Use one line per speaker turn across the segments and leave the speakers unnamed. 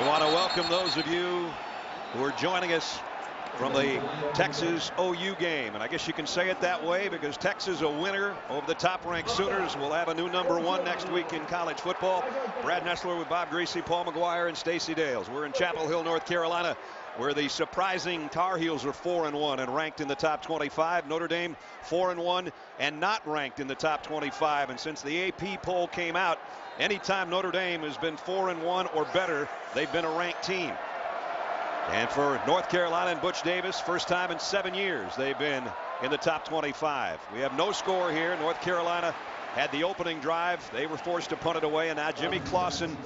We want to welcome those of you who are joining us from the Texas OU game. And I guess you can say it that way because Texas, a winner over the top-ranked Sooners, will have a new #1 next week in college football. Brad Nessler with Bob Greasy, Paul McGuire, and Stacey Dales. We're in Chapel Hill, North Carolina, where the surprising Tar Heels are 4-1 and ranked in the top 25. Notre Dame 4-1 and not ranked in the top 25. And since the AP poll came out, anytime Notre Dame has been 4-1 or better, they've been a ranked team. And for North Carolina and Butch Davis, first time in 7 years they've been in the top 25. We have no score here. North Carolina had the opening drive. They were forced to punt it away, and now Jimmy Clausen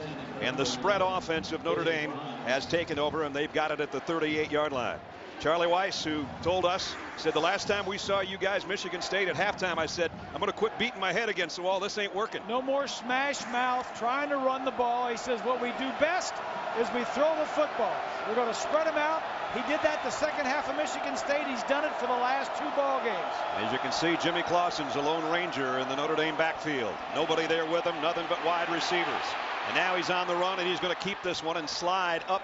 and the spread offense of Notre Dame has taken over, and they've got it at the 38-yard line. Charlie Weiss, who told us, said the last time we saw you guys, Michigan State, at halftime, I said, I'm going to quit beating my head against the wall. This ain't working.
No more smash mouth trying to run the ball. He says what we do best is we throw the football. We're going to spread him out. He did that the second half of Michigan State. He's done it for the last 2 ball games.
As you can see, Jimmy Clausen's a lone ranger in the Notre Dame backfield. Nobody there with him, nothing but wide receivers. And now he's on the run, and he's going to keep this one and slide up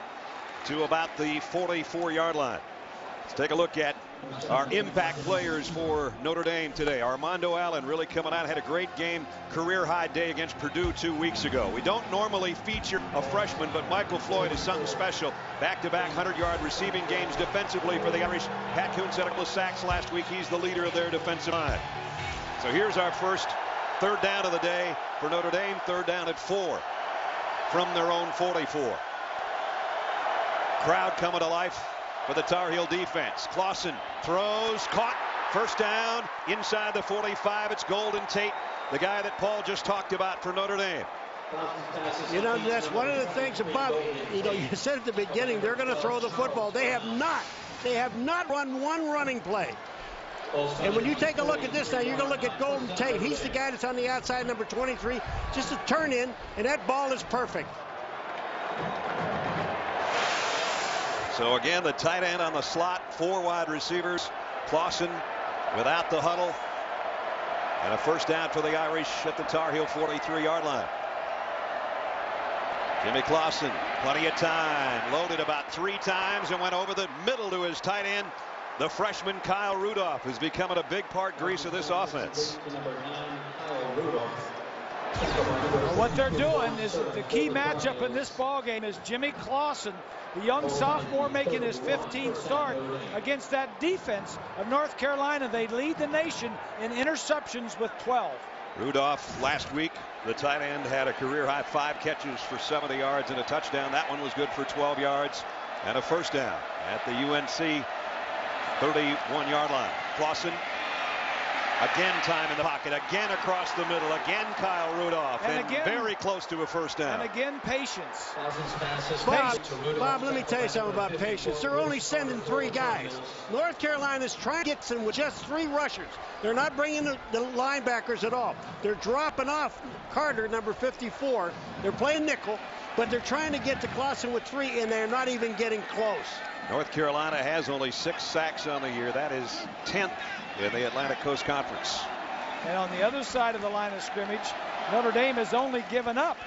to about the 44-yard line. Let's take a look at our impact players for Notre Dame today. Armando Allen really coming out, had a great game, career high day against Purdue 2 weeks ago. We don't normally feature a freshman, but Michael Floyd is something special. Back-to-back 100-yard receiving games defensively for the Irish. Pat Kuntz had a couple of sacks last week. He's the leader of their defensive line. So here's our first third down of the day for Notre Dame. Third down at 4 from their own 44. Crowd coming to life for the Tar Heel defense. Clausen throws, caught, first down inside the 45. It's Golden Tate, the guy that Paul just talked about for Notre Dame.
You know, that's one of the things about, you said at the beginning, they're going to throw the football. They have not run one running play. And when you take a look at this now, you're going to look at Golden Tate. He's the guy that's on the outside, number 23, just a turn in, and that ball is perfect.
So again, the tight end on the slot, 4 wide receivers. Clausen without the huddle. And a first down for the Irish at the Tar Heel 43-yard line. Jimmy Clausen, plenty of time, loaded about 3 times and went over the middle to his tight end. The freshman Kyle Rudolph is becoming a big part, Grease, of this offense.
What they're doing is the key matchup in this ball game is Jimmy Clausen, the young sophomore making his 15th start against that defense of North Carolina. They lead the nation in interceptions with 12.
Rudolph last week, the tight end, had a career high 5 catches for 70 yards and a touchdown. That one was good for 12 yards and a first down at the UNC 31-yard line. Clausen, again time in the pocket, again across the middle, again Kyle Rudolph, and again, very close to a first down.
And again, patience.
Bob, let me tell you something about patience. They're only sending 3 guys. North Carolina's trying to get them with just 3 rushers. They're not bringing the linebackers at all. They're dropping off Carter, number 54. They're playing nickel, but they're trying to get to Clausen with 3, and they're not even getting close.
North Carolina has only 6 sacks on the year. That is 10th in the Atlantic Coast Conference.
And on the other side of the line of scrimmage, Notre Dame has only given up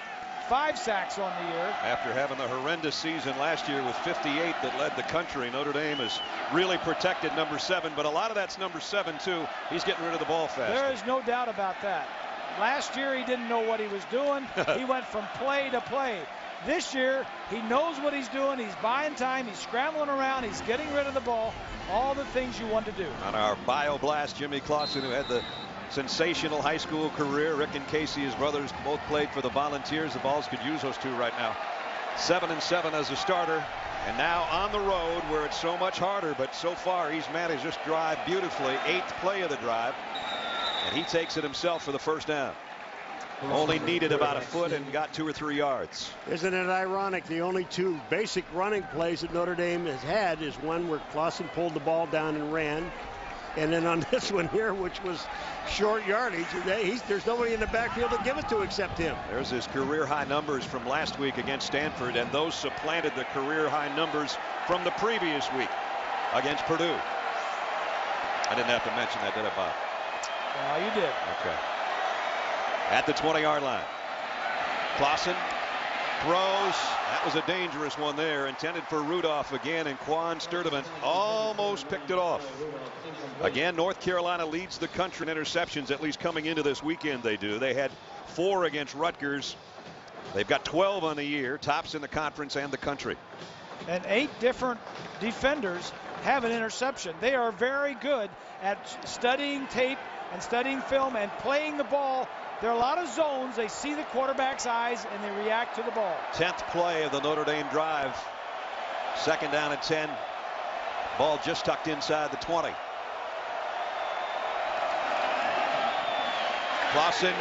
5 sacks on the year.
After having the horrendous season last year with 58 that led the country, Notre Dame has really protected number 7, but a lot of that's number 7 too. He's getting rid of the ball fast.
There is no doubt about that. Last year he didn't know what he was doing. He went from play to play. This year he knows what he's doing. He's buying time. He's scrambling around. He's getting rid of the ball. All the things you want to do. On
our bio blast, Jimmy Clausen, who had the sensational high school career. Rick and Casey, his brothers, both played for the Volunteers. The Vols could use those 2 right now. 7-7 as a starter, and now on the road where it's so much harder, but so far he's managed this drive beautifully. 8th play of the drive, and he takes it himself for the first down. Only needed about a foot and got 2 or 3 yards.
Isn't it ironic? The only 2 basic running plays that Notre Dame has had is one where Clausen pulled the ball down and ran, and then on this one here, which was short yardage, there's nobody in the backfield to give it to except him.
There's his career high numbers from last week against Stanford, and those supplanted the career high numbers from the previous week against Purdue. I didn't have to mention that, did I, Bob?
Well, you did.
Okay. At the 20-yard line, Clausen Throws. That was a dangerous one there, intended for Rudolph again, and Quan Sturdivant almost picked it off. Again, North Carolina leads the country in interceptions, at least coming into this weekend they do. They had 4 against Rutgers. They've got 12 on the year, tops in the conference and the country.
And 8 different defenders have an interception. They are very good at studying tape and studying film and playing the ball. There are a lot of zones. They see the quarterback's eyes and they react to the ball.
10th play of the Notre Dame drive. 2nd down and 10. Ball just tucked inside the 20. Clausen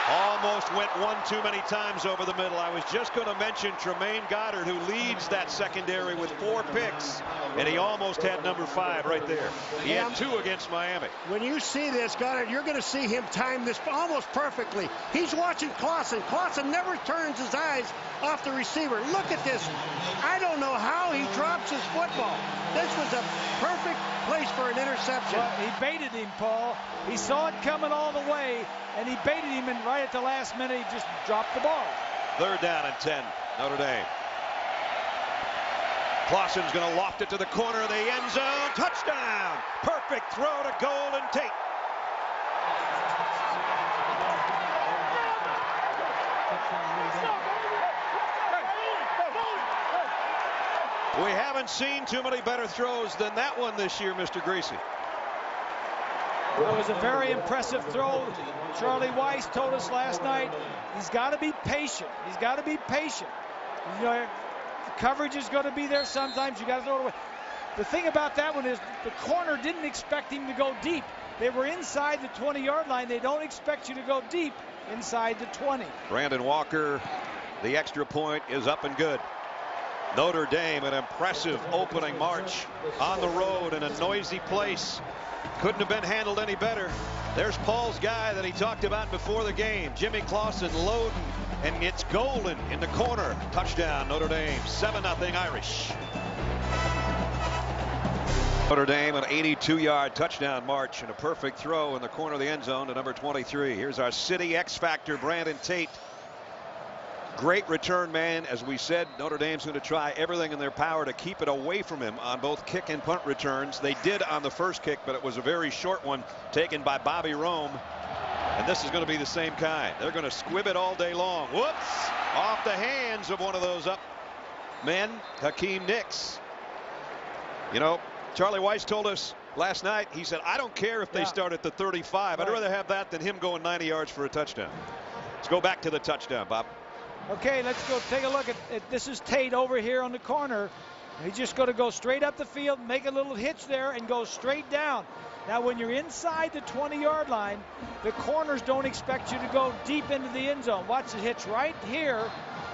almost went one too many times over the middle. I was just going to mention Tremaine Goddard, who leads that secondary with 4 picks, and he almost had number 5 right there. He had 2 against Miami.
When you see this, Goddard, you're going to see him time this almost perfectly. He's watching Clausen. Clausen never turns his eyes off the receiver. Look at this. I don't know how he drops his football. This was a perfect place for an interception.
Well, he baited him, Paul. He saw it coming all the way, and he baited him, and right at the last minute, he just dropped the ball.
3rd down and 10, Notre Dame. Clausen's going to loft it to the corner of the end zone. Touchdown! Perfect throw to Golden Tate. We haven't seen too many better throws than that one this year, Mr. Greasy.
That was a very impressive throw. Charlie Weis told us last night he's got to be patient. He's got to be patient. You know, the coverage is going to be there sometimes. You got to throw it away. The thing about that one is the corner didn't expect him to go deep. They were inside the 20-yard line. They don't expect you to go deep inside the 20.
Brandon Walker, the extra point is up and good. Notre Dame, an impressive opening march on the road in a noisy place. Couldn't have been handled any better. There's Paul's guy that he talked about before the game, Jimmy Clausen, loading, and it's Golden in the corner. Touchdown, Notre Dame, 7-0 Irish. Notre Dame, an 82-yard touchdown march and a perfect throw in the corner of the end zone to number 23. Here's our city X factor, Brandon Tate. Great return man. As we said, Notre Dame's going to try everything in their power to keep it away from him on both kick and punt returns. They did on the first kick, but it was a very short one taken by Bobby Rome. And this is going to be the same kind. They're going to squib it all day long. Whoops! Off the hands of one of those up men, Hakeem Nicks. You know, Charlie Weis told us last night, he said, I don't care if they start at the 35. I'd rather have that than him going 90 yards for a touchdown. Let's go back to the touchdown, Bob.
Okay, let's go take a look at this. Is Tate over here on the corner. He's just going to go straight up the field, make a little hitch there, and go straight down. Now, when you're inside the 20-yard line, the corners don't expect you to go deep into the end zone. Watch the hitch right here,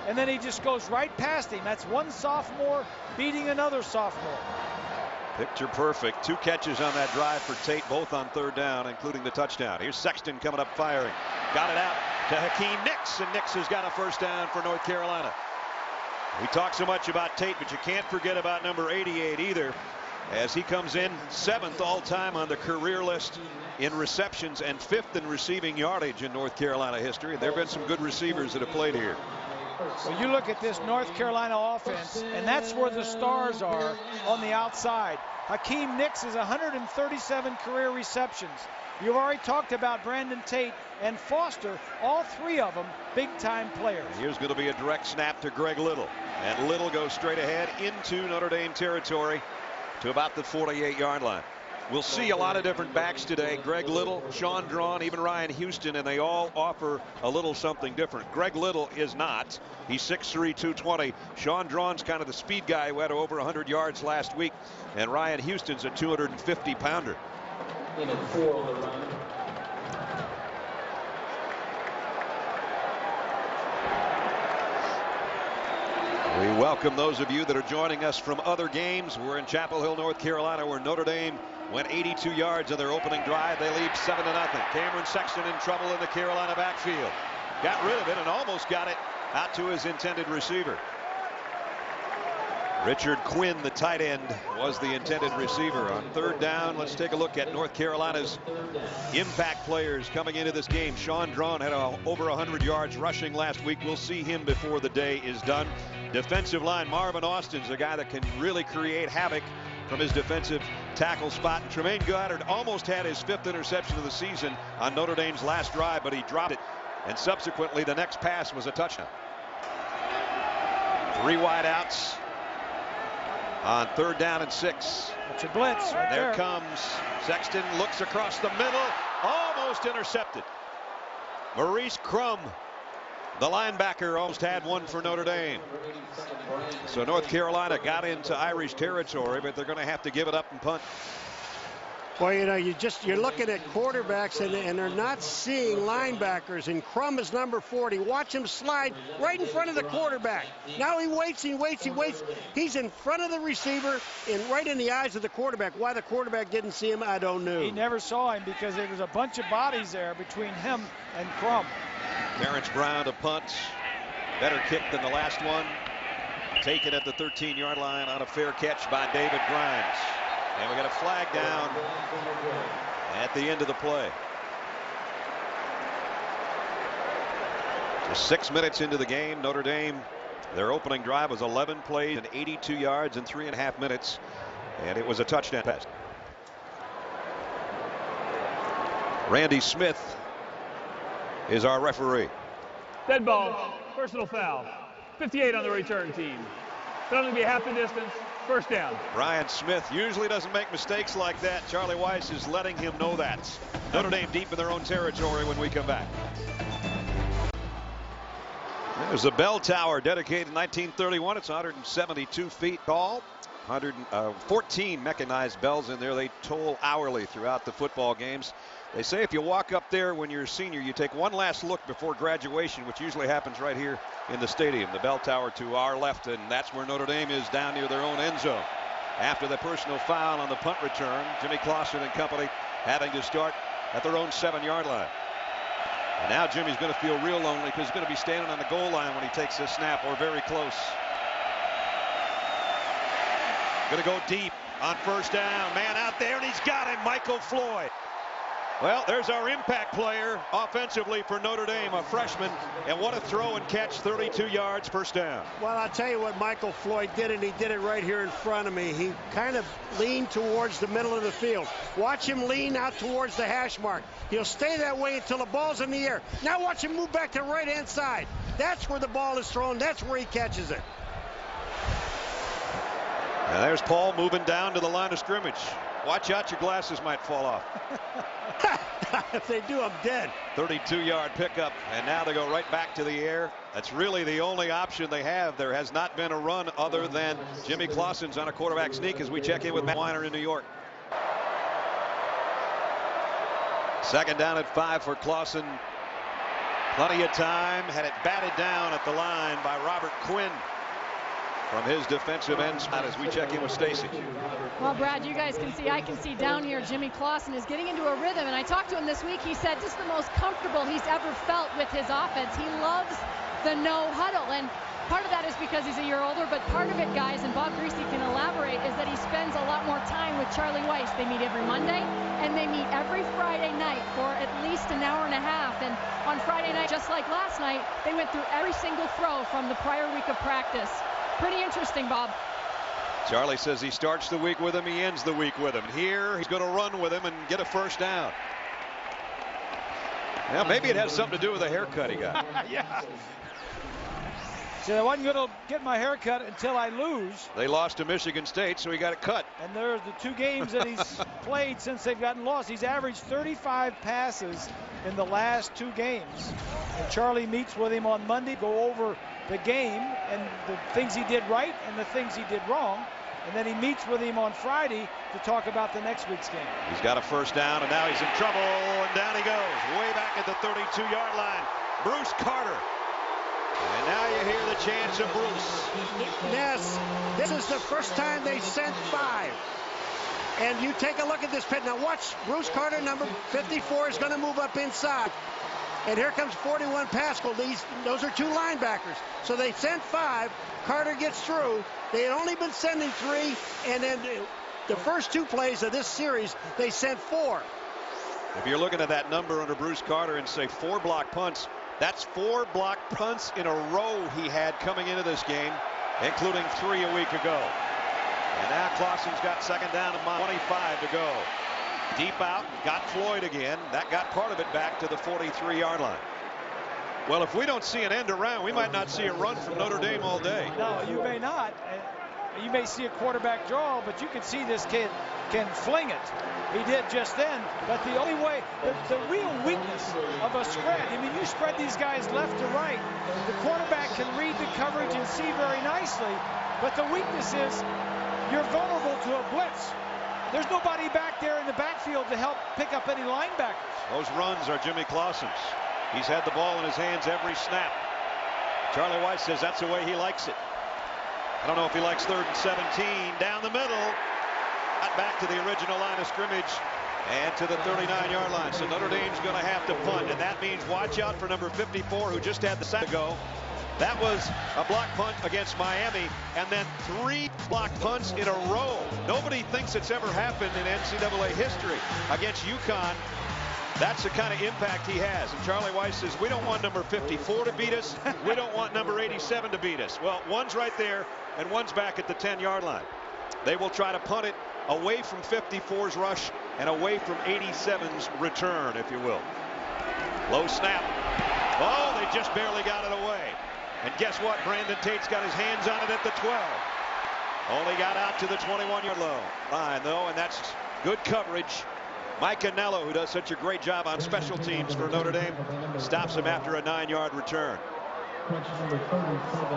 and then he just goes right past him. That's one sophomore beating another sophomore.
Picture perfect. 2 catches on that drive for Tate, both on 3rd down, including the touchdown. Here's Sexton coming up firing. Got it out to Hakeem Nicks, and Nicks has got a 1st down for North Carolina. We talk so much about Tate, but you can't forget about number 88 either, as he comes in 7th all-time on the career list in receptions and 5th in receiving yardage in North Carolina history. There have been some good receivers that have played here.
Well, you look at this North Carolina offense, and that's where the stars are on the outside. Hakeem Nicks is 137 career receptions. You've already talked about Brandon Tate and Foster, all 3 of them big-time players.
Here's going to be a direct snap to Greg Little, and Little goes straight ahead into Notre Dame territory to about the 48-yard line. We'll see a lot of different backs today. Greg Little, Sean Drawn, even Ryan Houston, and they all offer a little something different. Greg Little is not. He's 6'3", 220. Sean Drawn's kind of the speed guy who had over 100 yards last week, and Ryan Houston's a 250-pounder. We welcome those of you that are joining us from other games. We're in Chapel Hill, North Carolina, where Notre Dame went 82 yards on their opening drive. They lead 7-0. Cameron Sexton in trouble in the Carolina backfield. Got rid of it and almost got it out to his intended receiver. Richard Quinn, the tight end, was the intended receiver. On third down, let's take a look at North Carolina's impact players coming into this game. Sean Drawn had over 100 yards rushing last week. We'll see him before the day is done. Defensive line, Marvin Austin's a guy that can really create havoc from his defensive tackle spot. And Tremaine Goddard almost had his 5th interception of the season on Notre Dame's last drive, but he dropped it. And subsequently, the next pass was a touchdown. 3 wide outs on third down and 6.
It's a blitz right
there. Comes Sexton, looks across the middle, almost intercepted. Maurice Crum, the linebacker, almost had one for Notre Dame. So North Carolina got into Irish territory, but they're going to have to give it up and punt.
Well, you know, you're looking at quarterbacks and they're not seeing linebackers, and Crum is number 40. Watch him slide right in front of the quarterback. Now he waits. He's in front of the receiver and right in the eyes of the quarterback. Why the quarterback didn't see him, I don't know.
He never saw him because there was a bunch of bodies there between him and Crum.
Terrence Brown to punt. Better kick than the last one. Taken at the 13-yard line on a fair catch by David Grimes. And we got a flag down at the end of the play. Just 6 minutes into the game, Notre Dame, their opening drive was 11 plays and 82 yards in 3.5 minutes. And it was a touchdown pass. Randy Smith is our referee.
Dead ball, personal foul. 58 on the return team. Penalty be half the distance. First down.
Brian Smith usually doesn't make mistakes like that. Charlie Weiss is letting him know that. Notre Dame deep in their own territory when we come back. There's a bell tower dedicated in 1931. It's 172 feet tall. 114 mechanized bells in there. They toll hourly throughout the football games. They say if you walk up there when you're a senior, you take one last look before graduation, which usually happens right here in the stadium. The bell tower to our left, and that's where Notre Dame is, down near their own end zone. After the personal foul on the punt return, Jimmy Clausen and company having to start at their own 7-yard line. And now Jimmy's going to feel real lonely because he's going to be standing on the goal line when he takes this snap, or very close. Going to go deep on first down. Man out there, and he's got him, Michael Floyd. Well, there's our impact player offensively for Notre Dame, a freshman, and what a throw and catch, 32 yards, first down.
Well, I'll tell you what Michael Floyd did, and he did it right here in front of me. He kind of leaned towards the middle of the field. Watch him lean out towards the hash mark. He'll stay that way until the ball's in the air. Now watch him move back to the right-hand side. That's where the ball is thrown. That's where he catches it.
And there's Paul moving down to the line of scrimmage. Watch out, your glasses might fall off.
If they do, I'm dead.
32-yard pickup, and now they go right back to the air. That's really the only option they have. There has not been a run other than Jimmy Clausen's on a quarterback sneak as we check in with Matt Weiner in New York. Second down at 5 for Clausen. Plenty of time. Had it batted down at the line by Robert Quinn from his defensive end spot as we check in with Stacy.
Well, Brad, you guys can see, I can see down here, Jimmy Clausen is getting into a rhythm, and I talked to him this week. He said this is the most comfortable he's ever felt with his offense. He loves the no huddle, and part of that is because he's a year older, but part of it, guys, and Bob Griese can elaborate, is that he spends a lot more time with Charlie Weiss. They meet every Monday, and they meet every Friday night for at least an hour and a half. And on Friday night, just like last night, they went through every single throw from the prior week of practice. Pretty interesting, Bob.
Charlie says he starts the week with him, he ends the week with him. Here, he's going to run with him and get a first down. Now, maybe it has something to do with the haircut he got.
Yeah. So I wasn't going to get my haircut until I lose.
They lost to Michigan State, so he got it cut.
And there's the 2 games that he's played since they've gotten lost. He's averaged 35 passes in the last 2 games. And Charlie meets with him on Monday, go over the game and the things he did right and the things he did wrong. And then he meets with him on Friday to talk about the next week's game.
He's got a first down, and now he's in trouble, and down he goes, way back at the 32-yard line. Bruce Carter. And now you hear the chants of Bruce.
Yes, this is the first time they sent 5. And you take a look at this pit. Now watch, Bruce Carter, number 54, is going to move up inside. and here comes 41 Pascal. Those are 2 linebackers. So they sent 5. Carter gets through. They had only been sending 3, and then the first 2 plays of this series, they sent 4.
If you're looking at that number under Bruce Carter and say 4 block punts, that's 4 block punts in a row he had coming into this game, including 3 a week ago. And now Clausen's got second down and 25 to go. Deep out, got Floyd again. That got part of it back to the 43-yard line. Well, if we don't see an end around, we might not see a run from Notre Dame all day.
No, you may not. You may see a quarterback draw, but you can see this kid can fling it. He did just then. But the only way, the real weakness of a spread, I mean, you spread these guys left to right. The quarterback can read the coverage and see very nicely. But the weakness is you're vulnerable to a blitz. There's nobody back there in the backfield to help pick up any linebackers.
Those runs are Jimmy Clausen's. He's had the ball in his hands every snap. Charlie Weis says that's the way he likes it. I don't know if he likes 3rd and 17 down the middle. Got back to the original line of scrimmage and to the 39-yard line. So Notre Dame's going to have to punt, and that means watch out for number 54, who just had the sack to go. That was a block punt against Miami, and then 3 block punts in a row. Nobody thinks it's ever happened in NCAA history against UConn. That's the kind of impact he has. And Charlie Weis says, we don't want number 54 to beat us. We don't want number 87 to beat us. Well, one's right there, and one's back at the 10-yard line. They will try to punt it away from 54's rush and away from 87's return, if you will. Low snap. Oh, they just barely got it away. And guess what? Brandon Tate's got his hands on it at the 12. Only got out to the 21-yard line, though, and that's good coverage. Mike Anello, who does such a great job on special teams for Notre Dame, stops him after a 9-yard return.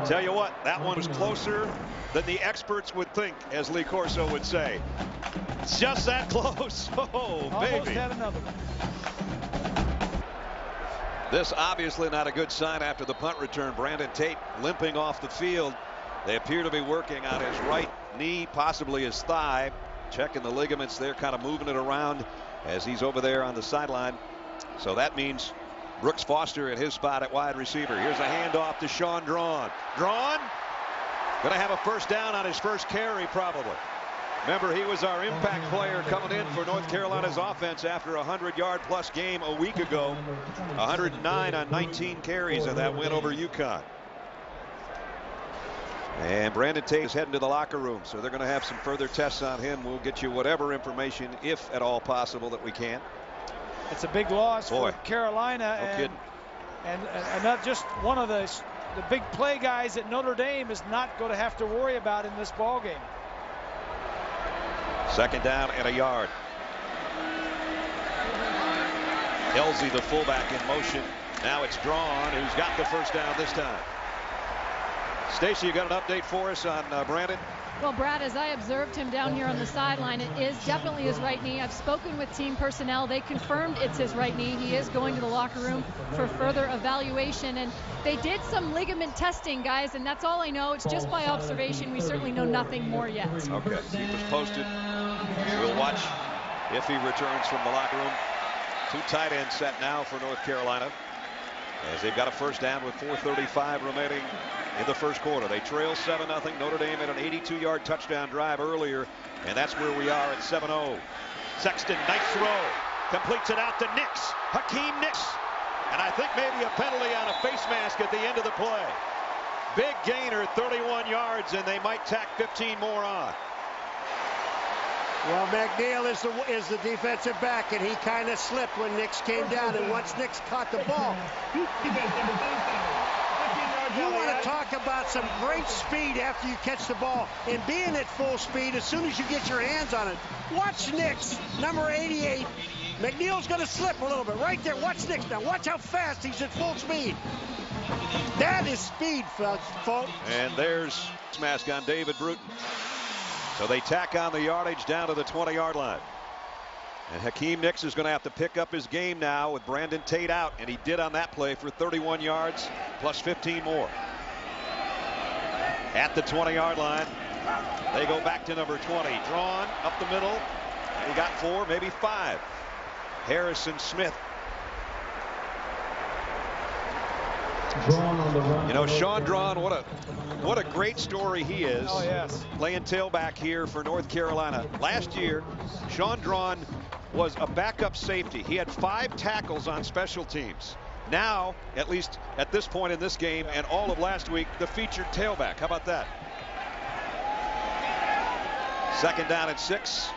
Tell you what, that one was closer than the experts would think, as Lee Corso would say. It's just that close. Oh, baby.
Almost had another one.
This obviously not a good sign after the punt return. Brandon Tate limping off the field. They appear to be working on his right knee, possibly his thigh. Checking the ligaments there, kind of moving it around as he's over there on the sideline. So that means Brooks Foster at his spot at wide receiver. Here's a handoff to Sean Drawn. Drawn going to have a first down on his first carry, probably. Remember, he was our impact player coming in for North Carolina's offense after a 100-yard-plus game a week ago. 109 on 19 carries in that win over UConn. And Brandon Tate is heading to the locker room, so they're going to have some further tests on him. We'll get you whatever information, if at all possible, that we can.
It's a big loss for Carolina.
No kidding.
And not just one of the big play guys that Notre Dame is not going to have to worry about in this ball game.
Second down and a yard. Elzy, the fullback, in motion. Now it's Drawn, who's got the first down this time. Stacy, you got an update for us on Brandon?
Well, Brad, as I observed him down here on the sideline, it is definitely his right knee. I've spoken with team personnel. They confirmed it's his right knee. He is going to the locker room for further evaluation. And they did some ligament testing, guys, and that's all I know. It's just by observation. We certainly know nothing more yet.
Okay, keep us posted. We'll watch if he returns from the locker room. 2 tight ends set now for North Carolina, as they've got a first down with 4:35 remaining in the first quarter. They trail 7-0. Notre Dame had an 82-yard touchdown drive earlier, and that's where we are at 7-0. Sexton, nice throw. Completes it out to Nix. Hakeem Nix. And I think maybe a penalty on a face mask at the end of the play. Big gainer, 31 yards, and they might tack 15 more on.
Well, McNeil is the defensive back, and he kind of slipped when Nix came down. And once Nix caught the ball, you want to talk about some great speed after you catch the ball and being at full speed as soon as you get your hands on it. Watch Nix, number 88. McNeil's going to slip a little bit right there. Watch Nix now. Watch how fast he's at full speed. That is speed, folks.
And there's mask on David Bruton. So they tack on the yardage down to the 20-yard line. And Hakeem Nix is going to have to pick up his game now with Brandon Tate out, and he did on that play for 31 yards plus 15 more. At the 20-yard line, they go back to number 20. Drawn up the middle. He got 4, maybe 5. Harrison Smith. You know, Shaun Drawn, what a great story he is.
Oh, yes.
Playing tailback here for North Carolina. Last year, Shaun Drawn was a backup safety. He had 5 tackles on special teams. Now, at least at this point in this game and all of last week, the featured tailback. How about that? 2nd down and 6.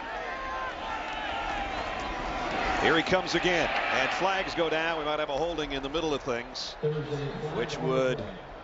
Here he comes again, and flags go down. We might have a holding in the middle of things, which would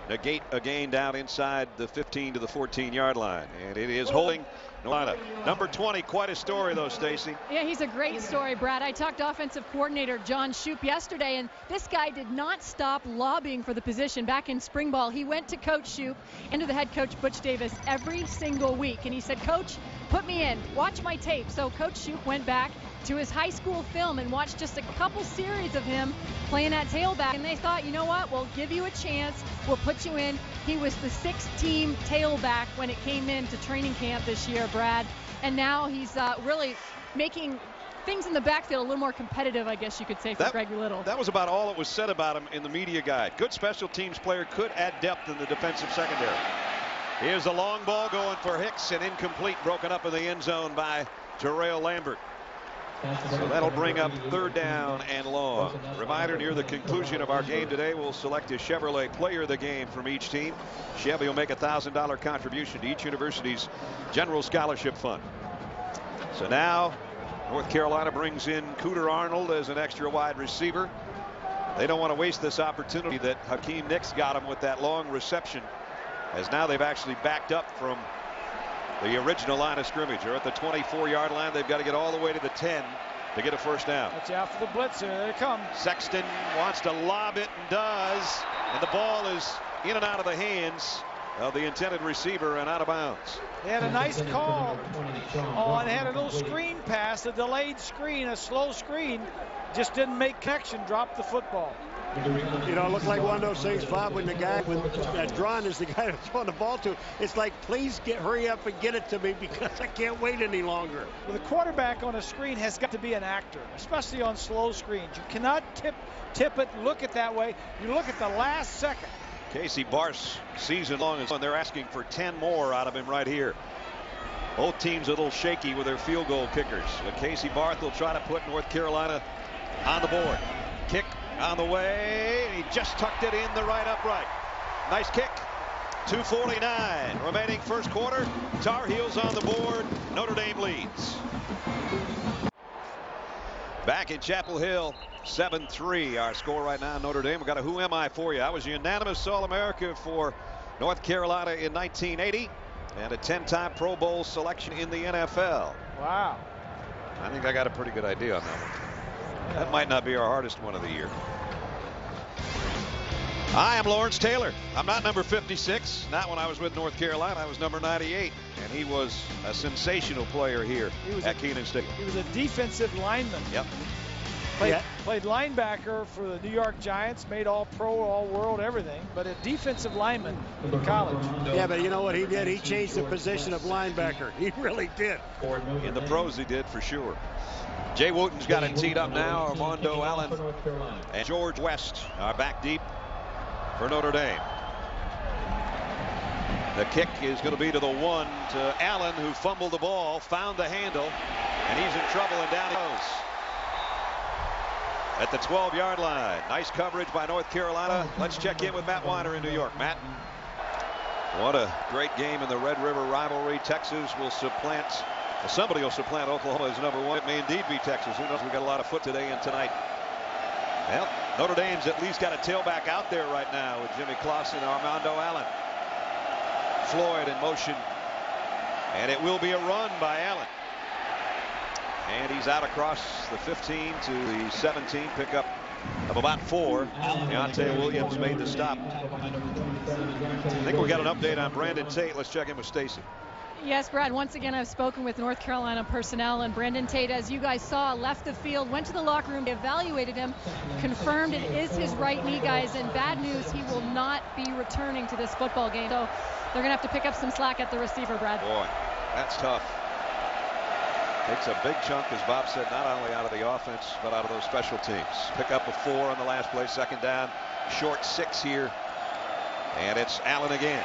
negate a gain down inside the 15 to the 14-yard line. And it is holding Carolina. Number 20, quite a story, though, Stacy.
Yeah, he's a great story, Brad. I talked to offensive coordinator John Shoop yesterday, and this guy did not stop lobbying for the position. Back in spring ball, he went to Coach Shoop and to the head coach, Butch Davis, every single week. And he said, Coach, put me in. Watch my tape. So Coach Shoop went back to his high school film and watched just a couple series of him playing at tailback, and they thought, you know what, we'll give you a chance, we'll put you in. He was the 6th-team tailback when it came into training camp this year, Brad, and now he's really making things in the backfield a little more competitive, I guess you could say, for Greg Little.
That was about all that was said about him in the media guide. Good special teams player, could add depth in the defensive secondary. Here's a long ball going for Hicks, and incomplete, broken up in the end zone by Terrell Lambert. So that'll bring up 3rd down and long. Reminder, near the conclusion of our game today, we'll select a Chevrolet player of the game from each team. Chevy will make a $1,000 contribution to each university's general scholarship fund. So now North Carolina brings in Cooter Arnold as an extra wide receiver. They don't want to waste this opportunity that Hakeem Nicks got him with that long reception, as now they've actually backed up from the original line of scrimmage. They're at the 24-yard line. They've got to get all the way to the 10 to get a 1st down.
Watch out for the blitzer. There they come.
Sexton wants to lob it and does. And the ball is in and out of the hands of the intended receiver and out of bounds.
They had a nice call on, had a little screen pass, a delayed screen, a slow screen. Just didn't make connection, dropped the football.
You know, it looked like one of those things, Bob, when the guy, Drawn is the guy that's throwing the ball to. It's like, please hurry up and get it to me because I can't wait any longer.
Well, the quarterback on a screen has got to be an actor, especially on slow screens. You cannot tip it, look it that way. You look at the last second.
Casey Barth, season long, and they're asking for 10 more out of him right here. Both teams a little shaky with their field goal kickers. But Casey Barth will try to put North Carolina on the board. Kick on the way. He just tucked it in the right upright. Nice kick. 2:49 remaining 1st quarter. Tar Heels on the board. Notre Dame leads. Back in Chapel Hill, 7-3 our score right now. Notre Dame. We got a Who Am I for you. I was unanimous All-America for North Carolina in 1980 and a 10-time Pro Bowl selection in the NFL.
Wow.
I think I got a pretty good idea on that one. That might not be our hardest one of the year. I am Lawrence Taylor. I'm not number 56. Not when I was with North Carolina. I was number 98. And he was a sensational player here at Kenan State.
He was a defensive lineman.
Yep.
Played linebacker for the New York Giants, made All-Pro, All-World, everything, but a defensive lineman in college.
Yeah, but you know what he did? He changed the position of linebacker. He really did.
In the pros, he did for sure. Jay Wooten's got it teed up now. Armando Allen and George West are back deep for Notre Dame. The kick is going to be to the 1 to Allen, who fumbled the ball, found the handle, and he's in trouble, and down he goes. At the 12-yard line. Nice coverage by North Carolina. Let's check in with Matt Weiner in New York. Matt. What a great game in the Red River rivalry. Texas will supplant, somebody will supplant Oklahoma as number 1. It may indeed be Texas. Who knows? We've got a lot of foot today and tonight. Well, Notre Dame's at least got a tailback out there right now with Jimmy Clausen and Armando Allen. Floyd in motion. And it will be a run by Allen. And he's out across the 15 to the 17. Pickup of about 4. Deontay Williams made the stop. I think we got an update on Brandon Tate. Let's check in with Stacy.
Yes, Brad, once again, I've spoken with North Carolina personnel, and Brandon Tate, as you guys saw, left the field, went to the locker room, evaluated him, confirmed it is his right knee, guys, and bad news, he will not be returning to this football game. So they're going to have to pick up some slack at the receiver, Brad.
Boy, that's tough. Takes a big chunk, as Bob said, not only out of the offense, but out of those special teams. Pick up a 4 on the last play, 2nd down, short 6 here And it's Allen again.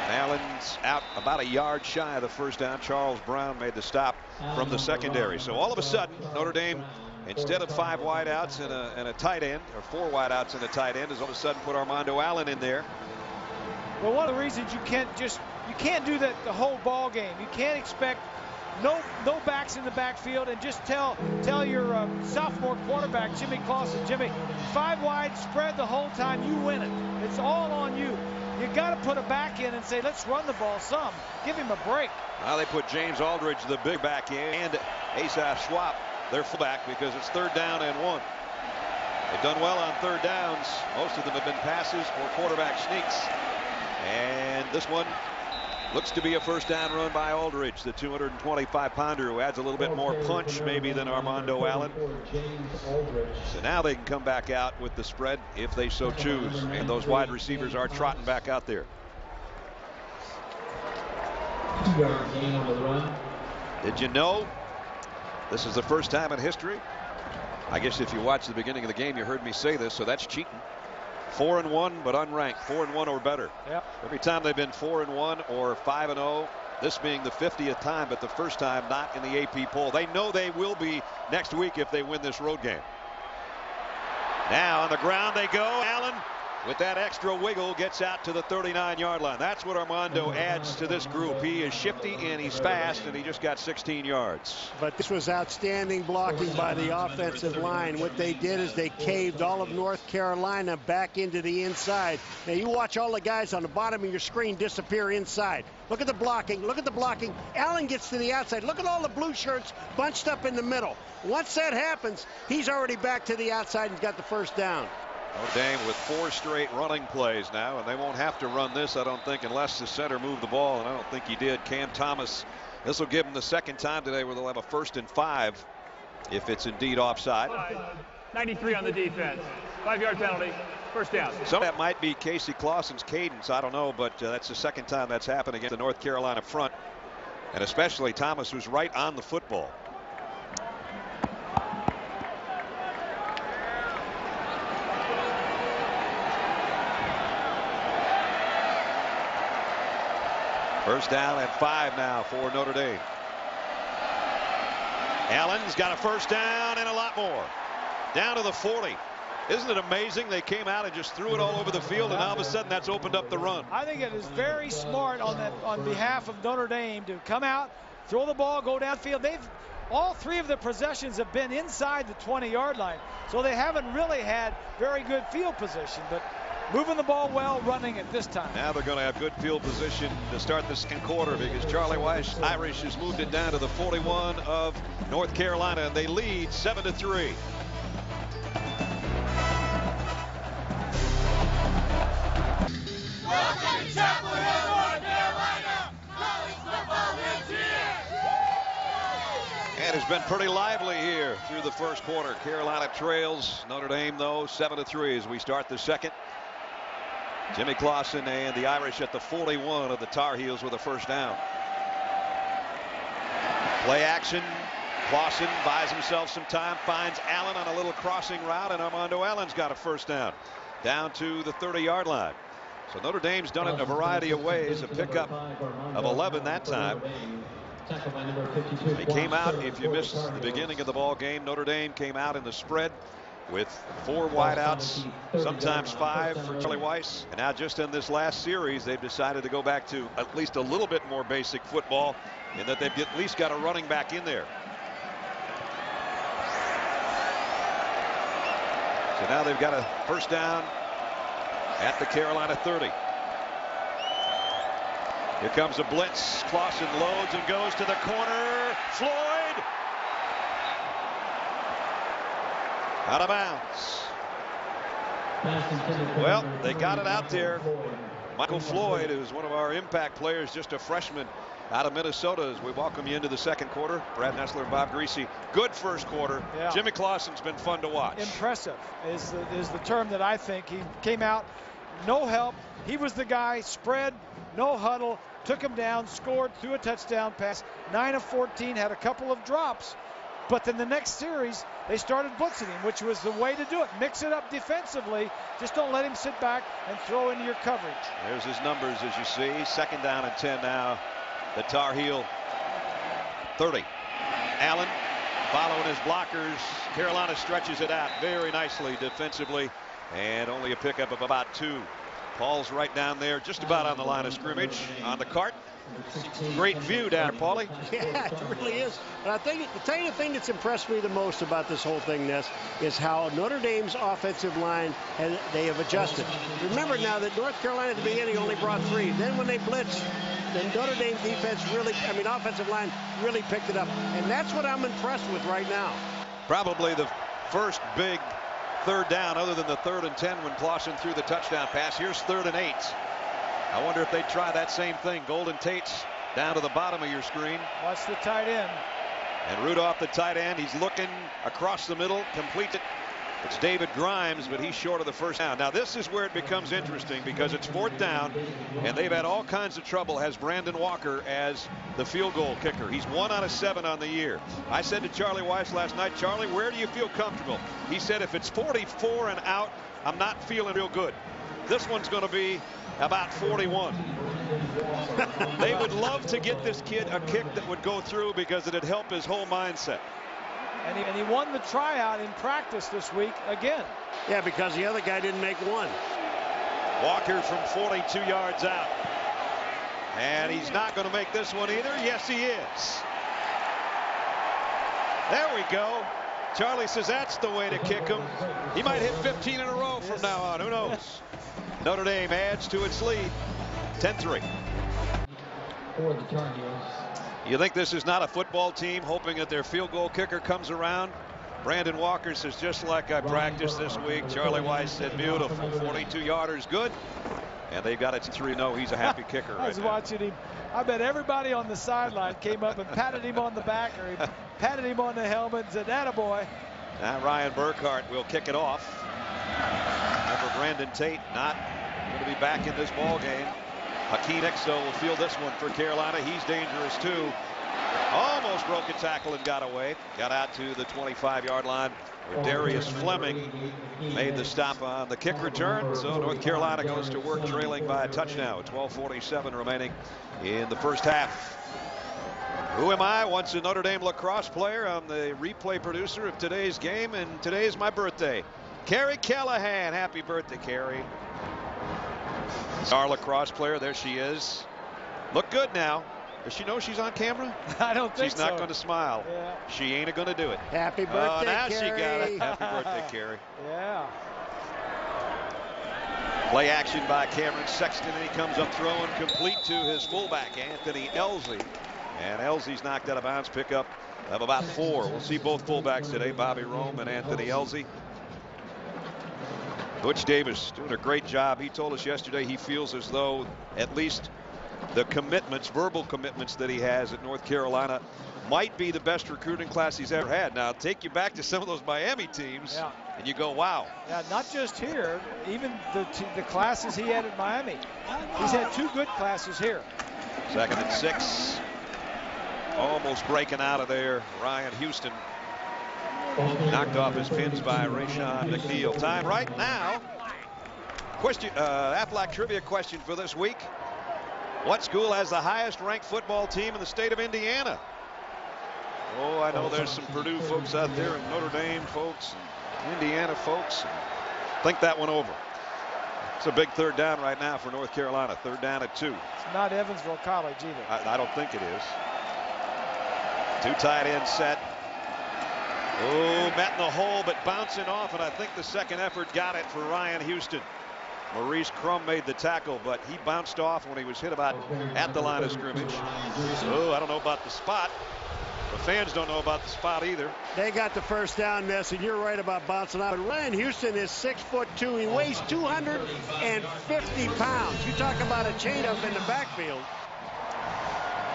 And Allen's out about a yard shy of the first down. Charles Brown made the stop from the secondary. So all of a sudden, Notre Dame, instead of 5 wideouts and a tight end, or 4 wideouts and a tight end, has all of a sudden put Armando Allen in there.
Well, one of the reasons you can't do that the whole ball game. You can't expect no backs in the backfield and just tell your sophomore quarterback Jimmy Clausen, Jimmy, 5 wide spread the whole time, you win it. It's all on you. You got to put a back in and say, let's run the ball some. Give him a break.
Now they put James Aldridge, the big back, in, and Asaph Schwab, their fullback, because it's 3rd down and 1. They've done well on 3rd downs. Most of them have been passes or quarterback sneaks. And this one looks to be a first down run by Aldridge, the 225-pounder, who adds a little bit more punch maybe than Armando Allen. So now they can come back out with the spread if they so choose. And those wide receivers are trotting back out there. Did you know this is the first time in history? I guess if you watched the beginning of the game, you heard me say this, so that's cheating. 4-1, but unranked. 4-1 or better.
Yep.
Every time they've been 4-1 or 5-0, this being the 50th time, but the first time not in the AP poll. They know they will be next week if they win this road game. Now on the ground they go. Allen, with that extra wiggle, gets out to the 39-yard line. That's what Armando adds to this group. He is shifty and he's fast, and he just got 16 yards.
But this was outstanding blocking by the offensive line. What they did is they caved all of North Carolina back into the inside. Now you watch all the guys on the bottom of your screen disappear inside. Look at the blocking. Look at the blocking. Allen gets to the outside. Look at all the blue shirts bunched up in the middle. Once that happens, he's already back to the outside and got the first down.
Notre Dame with 4 straight running plays now, and they won't have to run this, I don't think, unless the center moved the ball, and I don't think he did. Cam Thomas, this will give them the 2nd time today where they'll have a 1st and 5 if it's indeed offside.
93 on the defense. 5-yard penalty. First down.
Some of that might be Casey Clausen's cadence. I don't know, but that's the 2nd time that's happened against the North Carolina front, and especially Thomas, who's right on the football. First down and 5 now for Notre Dame. Allen's got a first down and a lot more. Down to the 40. Isn't it amazing? They came out and just threw it all over the field, and all of a sudden that's opened up the run.
I think it is very smart on behalf of Notre Dame to come out, throw the ball, go downfield. All 3 of the possessions have been inside the 20-yard line, so they haven't really had very good field position, but moving the ball well, running it this time.
Now they're going to have good field position to start the 2nd quarter because Charlie Weiss Irish has moved it down to the 41 of North Carolina, and they lead 7-3.
Welcome to Chapel Hill, North Carolina. College football lives here.
And it's been pretty lively here through the 1st quarter. Carolina trails Notre Dame, though, 7-3 as we start the 2nd. Jimmy Clausen and the Irish at the 41 of the Tar Heels with a first down. Play action. Clausen buys himself some time, finds Allen on a little crossing route, and Armando Allen's got a first down. Down to the 30-yard line. So Notre Dame's done it in a variety of ways. A pickup of 11 that time. They came out, if you missed the beginning of the ball game, Notre Dame came out in the spread with 4 wideouts, sometimes 5 for Charlie Weiss. And now just in this last series, they've decided to go back to at least a little bit more basic football in that they've at least got a running back in there. So now they've got a first down at the Carolina 30. Here comes a blitz. Clausen loads and goes to the corner. Floyd out of bounds. Well, they got it out there. Michael Floyd, who's one of our impact players, just a freshman out of Minnesota, as we welcome you into the 2nd quarter. Brad Nessler and Bob Greasy. Good 1st quarter.
Yeah.
Jimmy Clausen's been fun to watch.
Impressive is the term that I think. He came out, no help. He was the guy, spread, no huddle, took him down, scored, threw a touchdown pass. 9 of 14, had a couple of drops. But then the next series, they started blitzing him, which was the way to do it. Mix it up defensively. Just don't let him sit back and throw into your coverage.
There's his numbers, as you see. 2nd down and 10 now. The Tar Heel 30. Allen following his blockers. Carolina stretches it out very nicely defensively, and only a pickup of about 2. Paul's right down there, just about on the line of scrimmage on the cart. Great view down there, Paulie.
Yeah, it really is. But I think the thing that's impressed me the most about this whole thing, Ness, is how Notre Dame's offensive line they have adjusted. Remember now that North Carolina at the beginning only brought 3. Then when they blitzed, the Notre Dame offensive line really picked it up. And that's what I'm impressed with right now.
Probably the first big 3rd down other than the 3rd and 10 when Clausen threw the touchdown pass. Here's 3rd and 8. I wonder if they try that same thing. Golden Tate's down to the bottom of your screen.
Watch the tight end.
And Rudolph, the tight end, he's looking across the middle, complete it. It's David Grimes, but he's short of the first down. Now this is where it becomes interesting because it's 4th down, and they've had all kinds of trouble. Has Brandon Walker as the field goal kicker. He's 1 out of 7 on the year. I said to Charlie Weiss last night, Charlie, where do you feel comfortable? He said if it's 44 and out, I'm not feeling real good. This one's going to be about 41. They would love to get this kid a kick that would go through because it'd help his whole mindset.
And he won the tryout in practice this week again.
Yeah, because the other guy didn't make one.
Walker from 42 yards out. And he's not going to make this one either. Yes, he is. There we go. Charlie says that's the way to kick him. He might hit 15 in a row from now on. Who knows? Notre Dame adds to its lead. 10-3. You think this is not a football team hoping that their field goal kicker comes around? Brandon Walker says, just like I practiced this week. Charlie Weiss said, beautiful. 42-yarder's good. And they've got it to 3. No, he's a happy kicker right now.
I was watching him. I bet everybody on the sideline came up and patted him on the back or he patted him on the helmet and said, attaboy.
Now Ryan Burkhart will kick it off. Remember, Brandon Tate not going to be back in this ball game. Hakeem Nicks, though, will field this one for Carolina. He's dangerous, too. Almost broke a tackle and got away. Got out to the 25-yard line where Darius Fleming made the stop on the kick return. So North Carolina goes to work trailing by a touchdown. 12:47 remaining in the first half. Who am I? Once a Notre Dame lacrosse player. I'm the replay producer of today's game, and today is my birthday. Carrie Callahan. Happy birthday, Carrie. Our lacrosse player. There she is. Look good now. Does she know she's on camera?
I don't think so.
She's not going to smile.
Yeah.
She ain't going to do it.
Happy birthday,
oh, now
Carrie.
She got it. Happy birthday, Carrie.
Yeah.
Play action by Cameron Sexton, and he comes up throwing complete to his fullback, Anthony Elsie. And Elsie's knocked out of bounds, pickup of about 4. We'll see both fullbacks today, Bobby Rome and Anthony Elsie. Butch Davis doing a great job. He told us yesterday he feels as though at least the commitments, verbal commitments that he has at North Carolina might be the best recruiting class he's ever had. Now, take you back to some of those Miami teams,
yeah,
and you go, wow.
Yeah, not just here, even the classes he had at Miami. He's had 2 good classes here.
2nd and 6. Almost breaking out of there. Ryan Houston knocked off his pins by Rayshawn McNeil. Time right now. Question, Aflac trivia question for this week. What school has the highest ranked football team in the state of Indiana? Oh, I know there's some Purdue folks out there and Notre Dame folks, and Indiana folks. Think that one over. It's a big 3rd down right now for North Carolina. 3rd down at 2.
It's not Evansville College either.
I don't think it is. 2 tight ends set. Oh, met in the hole, but bouncing off, and I think the second effort got it for Ryan Houston. Maurice Crum made the tackle, but he bounced off when he was hit about at the line of scrimmage. So I don't know about the spot. The fans don't know about the spot either.
They got the first down, Ness, and you're right about bouncing off. But Ryan Houston is 6'2". He weighs 250 pounds. You talk about a chain up in the backfield.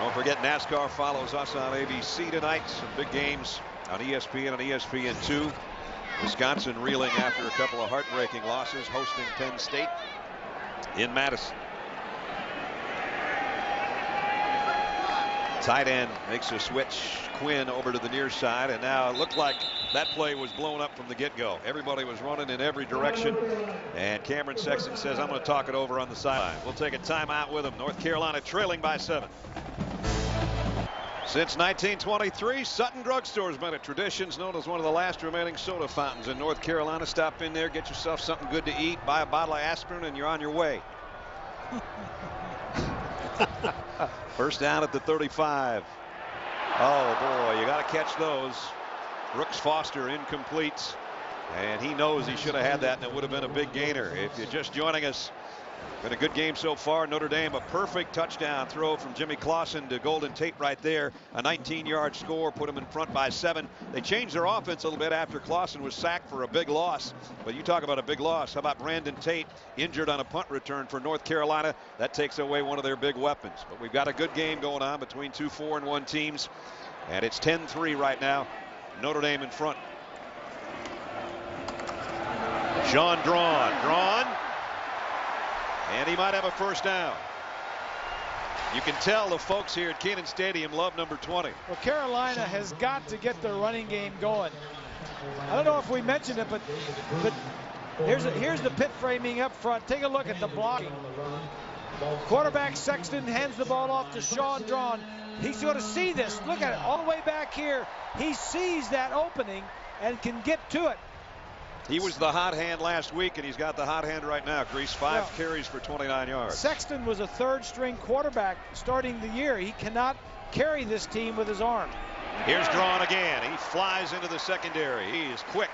Don't forget NASCAR follows us on ABC tonight. Some big games on ESPN and ESPN2. Wisconsin reeling after a couple of heartbreaking losses, hosting Penn State in Madison. Tight end makes a switch, Quinn over to the near side, and now it looked like that play was blown up from the get-go. Everybody was running in every direction, and Cameron Sexton says, I'm going to talk it over on the sideline. We'll take a timeout with him. North Carolina trailing by 7. Since 1923, Sutton Drugstore has been a tradition. It's known as one of the last remaining soda fountains in North Carolina. Stop in there, get yourself something good to eat, buy a bottle of aspirin, and you're on your way. First down at the 35. Oh boy, you got to catch those. Brooks Foster incomplete, and he knows he should have had that, and it would have been a big gainer. If you're just joining us, been a good game so far. Notre Dame, a perfect touchdown throw from Jimmy Clausen to Golden Tate right there. A 19-yard score, put them in front by 7. They changed their offense a little bit after Clausen was sacked for a big loss. But you talk about a big loss. How about Brandon Tate injured on a punt return for North Carolina? That takes away one of their big weapons. But we've got a good game going on between 2 4-1 teams. And it's 10-3 right now. Notre Dame in front. Sean drawn. And he might have a first down. You can tell the folks here at Kenan Stadium love number 20.
Well, Carolina has got to get their running game going. I don't know if we mentioned it, but here's the pit framing up front. Take a look at the blocking. Quarterback Sexton hands the ball off to Sean Drawn. He's going to see this. Look at it all the way back here. He sees that opening and can get to it.
He was the hot hand last week, and he's got the hot hand right now. Grease 5 carries for 29 yards.
Sexton was a third-string quarterback starting the year. He cannot carry this team with his arm.
Here's Drawn again. He flies into the secondary. He is quick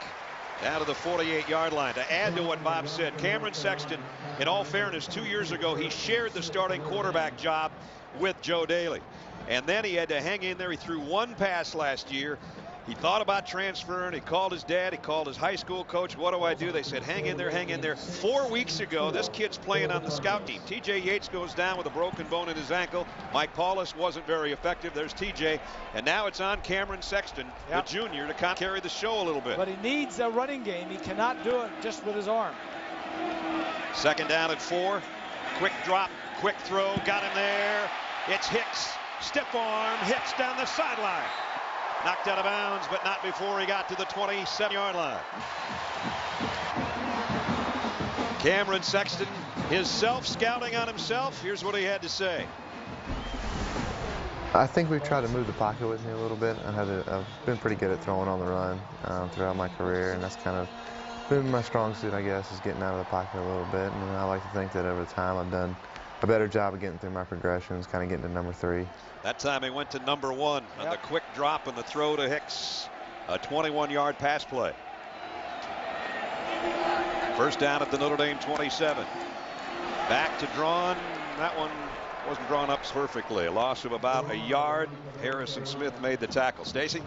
down to the 48-yard line. To add to what Bob said, Cameron Sexton, in all fairness, 2 years ago, he shared the starting quarterback job with Joe Daly. And then he had to hang in there. He threw one pass last year. He thought about transferring. He called his dad. He called his high school coach. What do I do? They said, hang in there, hang in there. 4 weeks ago, this kid's playing on the scout team. TJ Yates goes down with a broken bone in his ankle. Mike Paulus wasn't very effective. There's TJ. And now it's on Cameron Sexton, the junior, to kind of carry the show a little bit.
But he needs a running game. He cannot do it just with his arm.
Second down at 4. Quick drop, quick throw. Got him there. It's Hicks. Stiff arm. Hicks down the sideline. Knocked out of bounds, but not before he got to the 27-yard line. Cameron Sexton, his self-scouting on himself. Here's what he had to say.
I think we've tried to move the pocket with me a little bit. I've been pretty good at throwing on the run throughout my career, and that's kind of been my strong suit, I guess, is getting out of the pocket a little bit. And I like to think that over time I've done a better job of getting through my progressions, kind of getting to number 3.
That time he went to number 1 on the quick drop and the throw to Hicks. A 21-yard pass play. First down at the Notre Dame 27. Back to Drawn. That one wasn't drawn up perfectly. A loss of about a yard. Harrison Smith made the tackle. Stacy?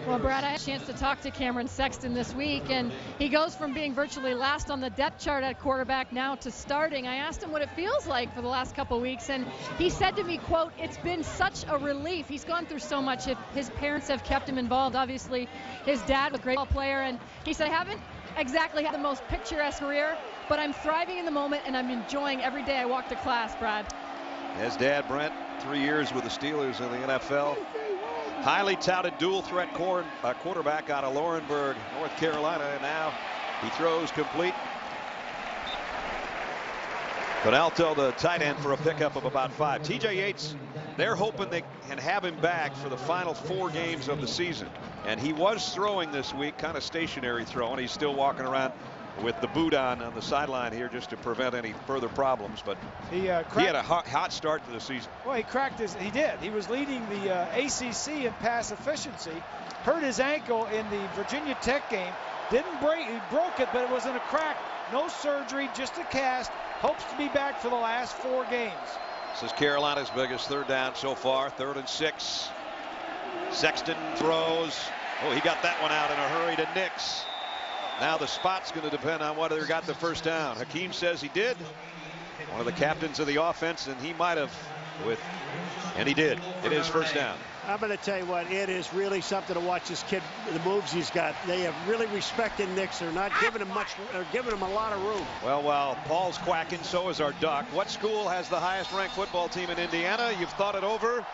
Well, Brad, I had a chance to talk to Cameron Sexton this week, and he goes from being virtually last on the depth chart at quarterback now to starting. I asked him what it feels like for the last couple weeks, and he said to me, quote, it's been such a relief. He's gone through so much. His parents have kept him involved. Obviously, his dad was a great ball player, and he said, I haven't exactly had the most picturesque career, but I'm thriving in the moment, and I'm enjoying every day I walk to class, Brad.
His dad, Brent, 3 years with the Steelers in the NFL. Highly touted dual threat quarterback out of Laurinburg, North Carolina. And now he throws complete. Bonalto, the tight end, for a pickup of about 5. TJ Yates, they're hoping they can have him back for the final 4 games of the season. And he was throwing this week, kind of stationary throwing. He's still walking around with the boot on the sideline here just to prevent any further problems. But he had a hot start to the season.
Well, he did. He was leading the ACC in pass efficiency. Hurt his ankle in the Virginia Tech game. Didn't break, he broke it, but it was in a crack. No surgery, just a cast. Hopes to be back for the last 4 games.
This is Carolina's biggest third down so far. 3rd and 6. Sexton throws. Oh, he got that one out in a hurry to Nix. Now the spot's going to depend on whether he got the first down. Hakeem says he did. One of the captains of the offense, and he might have and he did. It is first down.
I'm going to tell you what, it is really something to watch this kid, the moves he's got. They have really respected Nix. They're not giving him much, they're giving him a lot of room.
Well, while Paul's quacking, so is our duck. What school has the highest ranked football team in Indiana? You've thought it over?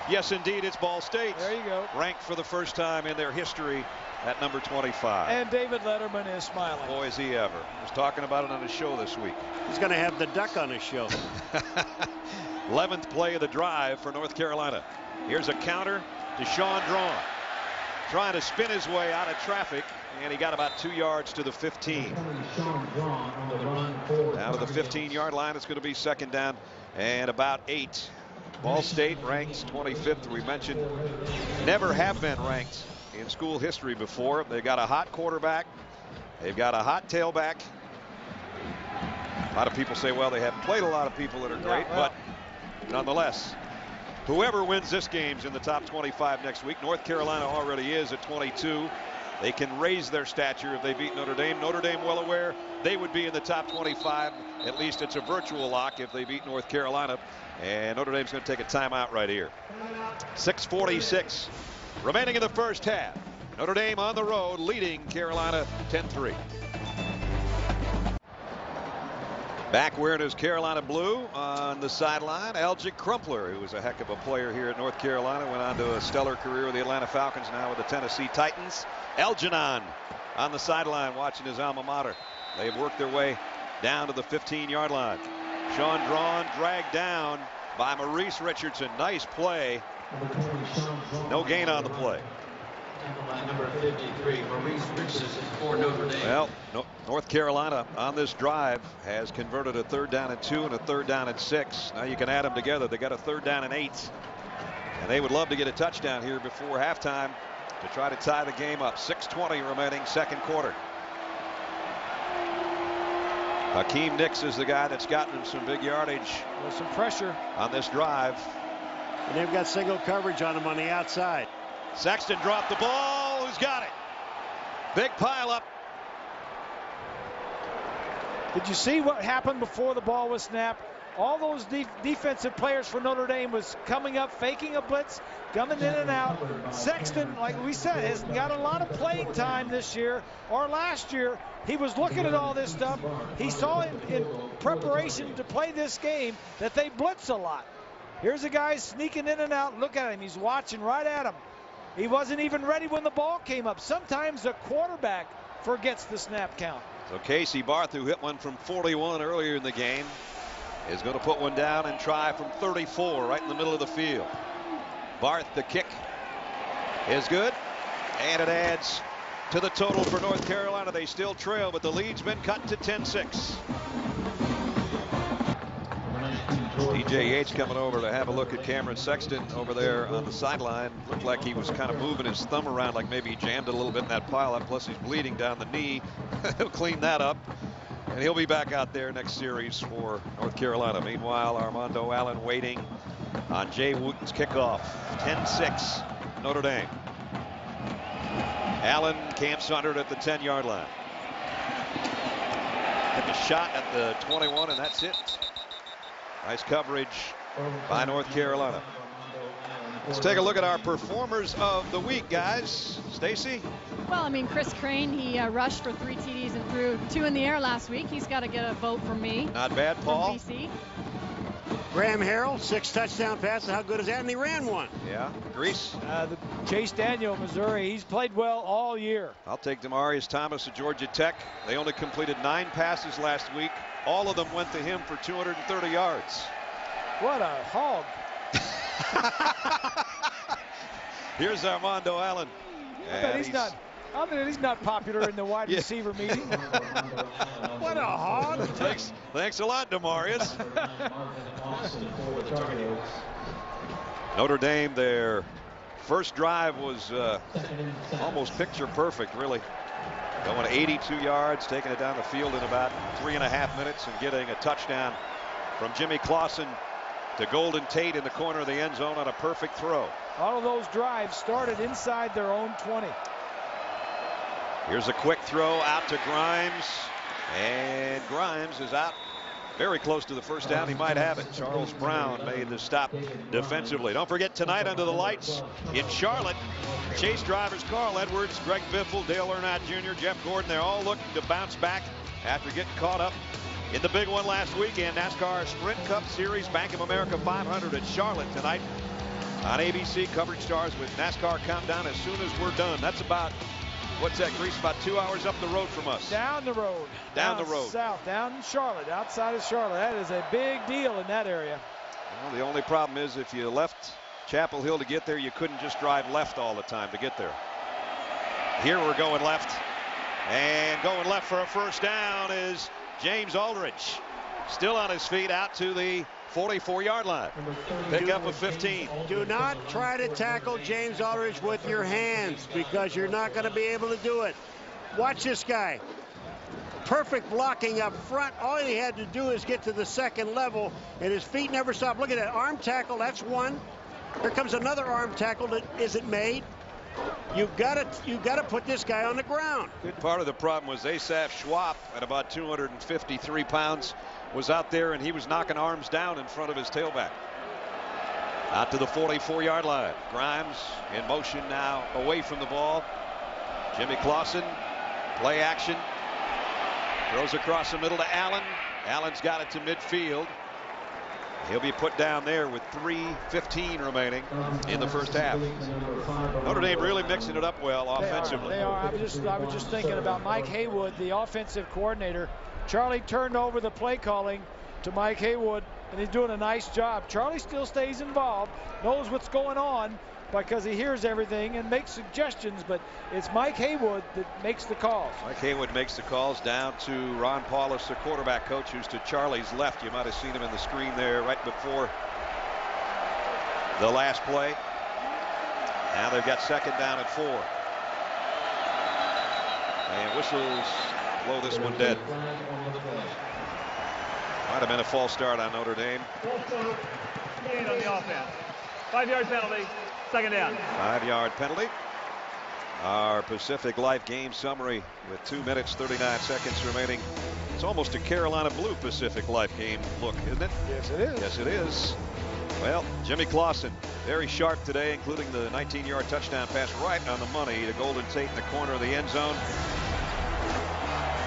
Yes, indeed, it's Ball State.
There you go.
Ranked for the first time in their history at number 25.
And David Letterman is smiling.
Boy, is he ever. He was talking about it on his show this week.
He's going to have the duck on his show.
11th play of the drive for North Carolina. Here's a counter to Sean Drawn. Trying to spin his way out of traffic, and he got about 2 yards to the 15. Down to the 15-yard line. It's going to be second down and about 8. Ball State ranks 25th. We mentioned never have been ranked in school history before. They've got a hot quarterback. They've got a hot tailback. A lot of people say, well, they haven't played a lot of people that are great, but nonetheless, whoever wins this game's in the top 25 next week. North Carolina already is at 22. They can raise their stature if they beat Notre Dame. Notre Dame well aware they would be in the top 25. At least it's a virtual lock if they beat North Carolina. And Notre Dame's going to take a timeout right here. 6:46 remaining in the first half. Notre Dame on the road leading Carolina 10-3. Back wearing his Carolina blue on the sideline, Elgic Crumpler, who was a heck of a player here at North Carolina, went on to a stellar career with the Atlanta Falcons, now with the Tennessee Titans. Elginon on the sideline watching his alma mater. They've worked their way down to the 15-yard line. Sean Drawn dragged down by Maurice Richardson. Nice play. No gain on the play.
Number 53, Maurice Richardson for Notre Dame.
Well, North Carolina on this drive has converted a 3rd down and 2 and a 3rd down and 6. Now you can add them together. They got a 3rd down and 8. And they would love to get a touchdown here before halftime to try to tie the game up. 6:20 remaining, second quarter. Hakeem Nicks is the guy that's gotten him some big yardage.
With some pressure
on this drive.
And they've got single coverage on him on the outside.
Sexton dropped the ball. Who's got it? Big pile up.
Did you see what happened before the ball was snapped? All those defensive players for Notre Dame was coming up, faking a blitz, coming in and out. Sexton, like we said, has got a lot of playing time this year or last year. He was looking at all this stuff. He saw in preparation to play this game that they blitz a lot. Here's a guy sneaking in and out. Look at him. He's watching right at him. He wasn't even ready when the ball came up. Sometimes the quarterback forgets the snap count.
So Casey Barth, who hit one from 41 earlier in the game, is going to put one down and try from 34 right in the middle of the field. Barth, the kick is good, and it adds to the total for North Carolina. They still trail, but the lead's been cut to 10-6. DJ Yates coming over to have a look at Cameron Sexton over there on the sideline. Looked like he was kind of moving his thumb around, like maybe he jammed it a little bit in that pile up. Plus he's bleeding down the knee. He'll clean that up, and he'll be back out there next series for North Carolina. Meanwhile, Armando Allen waiting on Jay Wooten's kickoff. 10-6 Notre Dame. Allen camps under it at the 10-yard line. Took a shot at the 21, and that's it. Nice coverage by North Carolina. Let's take a look at our performers of the week, guys. Stacy?
Well, I mean, Chris Crane, he rushed for 3 TDs and threw 2 in the air last week. He's got to get a vote from me.
Not bad, Paul.
From BC.
Graham Harrell, 6 touchdown passes. How good is that? And he ran one.
Yeah. Grease?
Chase Daniel of Missouri. He's played well all year.
I'll take Demarius Thomas of Georgia Tech. They only completed 9 passes last week. All of them went to him for 230 yards.
What a hog.
Here's Armando Allen.
I bet he's not popular in the wide receiver meeting. What a hog.
Thanks a lot, Demarius. Notre Dame, their first drive was almost picture perfect, really. Going 82 yards, taking it down the field in about 3.5 minutes and getting a touchdown from Jimmy Clausen to Golden Tate in the corner of the end zone on a perfect throw.
All of those drives started inside their own 20.
Here's a quick throw out to Grimes, and Grimes is out very close to the first down. He might have it. Charles Brown made the stop defensively. Don't forget tonight under the lights in Charlotte, Chase drivers Carl Edwards, Greg Biffle, Dale Earnhardt Jr., Jeff Gordon, they're all looking to bounce back after getting caught up in the big one last weekend. NASCAR Sprint Cup Series Bank of America 500 at Charlotte tonight. On ABC, coverage starts with NASCAR Countdown as soon as we're done. That's about, what's that, Grease? About 2 hours up the road from us.
Down the road.
Down the road.
South, down in Charlotte, outside of Charlotte. That is a big deal in that area.
Well, the only problem is if you left Chapel Hill to get there, you couldn't just drive left all the time to get there. Here we're going left. And going left for a first down is James Aldridge. Still on his feet out to the 44-yard line. Pick up a 15.
Do not try to tackle James Aldridge with your hands because you're not going to be able to do it. Watch this guy. Perfect blocking up front. All he had to do is get to the second level, and his feet never stop. Look at that arm tackle. That's one. Here comes another arm tackle. Isn't made. You got to put this guy on the ground.
Good part of the problem was Asaph Schwab at about 253 pounds was out there, and he was knocking arms down in front of his tailback. Out to the 44-yard line. Grimes in motion now away from the ball. Jimmy Clausen, play action. Throws across the middle to Allen. Allen's got it to midfield. He'll be put down there with 3:15 remaining in the first half. Notre Dame really mixing it up well offensively.
They are. I was just thinking about Mike Haywood, the offensive coordinator. Charlie turned over the play calling to Mike Haywood, and he's doing a nice job. Charlie still stays involved, knows what's going on because he hears everything and makes suggestions, but it's Mike Haywood that makes the calls.
Mike Haywood makes the calls down to Ron Paulus, the quarterback coach, who's to Charlie's left. You might have seen him in the screen there right before the last play. Now they've got second down at 4. And whistles blow this one dead. Might have been a false start on Notre Dame.
Lead on the offense. 5-yard penalty. Second down.
5-yard penalty. Our Pacific Life game summary with 2 minutes 39 seconds remaining. It's almost a Carolina Blue Pacific Life game look, isn't it?
Yes, it is.
Yes, it is. Well, Jimmy Clausen, very sharp today, including the 19-yard touchdown pass right on the money to Golden Tate in the corner of the end zone.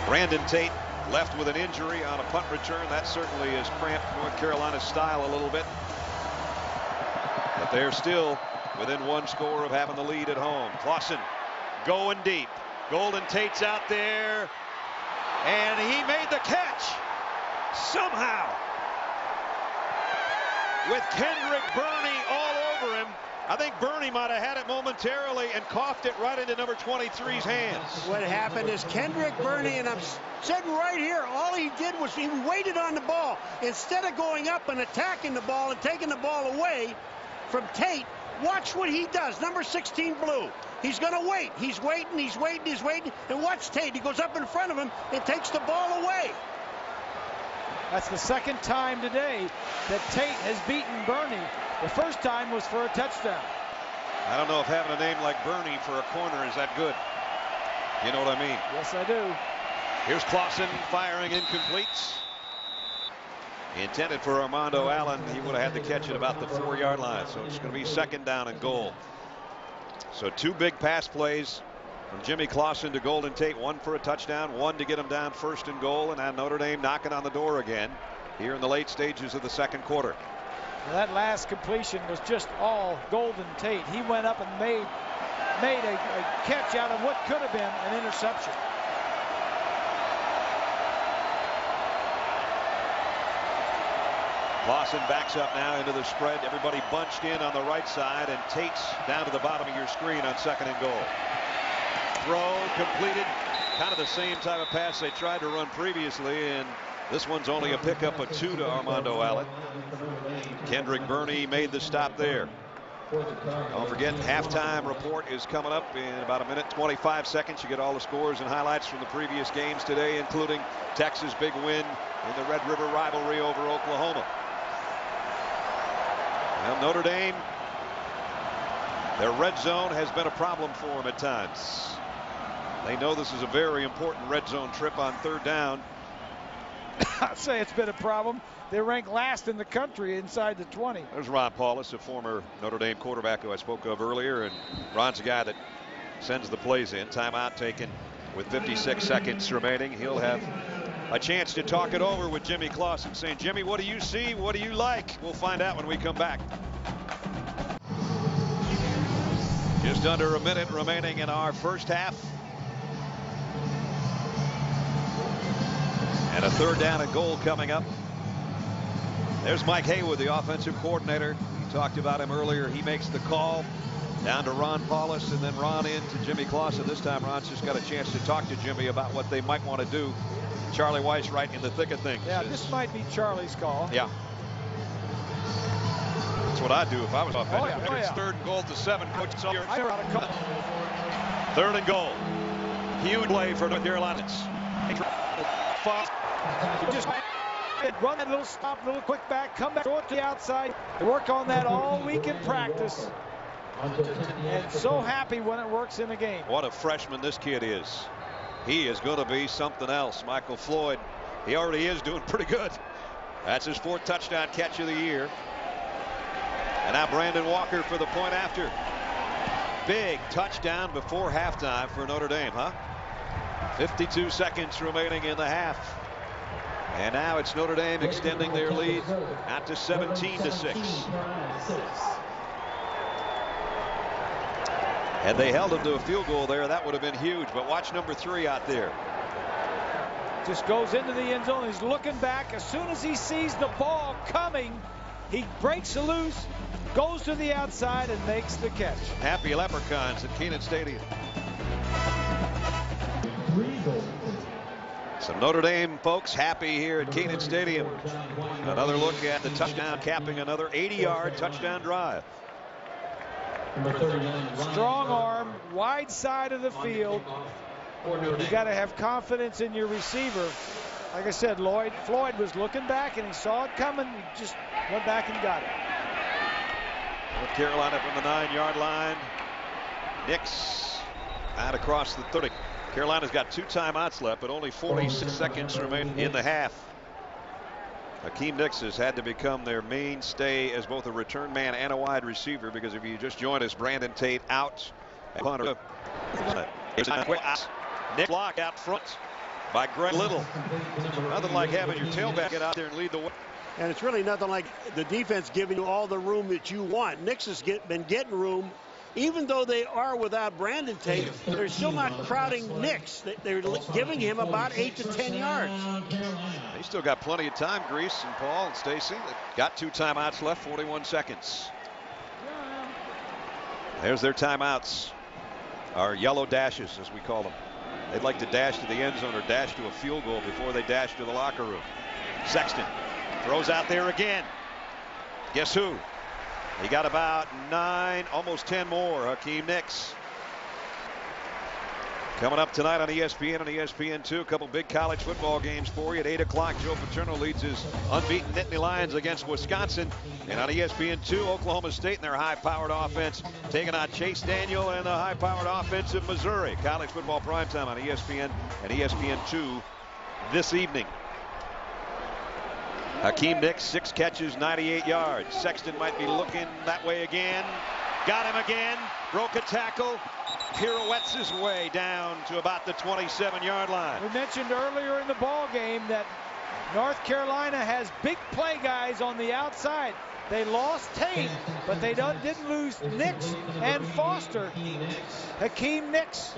Brandon Tate left with an injury on a punt return. That certainly has cramped North Carolina's style a little bit. But they're still within 1 score of having the lead at home. Clausen going deep. Golden Tate's out there, and he made the catch somehow with Kendrick Burney all over him. I think Burney might have had it momentarily and coughed it right into number 23's hands.
What happened is Kendrick Burney, and I'm sitting right here, all he did was he waited on the ball. Instead of going up and attacking the ball and taking the ball away from Tate, watch what he does. Number 16, Blue. He's going to wait. He's waiting, he's waiting, he's waiting. And watch Tate. He goes up in front of him and takes the ball away.
That's the second time today that Tate has beaten Burney. The first time was for a touchdown.
I don't know if having a name like Burney for a corner is that good. You know what I mean?
Yes, I do.
Here's Clausen firing incomplete. Intended for Armando Allen. He would have had the catch at about the 4-yard line. So it's going to be second down and goal. So 2 big pass plays from Jimmy Clausen to Golden Tate. 1 for a touchdown, 1 to get him down first and goal. And now Notre Dame knocking on the door again here in the late stages of the second quarter.
Well, that last completion was just all Golden Tate. He went up and made a catch out of what could have been an interception.
Clausen backs up now into the spread. Everybody bunched in on the right side, and Tate's down to the bottom of your screen on second and goal. Throw completed. Kind of the same type of pass they tried to run previously, and this one's only a pickup of 2 to Armando Allen. Kendrick Burney made the stop there. Don't forget, halftime report is coming up in about 1 minute 25 seconds. You get all the scores and highlights from the previous games today, including Texas' big win in the Red River rivalry over Oklahoma. Well, Notre Dame, their red zone has been a problem for them at times. They know this is a very important red zone trip on 3rd down.
I'd say it's been a problem. They rank last in the country inside the 20.
There's Ron Paulus, a former Notre Dame quarterback who I spoke of earlier, and Ron's a guy that sends the plays in. Timeout taken with 56 seconds remaining. He'll have a chance to talk it over with Jimmy Clausen, saying, Jimmy, what do you see? What do you like? We'll find out when we come back. Just under a minute remaining in our first half. And a 3rd down and goal coming up. There's Mike Haywood, the offensive coordinator. We talked about him earlier. He makes the call down to Ron Paulus, and then Ron in to Jimmy Clausen. This time Ron's just got a chance to talk to Jimmy about what they might want to do. Charlie Weis right in the thick of things.
Yeah, this might be Charlie's call.
Yeah. That's what I'd do if I was offensive.
Oh, yeah.
It's 3rd and goal to 7. Coach,
I got a call.
3rd and goal. Huge play for North Carolina.
Just run that little stop, little quick back, come back, throw it to the outside. They work on that all week in practice. And so happy when it works in the game.
What a freshman this kid is. He is going to be something else. Michael Floyd, he already is doing pretty good. That's his 4th touchdown catch of the year. And now Brandon Walker for the point after. Big touchdown before halftime for Notre Dame, huh? 52 seconds remaining in the half. And now it's Notre Dame extending their lead out to 17-6. Had they held him to a field goal there, that would have been huge. But watch number 3 out there.
Just goes into the end zone. He's looking back. As soon as he sees the ball coming, he breaks loose, goes to the outside, and makes the catch.
Happy Leprechauns at Kenan Stadium. So Notre Dame folks happy here at Kenan Stadium. Another look at the touchdown, capping another 80-yard touchdown drive.
Strong arm, wide side of the field. You got to have confidence in your receiver. Like I said, Floyd was looking back and he saw it coming. He just went back and got it.
North Carolina from the 9-yard line. Nix out across the 30. Carolina's got 2 timeouts left, but only 46 seconds remain in the half. Hakeem Nicks has had to become their mainstay as both a return man and a wide receiver, because if you just joined us, Brandon Tate out. Punter. Nick block out front by Greg Little. Nothing like having your tailback get out there and lead the way.
And it's really nothing like the defense giving you all the room that you want. Nix has been getting room. Even though they are without Brandon Tate, they're still not crowding Nix. They're giving him about 8 to 10 yards.
He's still got plenty of time, Grease and Paul and Stacy. Got 2 timeouts left, 41 seconds. There's their timeouts. Our yellow dashes, as we call them. They'd like to dash to the end zone or dash to a field goal before they dash to the locker room. Sexton throws out there again. Guess who? He got about 9, almost 10 more. Hakeem Nicks. Coming up tonight on ESPN and ESPN2, a couple big college football games for you. At 8 o'clock, Joe Paterno leads his unbeaten Nittany Lions against Wisconsin. And on ESPN2, Oklahoma State and their high-powered offense taking on Chase Daniel and the high-powered offense of Missouri. College football primetime on ESPN and ESPN2 this evening. Hakeem Nicks, 6 catches, 98 yards. Sexton might be looking that way again. Got him again. Broke a tackle. Pirouettes his way down to about the 27-yard line.
We mentioned earlier in the ball game that North Carolina has big play guys on the outside. They lost Tate, but they didn't lose Nix and Foster. Hakeem Nicks,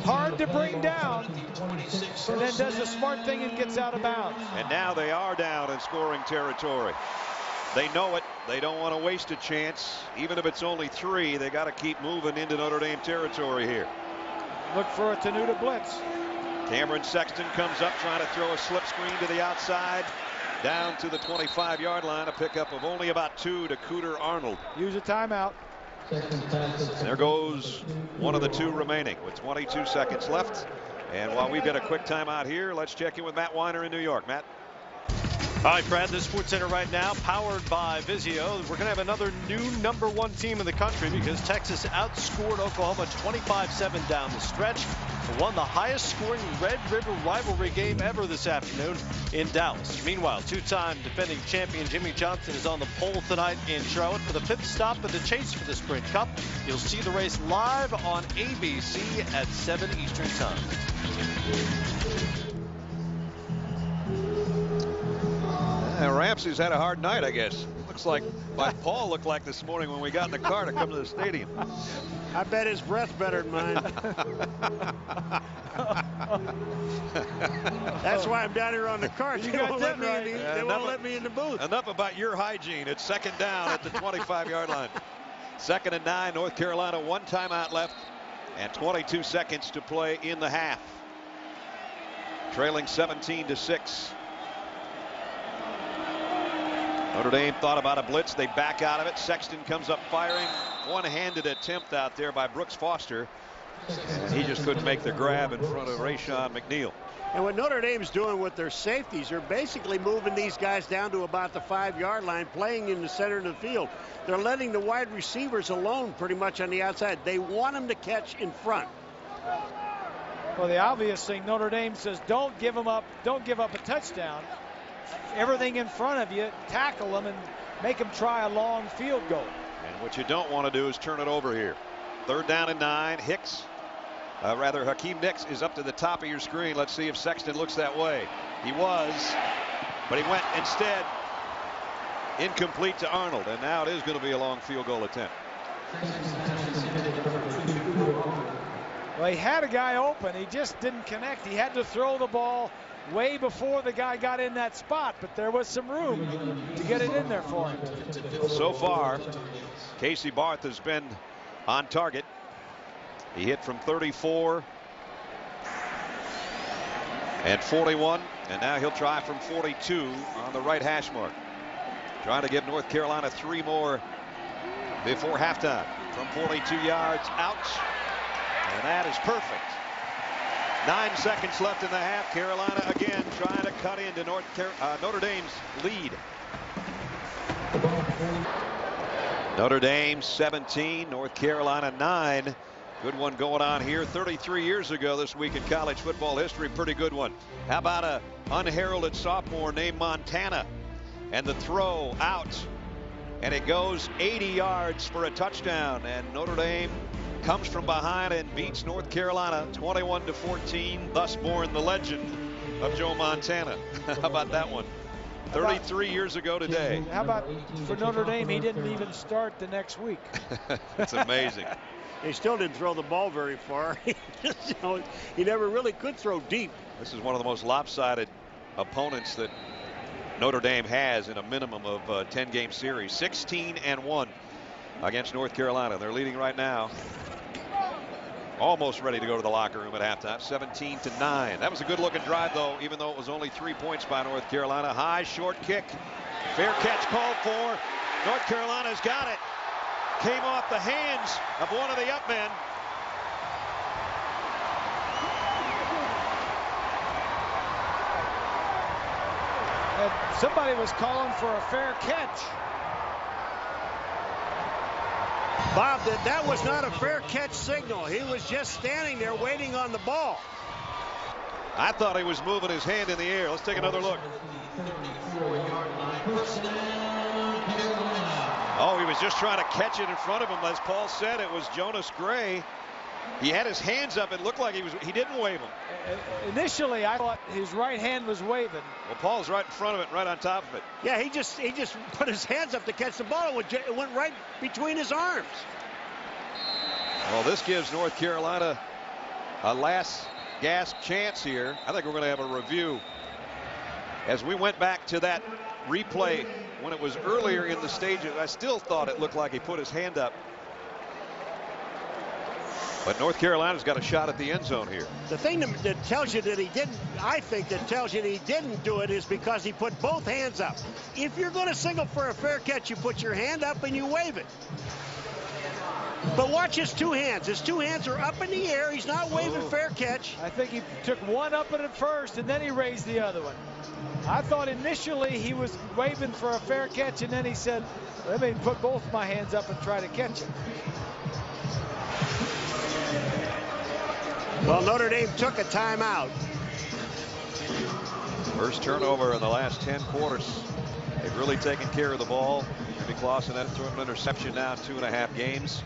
hard to bring down, and then does a smart thing and gets out of bounds.
And now they are down in scoring territory. They know it. They don't want to waste a chance. Even if it's only 3, they got to keep moving into Notre Dame territory here.
Look for a Tenuta blitz.
Cameron Sexton comes up trying to throw a slip screen to the outside. Down to the 25-yard line, a pickup of only about 2 to Cooter Arnold.
Use a timeout.
There goes one of the 2 remaining with 22 seconds left. And while we've got a quick timeout here, let's check in with Matt Weiner in New York. Matt.
All right, Brad, this Sports Center right now, powered by Vizio. We're going to have another new #1 team in the country because Texas outscored Oklahoma 25-7 down the stretch. Won the highest scoring Red River rivalry game ever this afternoon in Dallas. Meanwhile, 2-time defending champion Jimmy Johnson is on the pole tonight in Charlotte for the 5th stop of the chase for the Sprint Cup. You'll see the race live on ABC at 7 Eastern Time.
Ramsey's had a hard night, I guess. Looks like what Paul looked like this morning when we got in the car to come to the stadium.
I bet his breath's better than mine. That's why I'm down here on the car. They won't let me in the booth.
Enough about your hygiene. It's second down at the 25-yard line. 2nd and 9. North Carolina, 1 timeout left and 22 seconds to play in the half. Trailing 17-6. Notre Dame thought about a blitz. They back out of it. Sexton comes up firing. One-handed attempt out there by Brooks Foster. And he just couldn't make the grab in front of Rayshon McNeil.
And what Notre Dame's doing with their safeties, they're basically moving these guys down to about the 5-yard line, playing in the center of the field. They're letting the wide receivers alone pretty much on the outside. They want them to catch in front.
Well, the obvious thing, Notre Dame says, don't give them up. Don't give up a touchdown. Everything in front of you, tackle them and make them try a long field goal.
And what you don't want to do is turn it over here. 3rd down and 9. Hakeem Nicks is up to the top of your screen. Let's see if Sexton looks that way. He was, but he went instead incomplete to Arnold. And now it is going to be a long field goal attempt.
Well, he had a guy open. He just didn't connect. He had to throw the ball way before the guy got in that spot, but there was some room to get it in there for him.
So far, Casey Barth has been on target. He hit from 34 and 41, and now he'll try from 42 on the right hash mark. Trying to give North Carolina 3 more before halftime. From 42 yards out, and that is perfect. 9 seconds left in the half. Carolina again trying to cut into Notre Dame's lead. Notre Dame 17, North Carolina 9. Good one going on here 33 years ago this week in college football history. Pretty good one. How about a unheralded sophomore named Montana, and the throw out, and it goes 80 yards for a touchdown, and Notre Dame comes from behind and beats North Carolina 21-14, thus born the legend of Joe Montana. How about that one? 33 years ago today.
How about for Notre Dame, he didn't even start the next week.
It's amazing.
He still didn't throw the ball very far. He never really could throw deep.
This is one of the most lopsided opponents that Notre Dame has in a minimum of 10-game series. 16-1 against North Carolina. They're leading right now. Almost ready to go to the locker room at halftime. 17-9. That was a good-looking drive, though, even though it was only 3 points by North Carolina. High, short kick. Fair catch called for. North Carolina's got it. Came off the hands of one of the up men.
And somebody was calling for a fair catch.
Bob, that was not a fair catch signal. He was just standing there waiting on the ball.
I thought he was moving his hand in the air. Let's take another look. Oh, he was just trying to catch it in front of him. As Paul said, it was Jonas Gray. He had his hands up. It looked like he didn't wave them.
Initially, I thought his right hand was waving.
Well, Paul's right in front of it, right on top of it.
Yeah, he just put his hands up to catch the ball. It went right between his arms.
Well, this gives North Carolina a last gasp chance here. I think we're going to have a review. As we went back to that replay when it was earlier in the stages, I still thought it looked like he put his hand up. But North Carolina's got a shot at the end zone here.
The thing that tells you that he didn't, I think that tells you that he didn't do it is because he put both hands up. If you're going to signal for a fair catch, you put your hand up and you wave it. But watch his 2 hands. His 2 hands are up in the air. He's not waving fair catch.
I think he took one up at it first, and then he raised the other one. I thought initially he was waving for a fair catch, and then he said, let me put both my hands up and try to catch it.
Well, Notre Dame took a timeout.
First turnover in the last 10 quarters. They've really taken care of the ball. Jimmy Clausen had thrown an interception now in 2.5 games.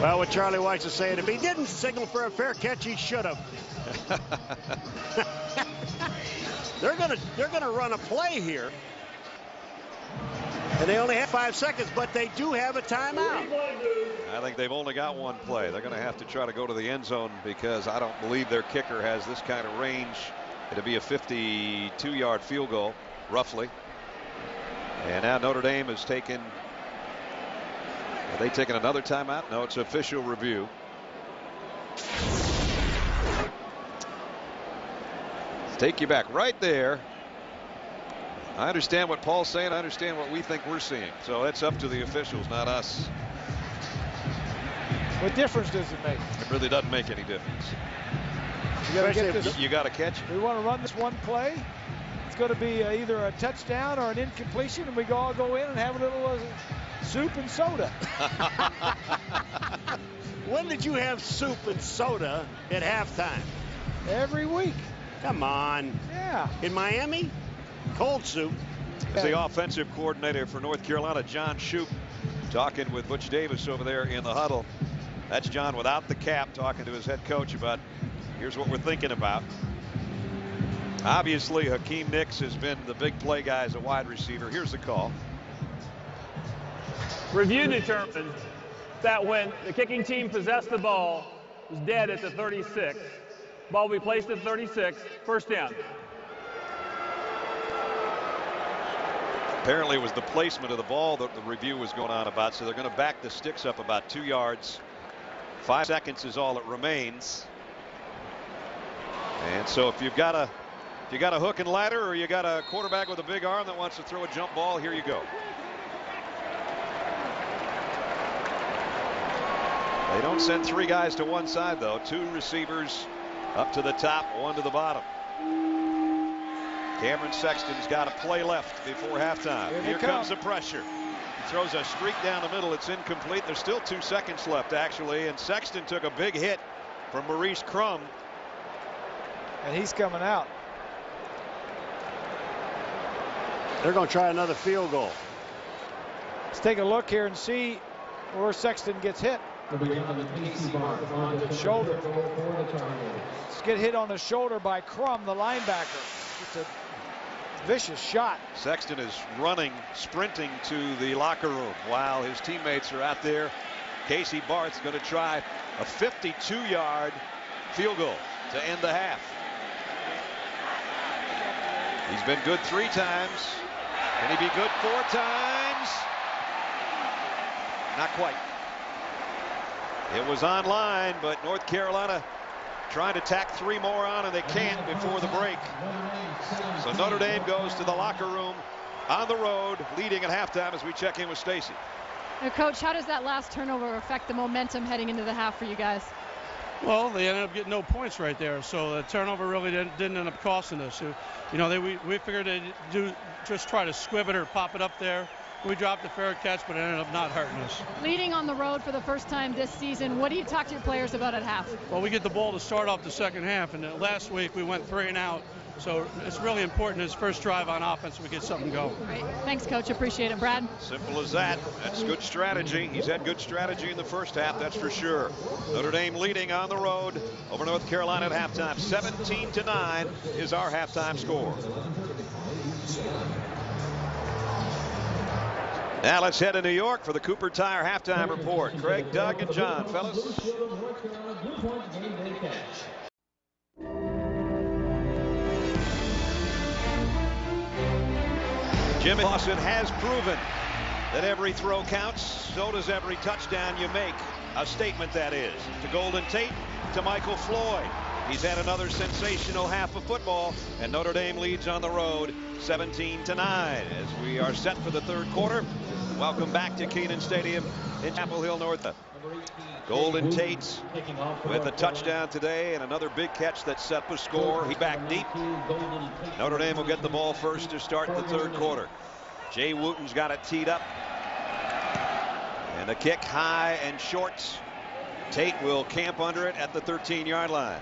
Well, what Charlie Weis is saying, if he didn't signal for a fair catch, he should have. They're gonna run a play here. And they only have 5 seconds, but they do have a timeout.
I think they've only got one play. They're going to have to try to go to the end zone because I don't believe their kicker has this kind of range. It'll be a 52-yard field goal, roughly. And now Notre Dame has taken. Are they taking another timeout? No, it's official review. Take you back right there. I understand what Paul's saying. I understand what we think we're seeing. So that's up to the officials, not us.
What difference does it make?
It really doesn't make any difference.
You got to get this.
You got to catch it.
We want to run this one play. It's going to be either a touchdown or an incompletion, and we all go in and have a little soup and soda.
When did you have soup and soda at halftime?
Every week.
Come on.
Yeah.
In Miami? Cold soup.
As the offensive coordinator for North Carolina, John Shoop, talking with Butch Davis over there in the huddle. That's John without the cap talking to his head coach about here's what we're thinking about. Obviously, Hakeem Nicks has been the big play guy as a wide receiver. Here's the call.
Review determined that when the kicking team possessed the ball, it was dead at the 36. Ball will be placed at 36. First down.
Apparently it was the placement of the ball that the review was going on about, so they're going to back the sticks up about 2 yards. 5 seconds is all that remains. And so if you've got a hook and ladder, or you got a quarterback with a big arm that wants to throw a jump ball, here you go. They don't send 3 guys to one side, though. 2 receivers up to the top, 1 to the bottom. Cameron Sexton's got a play left before halftime. Here comes the pressure. He throws a streak down the middle. It's incomplete. There's still 2 seconds left, actually, and Sexton took a big hit from Maurice Crum.
And he's coming out.
They're going to try another field goal.
Let's take a look here and see where Sexton gets hit. Shoulder. Let's get hit on the shoulder by Crum, the linebacker. It's a vicious shot.
Sexton is running, sprinting to the locker room while his teammates are out there. Casey Barth's going to try a 52-yard field goal to end the half. He's been good 3 times. Can he be good 4 times? Not quite. It was online, but North Carolina trying to tack 3 more on, and they can't before the break. So Notre Dame goes to the locker room on the road, leading at halftime as we check in with Stacy.
Coach, how does that last turnover affect the momentum heading into the half for you guys?
Well, they ended up getting no points right there, so the turnover really didn't end up costing us. You know, we figured they'd just try to squib it or pop it up there. We dropped the fair catch, but it ended up not hurting us.
Leading on the road for the first time this season, what do you talk to your players about at half?
Well, we get the ball to start off the second half, and last week we went 3 and out. So it's really important his first drive on offense we get something going.
Great. Thanks, Coach. Appreciate it. Brad?
Simple as that. That's good strategy. He's had good strategy in the first half, that's for sure. Notre Dame leading on the road over North Carolina at halftime. 17-9 is our halftime score. Now let's head to New York for the Cooper Tire halftime report. Craig, Doug, and John, fellas. Jimmy Clausen has proven that every throw counts. So does every touchdown you make. A statement, that is. To Golden Tate, to Michael Floyd. He's had another sensational half of football, and Notre Dame leads on the road 17-9 as we are set for the third quarter. Welcome back to Kenan Stadium in Chapel Hill, North. Golden Tate with a touchdown today and another big catch that set the score. He's back deep. Notre Dame will get the ball first to start the third quarter. Jay Wooten's got it teed up. And the kick high and short. Tate will camp under it at the 13-yard line.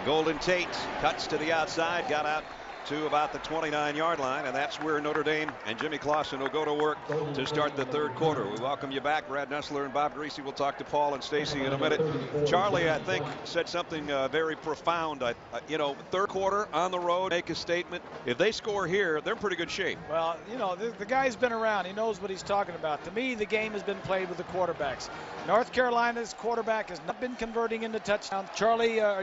Golden Tate cuts to the outside, got out to about the 29-yard line, and that's where Notre Dame and Jimmy Clausen will go to work to start the third quarter. We welcome you back. Brad Nessler and Bob Griese will talk to Paul and Stacy in a minute. Charlie, I think, said something very profound. You know, third quarter on the road, make a statement. If they score here, they're in pretty good shape.
Well, you know, the guy's been around. He knows what he's talking about. To me, the game has been played with the quarterbacks. North Carolina's quarterback has not been converting into touchdowns.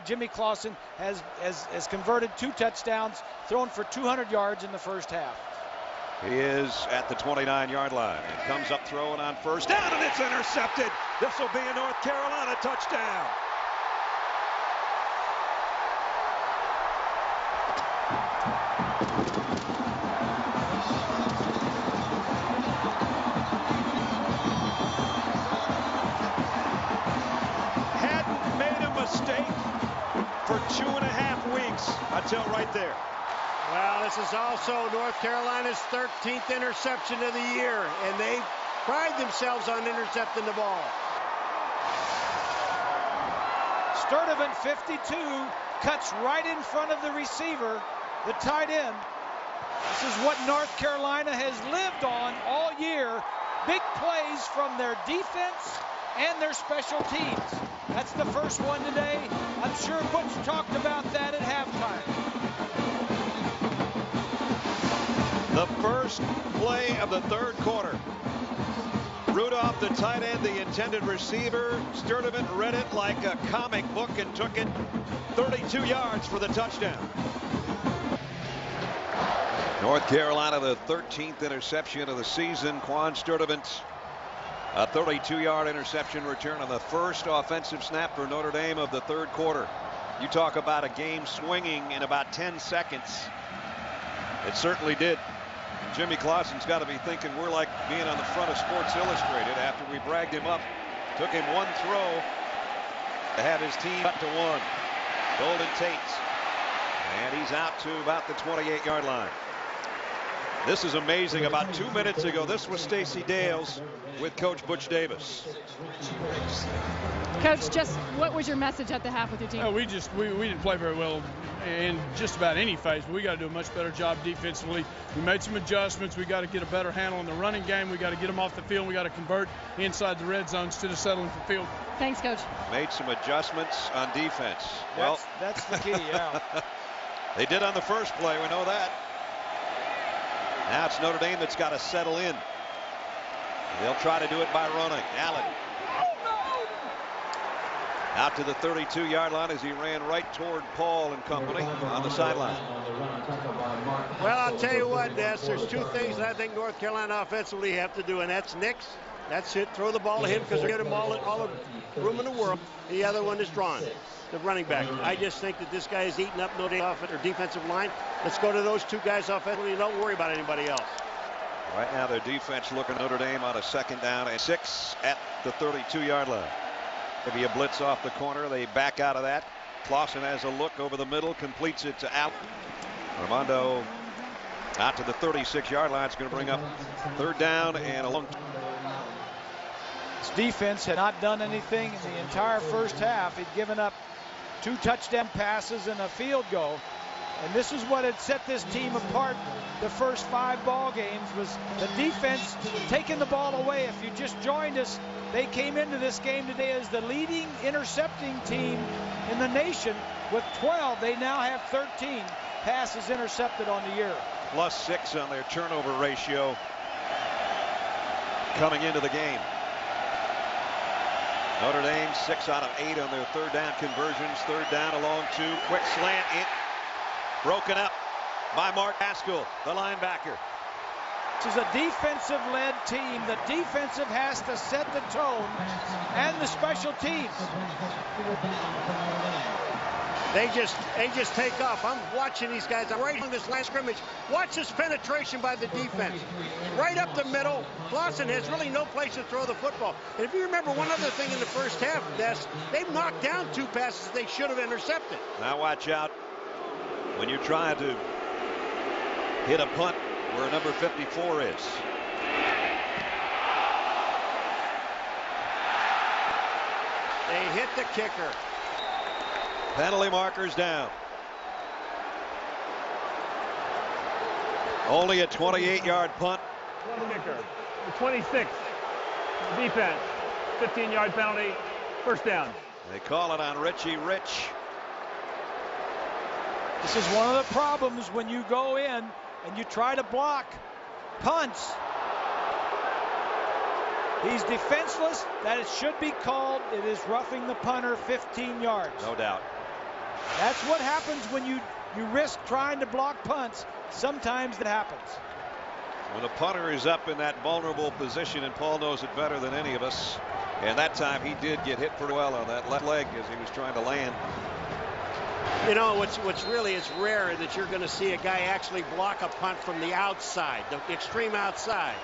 Jimmy Clausen has converted 2 touchdowns, thrown for 200 yards in the first half.
He is at the 29-yard line and comes up throwing on first down, and it's intercepted. This will be a North Carolina touchdown. Hadn't made a mistake for 2.5 weeks until right there.
Well, this is also North Carolina's 13th interception of the year, and they pride themselves on intercepting the ball.
Sturdivant, 52, cuts right in front of the receiver, the tight end. This is what North Carolina has lived on all year. Big plays from their defense and their special teams. That's the first one today. I'm sure Butch talked about that at halftime.
The first play of the third quarter. Rudolph, the tight end, the intended receiver. Sturdivant read it like a comic book and took it 32 yards for the touchdown. North Carolina, the 13th interception of the season. Quan Sturdivant, a 32-yard interception return on the first offensive snap for Notre Dame of the third quarter. You talk about a game swinging in about 10 seconds. It certainly did. Jimmy Clausen's got to be thinking we're like being on the front of Sports Illustrated after we bragged him up. Took him one throw to have his team up to 1. Golden Tate. And he's out to about the 28-yard line. This is amazing. About 2 minutes ago, this was Stacey Dales with Coach Butch Davis.
Coach, just what was your message at the half with your team?
We didn't play very well in just about any phase, but we got to do a much better job defensively. We made some adjustments. We got to get a better handle on the running game. We got to get them off the field. We got to convert inside the red zone instead of settling for field.
Thanks, Coach.
Made some adjustments on defense.
That's the key, yeah.
They did on the first play. We know that. Now it's Notre Dame that's got to settle in. They'll try to do it by running. Allen out to the 32-yard line as he ran right toward Paul and company on the sideline.
Well, I'll tell you what, Des, there's 2 things that I think North Carolina offensively have to do, and that's Nix. That's it. Throw the ball to him because they're getting all the room in the world. The other one is Drawn, the running back. I just think that this guy is eating up Notre Dame offense or defensive line. Let's go to those 2 guys offensively. Don't worry about anybody else.
Right now, their defense looking Notre Dame on a 2nd down and 6 at the 32-yard line. Maybe a blitz off the corner. They back out of that. Clausen has a look over the middle, completes it to Allen. Armando out to the 36-yard line. It's going to bring up 3rd down and a long.
His defense had not done anything in the entire first half. He'd given up 2 touchdown passes and a field goal. And this is what had set this team apart the first 5 ball games, was the defense taking the ball away. If you just joined us, they came into this game today as the leading intercepting team in the nation with 12. They now have 13 passes intercepted on the year.
+6 on their turnover ratio coming into the game. Notre Dame 6 out of 8 on their 3rd down conversions. 3rd down along 2. Quick slant. Broken up by Mark Haskell, the linebacker.
This is a defensive-led team. The defensive has to set the tone, and the special teams.
They just take off. I'm watching these guys. I'm right on this line of scrimmage. Watch this penetration by the defense. Right up the middle. Clausen has really no place to throw the football. And if you remember one other thing in the first half, they've knocked down 2 passes they should have intercepted.
Now watch out when you're trying to hit a punt where number 54 is.
They hit the kicker.
Penalty markers down. Only a 28-yard punt.
Kicker, the 26th. Defense, 15-yard penalty, first down.
They call it on Richie Rich.
This is one of the problems when you go in and you try to block punts. He's defenseless. That it should be called. It is roughing the punter 15 yards.
No doubt.
That's what happens when you risk trying to block punts. Sometimes that happens.
When the punter is up in that vulnerable position, and Paul knows it better than any of us, and that time he did get hit pretty well on that left leg as he was trying to land.
You know, what's really is rare that you're going to see a guy actually block a punt from the outside, the extreme outside.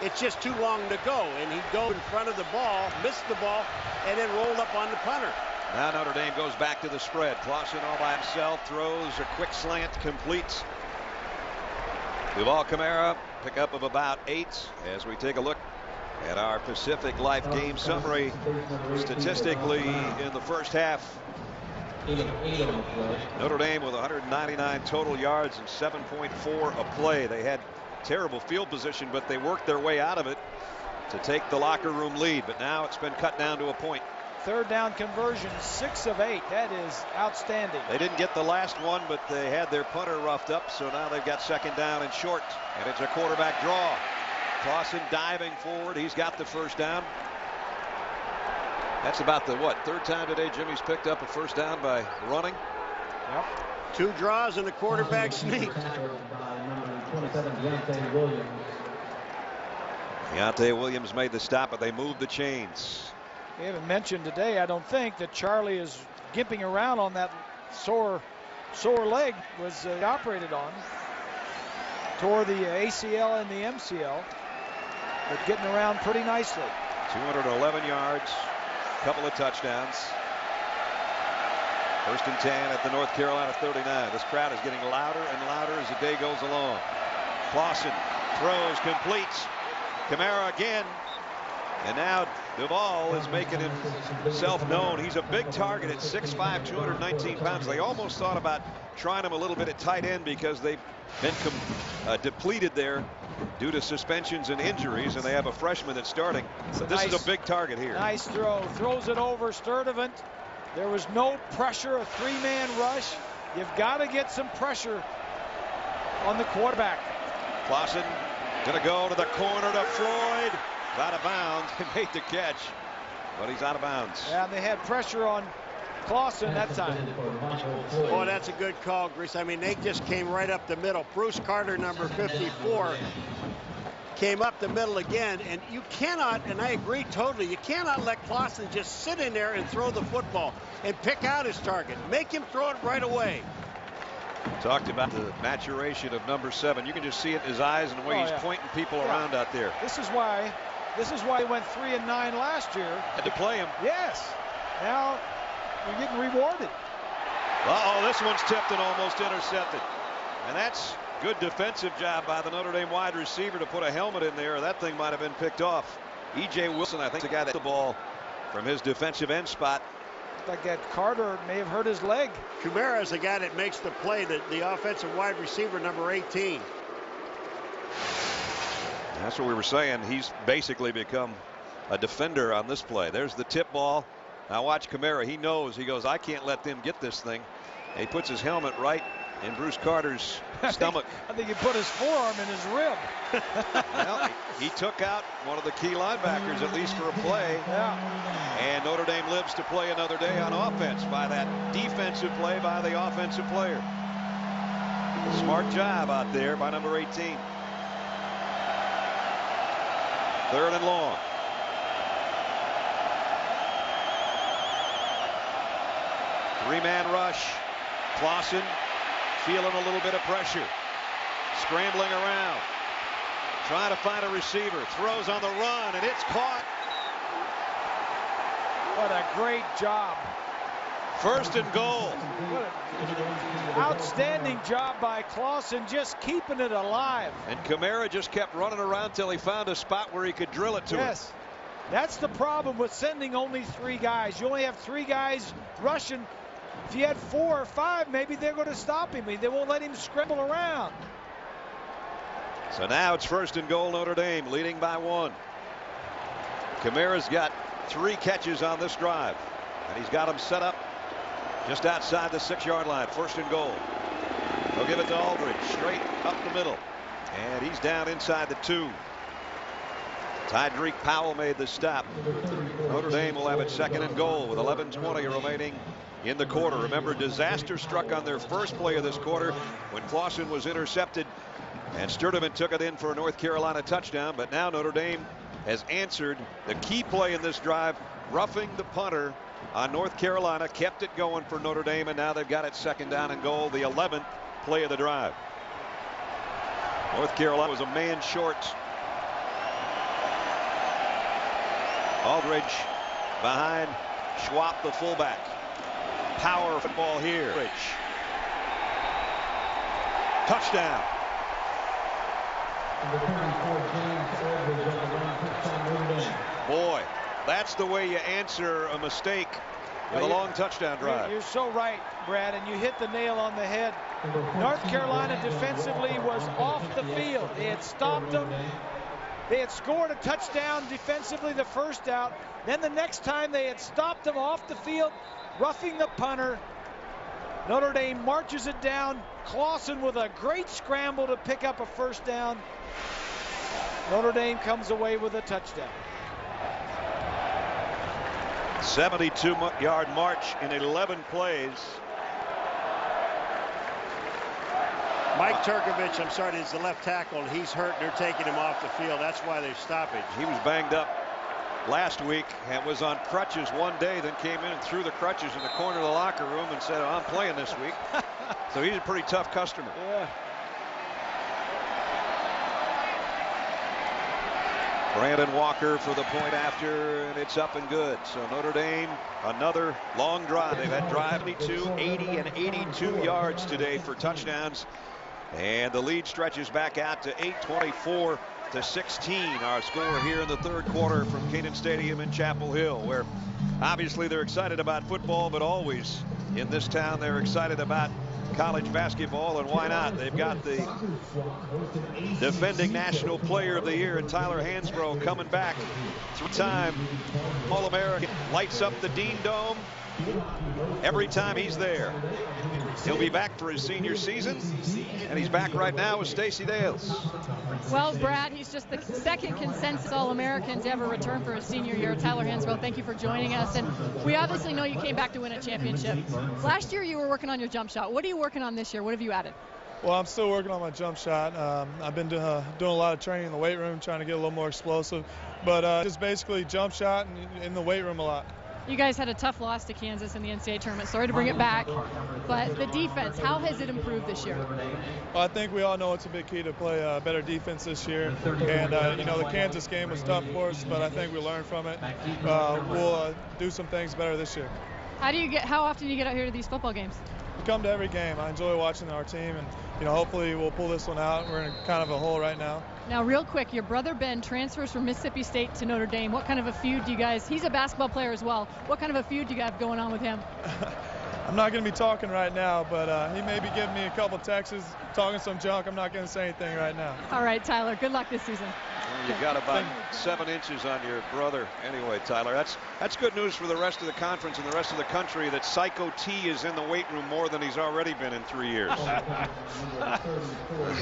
It's just too long to go, and he'd go in front of the ball, missed the ball, and then rolled up on the punter.
Now Notre Dame goes back to the spread. Clausen all by himself, throws a quick slant, completes. Duval Kamara, pickup of about 8 as we take a look at our Pacific Life game summary. Statistically, in the first half, Notre Dame with 199 total yards and 7.4 a play. They had terrible field position, but they worked their way out of it to take the locker room lead. But now it's been cut down to a point.
Third down conversion, 6 of 8. That is outstanding.
They didn't get the last one, but they had their punter roughed up, so now they've got second down and short, and it's a quarterback draw. Clausen diving forward. He's got the first down. That's about the, third time today Jimmy's picked up a first down by running?
Yep.
2 draws and a quarterback sneak.
Deontay Williams made the stop, but they moved the chains.
We haven't mentioned today, I don't think, that Charlie is gimping around on that sore leg was operated on. Tore the ACL and the MCL, but getting around pretty nicely.
211 yards, couple of touchdowns. First and 10 at the North Carolina 39. This crowd is getting louder and louder as the day goes along. Clausen throws, completes. Kamara again. And now Duval is making himself known. He's a big target at 6'5", 219 pounds. They almost thought about trying him a little bit at tight end because they've been depleted there due to suspensions and injuries, and they have a freshman that's starting. So this is a big target here.
Nice throw. Throws it over Sturdivant. There was no pressure, a 3-man rush. You've got to get some pressure on the quarterback.
Clausen going to go to the corner to Floyd. Out of bounds. He made the catch, but he's out of bounds.
Yeah, and they had pressure on Clausen that time.
Oh, that's a good call, Grease. I mean, they just came right up the middle. Bruce Carter, number 54, came up the middle again, and you cannot, and I agree totally, you cannot let Clausen just sit in there and throw the football and pick out his target. Make him throw it right away.
Talked about the maturation of number 7. You can just see it in his eyes and the way he's pointing people around out there.
This is why he went 3-9 last year.
Had to play him.
Yes. Now you're getting rewarded.
Uh-oh, this one's tipped and almost intercepted. And that's good defensive job by the Notre Dame wide receiver to put a helmet in there. That thing might have been picked off. E.J. Wilson, I think, the guy that hit the ball from his defensive end spot.
Like that Carter may have hurt his leg.
Kamara is the guy that makes the play, the offensive wide receiver, number 18.
That's what we were saying. He's basically become a defender on this play. There's the tip ball. Now watch Kamara. He knows. He goes, I can't let them get this thing. And he puts his helmet right in Bruce Carter's stomach.
I think he put his forearm in his rib.
Well, he took out one of the key linebackers, at least for a play.
Yeah.
And Notre Dame lives to play another day on offense by that defensive play by the offensive player. Smart job out there by number 18. 3rd and long. Three-man rush. Clausen feeling a little bit of pressure. Scrambling around. Trying to find a receiver. Throws on the run, and it's caught.
What a great job.
1st and goal.
What an outstanding job by Clausen, just keeping it alive.
And Kamara just kept running around till he found a spot where he could drill it to him.
Yes. That's the problem with sending only 3 guys. You only have 3 guys rushing. If you had 4 or 5, maybe they're going to stop him. They won't let him scramble around.
So now it's 1st and goal, Notre Dame leading by 1. Kamara's got 3 catches on this drive, and he's got them set up just outside the 6-yard line. 1st and goal. They'll give it to Aldridge straight up the middle, and he's down inside the 2. Tydreek Powell made the stop. Notre Dame will have it 2nd and goal with 11:20 remaining in the quarter. Remember, disaster struck on their first play of this quarter when Clausen was intercepted and Sturdivant took it in for a North Carolina touchdown. But now Notre Dame has answered the key play in this drive, roughing the punter on North Carolina, kept it going for Notre Dame, and now they've got it 2nd down and goal, the 11th play of the drive. North Carolina was a man short. Aldridge behind Schwab, the fullback. Power football here. Touchdown. Boy, that's the way you answer a mistake with a long touchdown drive.
You're so right, Brad, and you hit the nail on the head. North Carolina defensively was off the field. They had stopped them. They had scored a touchdown defensively the first out. Then the next time they had stopped them off the field, roughing the punter. Notre Dame marches it down. Clausen with a great scramble to pick up a 1st down. Notre Dame comes away with a touchdown.
72-yard march in 11 plays.
Mike Turkovich, I'm sorry, is the left tackle. He's hurt. They're taking him off the field. That's why they're stopping.
He was banged up last week and was on crutches one day, then came in and threw the crutches in the corner of the locker room and said, I'm playing this week. So he's a pretty tough customer.
Yeah.
Brandon Walker for the point after, and it's up and good. So Notre Dame, another long drive. They've had drive 22, 80, and 82 yards today for touchdowns. And the lead stretches back out to 8:24 to 16. Our score here in the 3rd quarter from Kenan Stadium in Chapel Hill, where obviously they're excited about football, but always in this town they're excited about college basketball, and why not? They've got the defending National Player of the Year in Tyler Hansbrough coming back. 3-time All-American, lights up the Dean Dome every time he's there. He'll be back for his senior season, and he's back right now with Stacey Dales.
Well, Brad, he's just the 2nd consensus All-American to ever return for his senior year. Tyler Hansbrough, thank you for joining us. And we obviously know you came back to win a championship. Last year you were working on your jump shot. What are you working on this year? What have you added?
Well, I'm still working on my jump shot. I've been doing a lot of training in the weight room, trying to get a little more explosive. But just basically jump shot and in the weight room a lot.
You guys had a tough loss to Kansas in the NCAA tournament. Sorry to bring it back, but the defense, how has it improved this year?
Well, I think we all know it's a big key to play better defense this year. And, you know, the Kansas game was tough for us, but I think we learned from it. We'll do some things better this year.
How often do you get out here to these football games?
We come to every game. I enjoy watching our team, and, you know, hopefully we'll pull this one out. We're in kind of a hole right now.
Now, real quick, your brother Ben transfers from Mississippi State to Notre Dame. What kind of a feud do you guys, he's a basketball player as well. What kind of a feud do you have going on with him?
I'm not going to be talking right now, but he may be giving me a couple texts, talking some junk. I'm not going to say anything right now.
All right, Tyler, good luck this season.
You got about 7 inches on your brother anyway, Tyler. That's good news for the rest of the conference and the rest of the country that Psycho T is in the weight room more than he's already been in 3 years.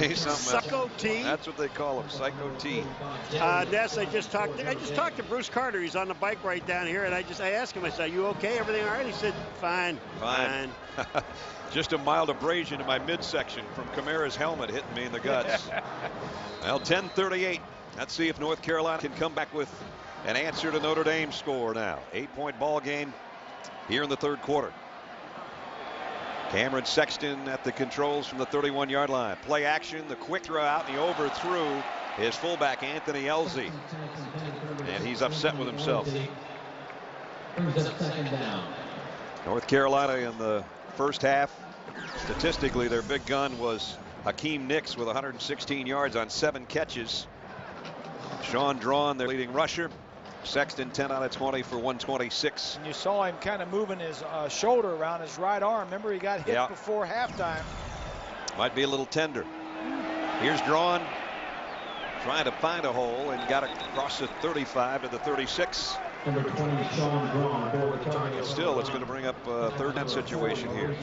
He's
Psycho T?
That's what they call him, Psycho T.
Des, I just talked to Bruce Carter. He's on the bike right down here, and I asked him, I said, are you okay? Everything all right? He said, fine.
Just a mild abrasion in my midsection from Kamara's helmet hitting me in the guts. Well, 10:38. Let's see if North Carolina can come back with an answer to Notre Dame's score now. 8-point ball game here in the 3rd quarter. Cameron Sexton at the controls from the 31-yard line. Play action, the quick throw out, and he overthrew his fullback Anthony Elzy. And he's upset with himself. North Carolina in the first half, statistically their big gun was Hakeem Nicks with 116 yards on 7 catches. Sean Drawn, their leading rusher. Sexton 10 out of 20 for 126.
And you saw him kind of moving his shoulder around his right arm. Remember, he got hit before halftime.
Might be a little tender. Here's Drawn. trying to find a hole and got across the 35 to the 36.
Number 20, Sean Braun.
Still, it's going to bring up a third down situation here.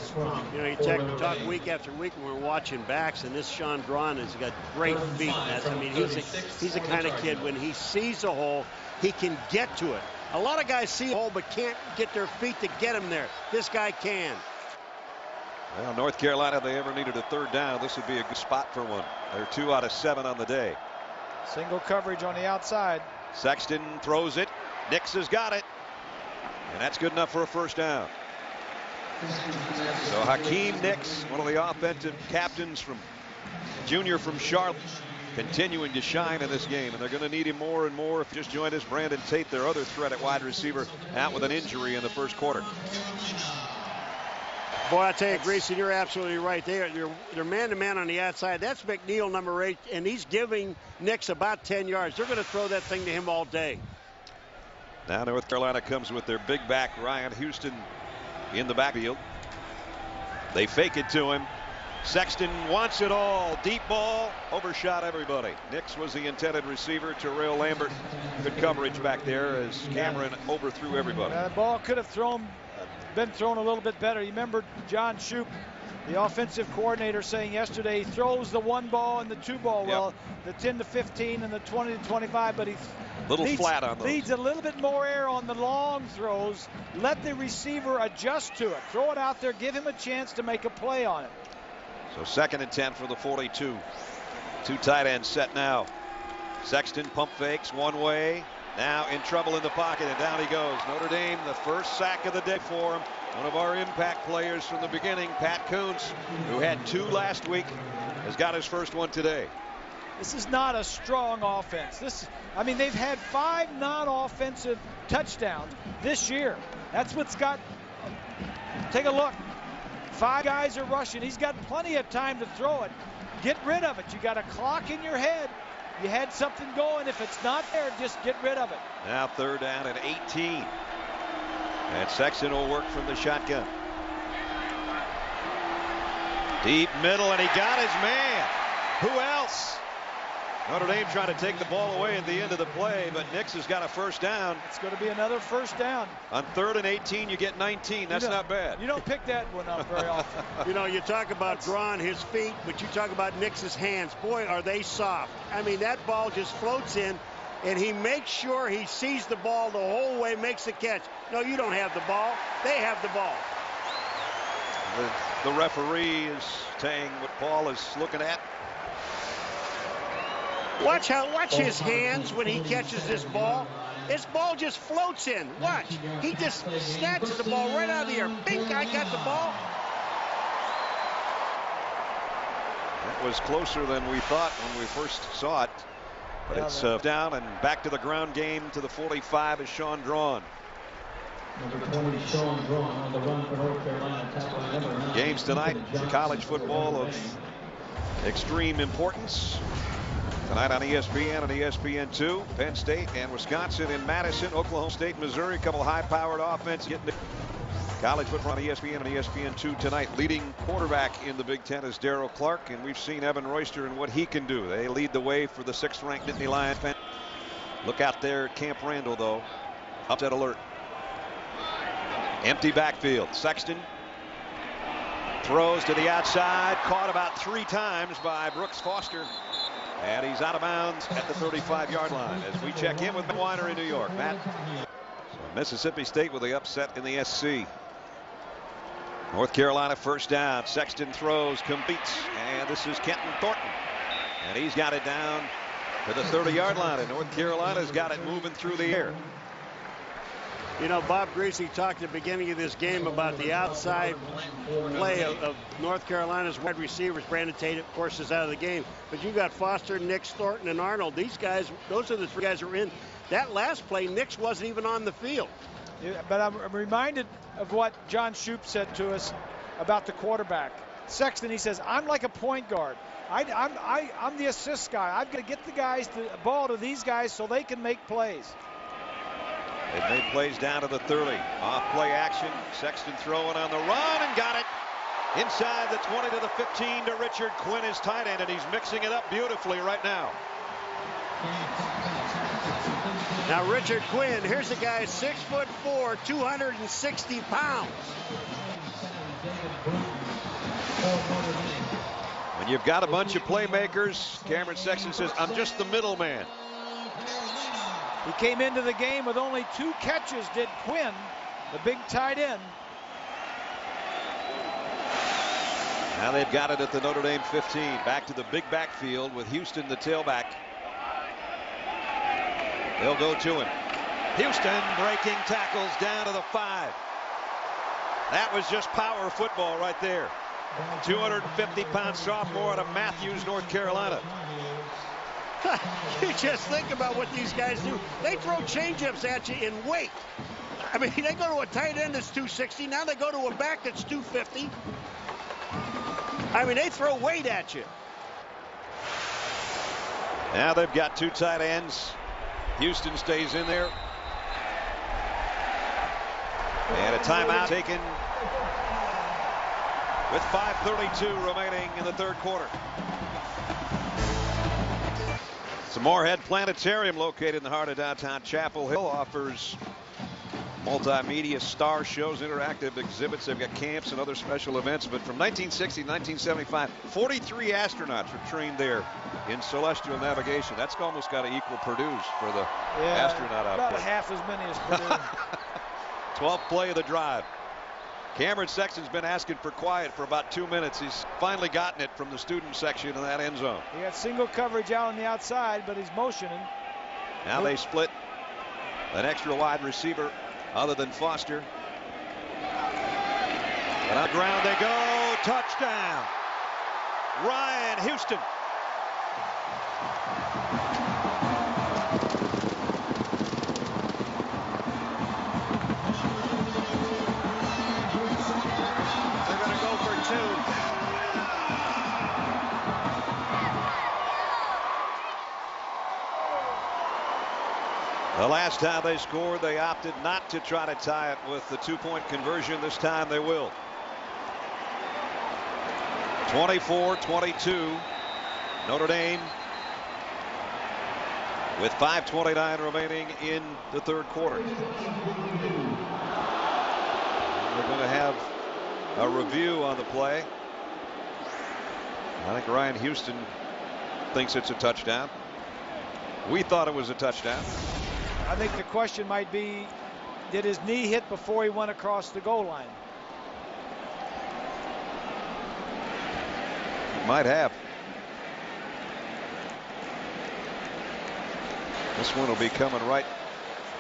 You know, you talk week after week when we're watching backs, and this Sean Braun has got great feet. I mean, he's the kind of kid, when he sees a hole, he can get to it. A lot of guys see a hole but can't get their feet to get him there. This guy can.
Well, North Carolina, if they ever needed a third down, this would be a good spot for one. They're 2 out of 7 on the day.
Single coverage on the outside.
Sexton throws it. Nix has got it. And that's good enough for a first down. So Hakeem Nicks, one of the offensive captains from junior from Charlotte, continuing to shine in this game, and they're going to need him more and more. If you just joined us, Brandon Tate, their other threat at wide receiver, out with an injury in the first quarter.
Boy, I tell you, Grayson, you're absolutely right. They're man-to-man on the outside. That's McNeil, number 8, and he's giving Nix about 10 yards. They're going to throw that thing to him all day.
Now North Carolina comes with their big back, Ryan Houston, in the backfield. They fake it to him. Sexton wants it all. Deep ball, overshot everybody. Nix was the intended receiver. Terrell Lambert, good coverage back there as Cameron overthrew everybody.
The ball could have been thrown a little bit better. You remember John Shoup, the offensive coordinator, saying yesterday he throws the 1 ball and the 2 ball well, the 10 to 15 and the 20 to 25, but he
flat on those.
Needs a little bit more air on the long throws. Let the receiver adjust to it. Throw it out there. Give him a chance to make a play on it.
So 2nd and 10 for the 42. 2 tight ends set now. Sexton pump fakes one way. Now in trouble in the pocket, and down he goes. Notre Dame, the first sack of the day for him. One of our impact players from the beginning, Pat Kuntz, who had 2 last week, has got his first one today.
This is not a strong offense. They've had 5 non-offensive touchdowns this year. That's what's got. Take a look. 5 guys are rushing. He's got plenty of time to throw it. Get rid of it. You got a clock in your head. You had something going. If it's not there, just get rid of it.
Now 3rd down and 18. And Sexton will work from the shotgun. Deep middle, and he got his man. Who else? Notre Dame trying to take the ball away at the end of the play, but Nix has got a first down.
It's going to be another first down.
On 3rd and 18, you get 19. That's not bad.
You don't pick that one up very often.
You know, you talk about drawing his feet, but you talk about Nix's hands. Boy, are they soft. I mean, that ball just floats in, and he makes sure he sees the ball the whole way, makes the catch. No, you don't have the ball. They have the ball.
The referee is saying what Paul is looking at.
Watch his hands when he catches this ball. This ball just floats in. Watch. He just snatches the ball right out of the air. Bink, I got the ball.
That was closer than we thought when we first saw it. But it's down and back to the ground game to the 45 is Sean Drawn.
Number 20, Sean Drawn on the run for North Carolina.
Games tonight, college football of extreme importance. Tonight on ESPN and ESPN2, Penn State and Wisconsin in Madison, Oklahoma State, Missouri, a couple high-powered offense getting it. College football on ESPN and ESPN2 tonight. Leading quarterback in the Big Ten is Darrell Clark, and we've seen Evan Royster and what he can do. They lead the way for the 6th-ranked Nittany Lions. Look out there at Camp Randall, though. Upset alert. Empty backfield. Sexton throws to the outside, caught about 3 times by Brooks Foster. And he's out of bounds at the 35-yard line as we check in with Matt Weiner in New York. Matt. So Mississippi State with the upset in the SC. North Carolina first down. Sexton throws, completes, and this is Kenton Thornton. And he's got it down to the 30-yard line, and North Carolina's got it moving through the air.
You know, Bob Greasy talked at the beginning of this game about the outside play of North Carolina's wide receivers. Brandon Tate, of course, is out of the game. But you got Foster, Nix, Thornton, and Arnold. These guys, those are the 3 guys who are in. That last play, Nix wasn't even on the field. Yeah,
but I'm reminded of what John Shoup said to us about the quarterback. Sexton, he says, I'm like a point guard. I'm the assist guy. I've got to get the guys the ball to these guys so they can make plays.
They've made plays down to the 30. Off play action. Sexton throwing on the run and got it. Inside the 20 to the 15 to Richard Quinn, his tight end, and he's mixing it up beautifully right now.
Now Richard Quinn, here's the guy, 6'4", 260 pounds.
When you've got a bunch of playmakers, Cameron Sexton says, I'm just the middleman.
He came into the game with only 2 catches, did Quinn, the big tight end.
Now they've got it at the Notre Dame 15. Back to the big backfield with Houston, the tailback. They'll go to him. Houston breaking tackles down to the 5. That was just power football right there. 250-pound sophomore out of Matthews, North Carolina.
You just think about what these guys do. They throw changeups at you in weight. I mean, they go to a tight end that's 260. Now they go to a back that's 250. I mean, they throw weight at you.
Now they've got 2 tight ends. Houston stays in there. And a timeout taken with 5:32 remaining in the 3rd quarter. It's the Moorhead Planetarium, located in the heart of downtown Chapel Hill, offers multimedia star shows, interactive exhibits. They've got camps and other special events. But from 1960 to 1975, 43 astronauts were trained there in celestial navigation. That's almost got to equal Purdue's for the astronaut output.
About half as many as Purdue.
12th play of the drive. Cameron Sexton's been asking for quiet for about 2 minutes. He's finally gotten it from the student section in that end zone.
He got single coverage out on the outside, but he's motioning.
Now they split an extra wide receiver other than Foster. And on the ground they go. Touchdown. Ryan Houston.
They're going to go for 2.
The last time they scored, they opted not to try to tie it with the 2-point conversion. This time they will. 24-22. Notre Dame with 5:29 remaining in the 3rd quarter. We're going to have a review on the play. I think Ryan Houston thinks it's a touchdown. We thought it was a touchdown.
I think the question might be, did his knee hit before he went across the goal line?
Might have. This one will be coming right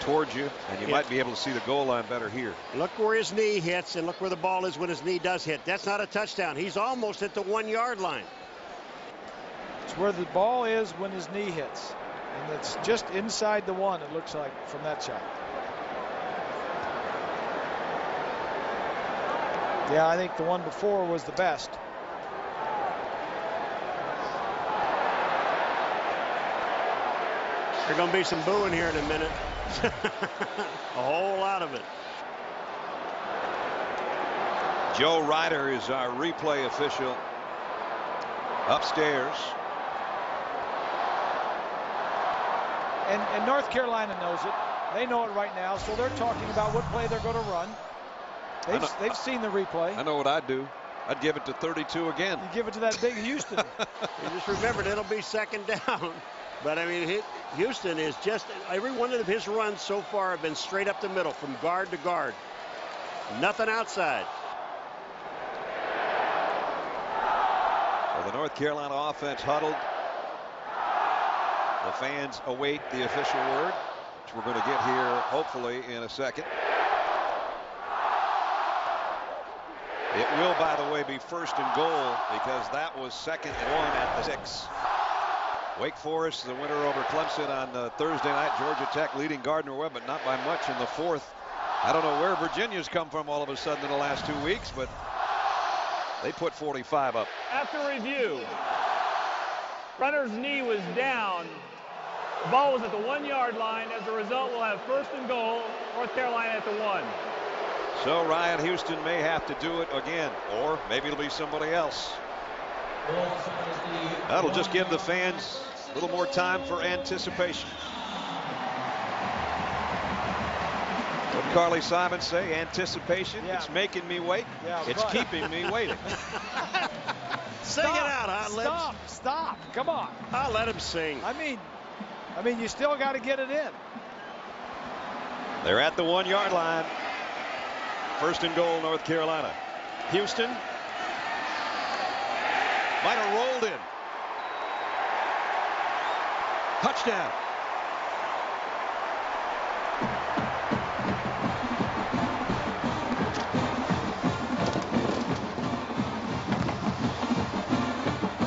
towards you, and you might be able to see the goal line better here.
Look where his knee hits and look where the ball is when his knee does hit. That's not a touchdown. He's almost at the 1-yard line.
It's where the ball is when his knee hits. And it's just inside the 1, it looks like, from that shot. Yeah, I think the one before was the best.
There's going to be some booing here in a minute. A whole lot of it.
Joe Ryder is our replay official upstairs.
And North Carolina knows it. They know it right now, so they're talking about what play they're going to run. They've seen the replay.
I know what I'd do. I'd give it to 32 again.
You give it to that big Houston.
You just remembered it'll be 2nd down. But I mean, Houston is just, every one of his runs so far have been straight up the middle from guard to guard. Nothing outside.
Well, the North Carolina offense huddled. The fans await the official word, which we're going to get here hopefully in a second. It will, by the way, be 1st and goal because that was 2nd and 1 at the 6. Wake Forest, the winner over Clemson on Thursday night. Georgia Tech leading Gardner-Webb, but not by much in the 4th. I don't know where Virginia's come from all of a sudden in the last 2 weeks, but they put 45 up.
After review, runner's knee was down. The ball was at the 1-yard line. As a result, we'll have 1st and goal, North Carolina at the 1.
So Ryan Houston may have to do it again, or maybe it'll be somebody else. That'll just give the fans little more time for anticipation. What did Carly Simon say? Anticipation.
Yeah.
It's making me wait.
Yeah,
it's
right.
keeping me waiting.
Sing it out, Hot Lips.
Stop. Come on.
I'll let him sing.
I mean, you still got to get it in.
They're at the 1-yard line. 1st and goal, North Carolina. Houston might have rolled in. Touchdown.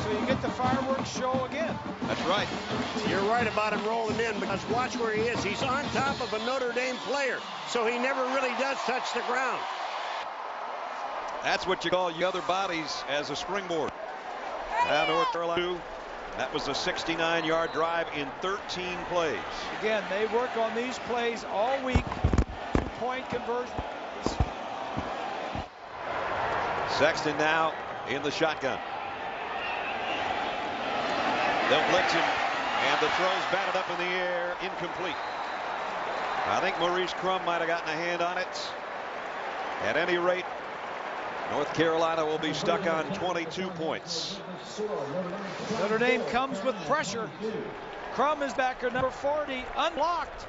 So you get the fireworks show again.
That's right.
You're right about him rolling in, because watch where he is. He's on top of a Notre Dame player, so he never really does touch the ground.
That's what you call the other bodies as a springboard. Now North Carolina, that was a 69-yard drive in 13 plays.
Again, they work on these plays all week. 2-point conversion.
Sexton now in the shotgun. They'll blitz him, and the throw's batted up in the air, incomplete. I think Maurice Crum might have gotten a hand on it. At any rate, North Carolina will be stuck on 22 points.
Notre Dame comes with pressure. Crum is back at number 40, unblocked.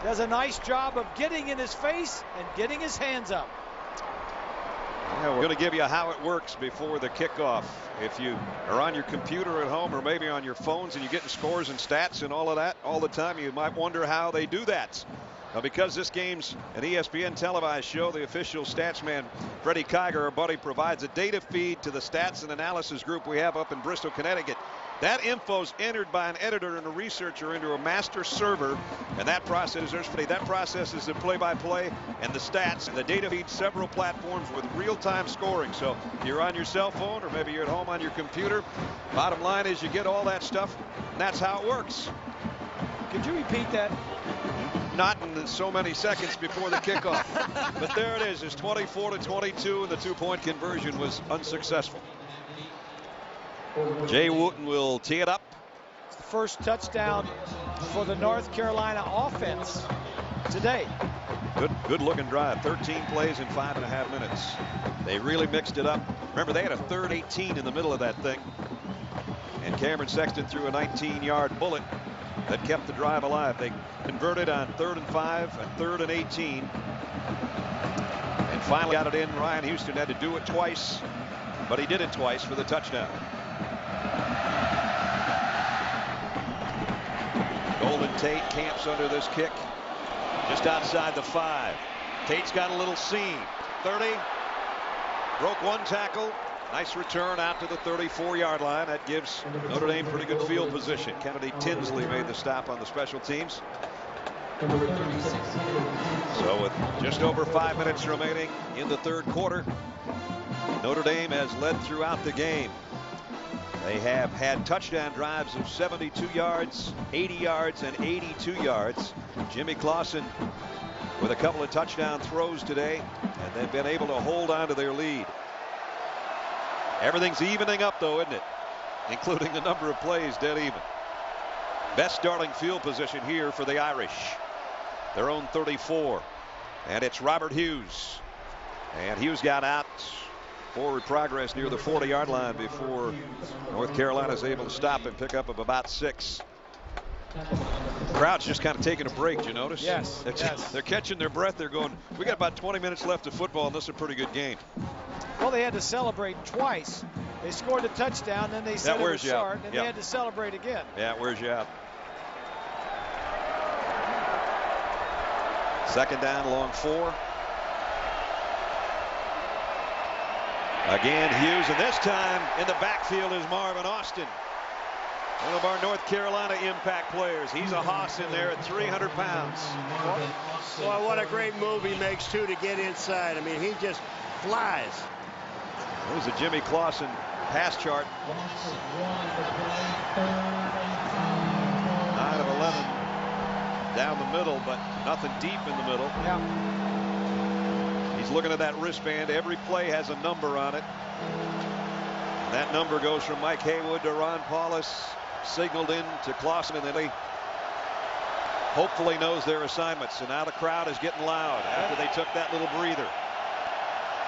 Does a nice job of getting in his face and getting his hands up.
Yeah, we're going to give you how it works before the kickoff. If you are on your computer at home or maybe on your phones and you're getting scores and stats and all of that all the time, you might wonder how they do that. Because this game's an ESPN televised show, the official stats man, Freddie Kiger, our buddy, provides a data feed to the stats and analysis group we have up in Bristol, Connecticut. That info's entered by an editor and a researcher into a master server, and that process, that processes the play-by-play and the stats, and the data feeds several platforms with real-time scoring. So if you're on your cell phone or maybe you're at home on your computer, bottom line is you get all that stuff, and that's how it works.
Could you repeat that?
Not in so many seconds before the kickoff. But there it is. It's 24-22, and the 2-point conversion was unsuccessful. Jay Wooten will tee it up.
It's the first touchdown for the North Carolina offense today.
Good looking drive. 13 plays in 5.5 minutes. They really mixed it up. Remember, they had a 3rd 18 in the middle of that thing. And Cameron Sexton threw a 19-yard bullet that kept the drive alive. They converted on 3rd and 5 and 3rd and 18. And finally got it in. Ryan Houston had to do it twice, but he did it twice for the touchdown. Golden Tate camps under this kick just outside the 5. Tate's got a little seam. 30. Broke one tackle. Nice return out to the 34-yard line. That gives Notre Dame pretty good field position. Kennedy Tinsley made the stop on the special teams. So with just over 5 minutes remaining in the 3rd quarter, Notre Dame has led throughout the game. They have had touchdown drives of 72 yards, 80 yards, and 82 yards. Jimmy Clausen with a couple of touchdown throws today, and they've been able to hold on to their lead. Everything's evening up, though, isn't it? Including the number of plays dead even. Best starting field position here for the Irish. Their own 34. And it's Robert Hughes. And Hughes got out. Forward progress near the 40-yard line before North Carolina's able to stop and pick up of about 6. The crowd's just kind of taking a break, did you notice?
Yes.
They're catching their breath. They're going, we got about 20 minutes left of football, and this is a pretty good game.
Well, they had to celebrate twice. They scored a touchdown, then they said it was short, and they had to celebrate again.
Yeah, it wears you out. 2nd down, long 4. Again, Hughes, and this time in the backfield is Marvin Austin, one of our North Carolina impact players. He's a hoss in there at 300 pounds.
Well, what a great move he makes, too, to get inside. I mean, he just flies.
There's a Jimmy Clausen pass chart. 9 of 11 down the middle, but nothing deep in the middle.
Yeah.
He's looking at that wristband. Every play has a number on it. That number goes from Mike Haywood to Ron Paulus signaled in to Clausen, and then he hopefully knows their assignments. And now the crowd is getting loud after they took that little breather.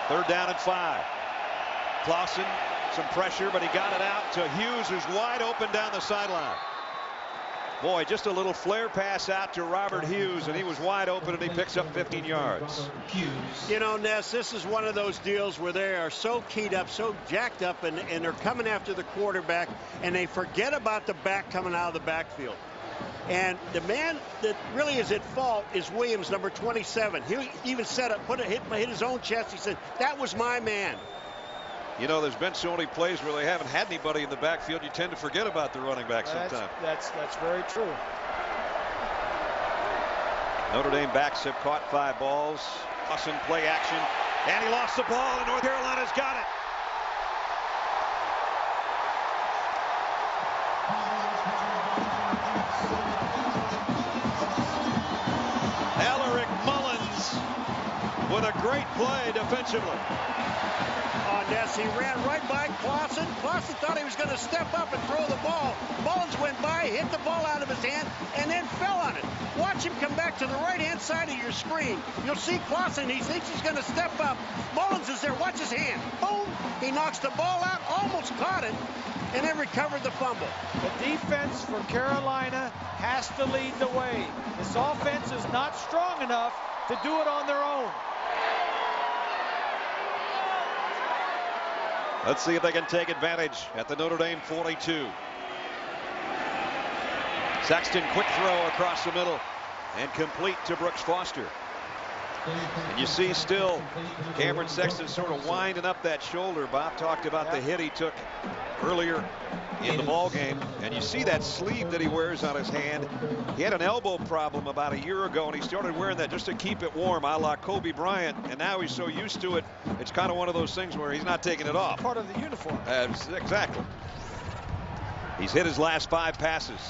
3rd down and 5. Clausen, some pressure, but he got it out to Hughes, who's wide open down the sideline. Boy, just a little flare pass out to Robert Hughes, and he was wide open, and he picks up 15 yards.
You know, Ness, this is one of those deals where they are so keyed up, so jacked up, and they're coming after the quarterback, and they forget about the back coming out of the backfield. And the man that really is at fault is Williams, number 27. He even said it, hit his own chest. He said, "That was my man."
You know, there's been so many plays where they haven't had anybody in the backfield, you tend to forget about the running back sometimes.
That's very true.
Notre Dame backs have caught 5 balls. Clausen play action, and he lost the ball, and North Carolina's got it. Alaric Mullins with a great play defensively.
Ness, he ran right by Clausen. Clausen thought he was going to step up and throw the ball. Mullins went by, hit the ball out of his hand, and then fell on it. Watch him come back to the right-hand side of your screen. You'll see Clausen. He thinks he's going to step up. Mullins is there. Watch his hand. Boom! He knocks the ball out, almost caught it, and then recovered the fumble.
The defense for Carolina has to lead the way. This offense is not strong enough to do it on their own.
Let's see if they can take advantage at the Notre Dame 42. Sexton, quick throw across the middle and complete to Brooks Foster. And you see still Cameron Sexton sort of winding up that shoulder. Bob talked about the hit he took earlier in the ball game, and you see that sleeve that he wears on his hand. He had an elbow problem about a year ago, and he started wearing that just to keep it warm, a la Kobe Bryant, and now he's so used to it, it's kind of one of those things where he's not taking it off.
Part of the uniform.
Exactly. He's hit his last 5 passes.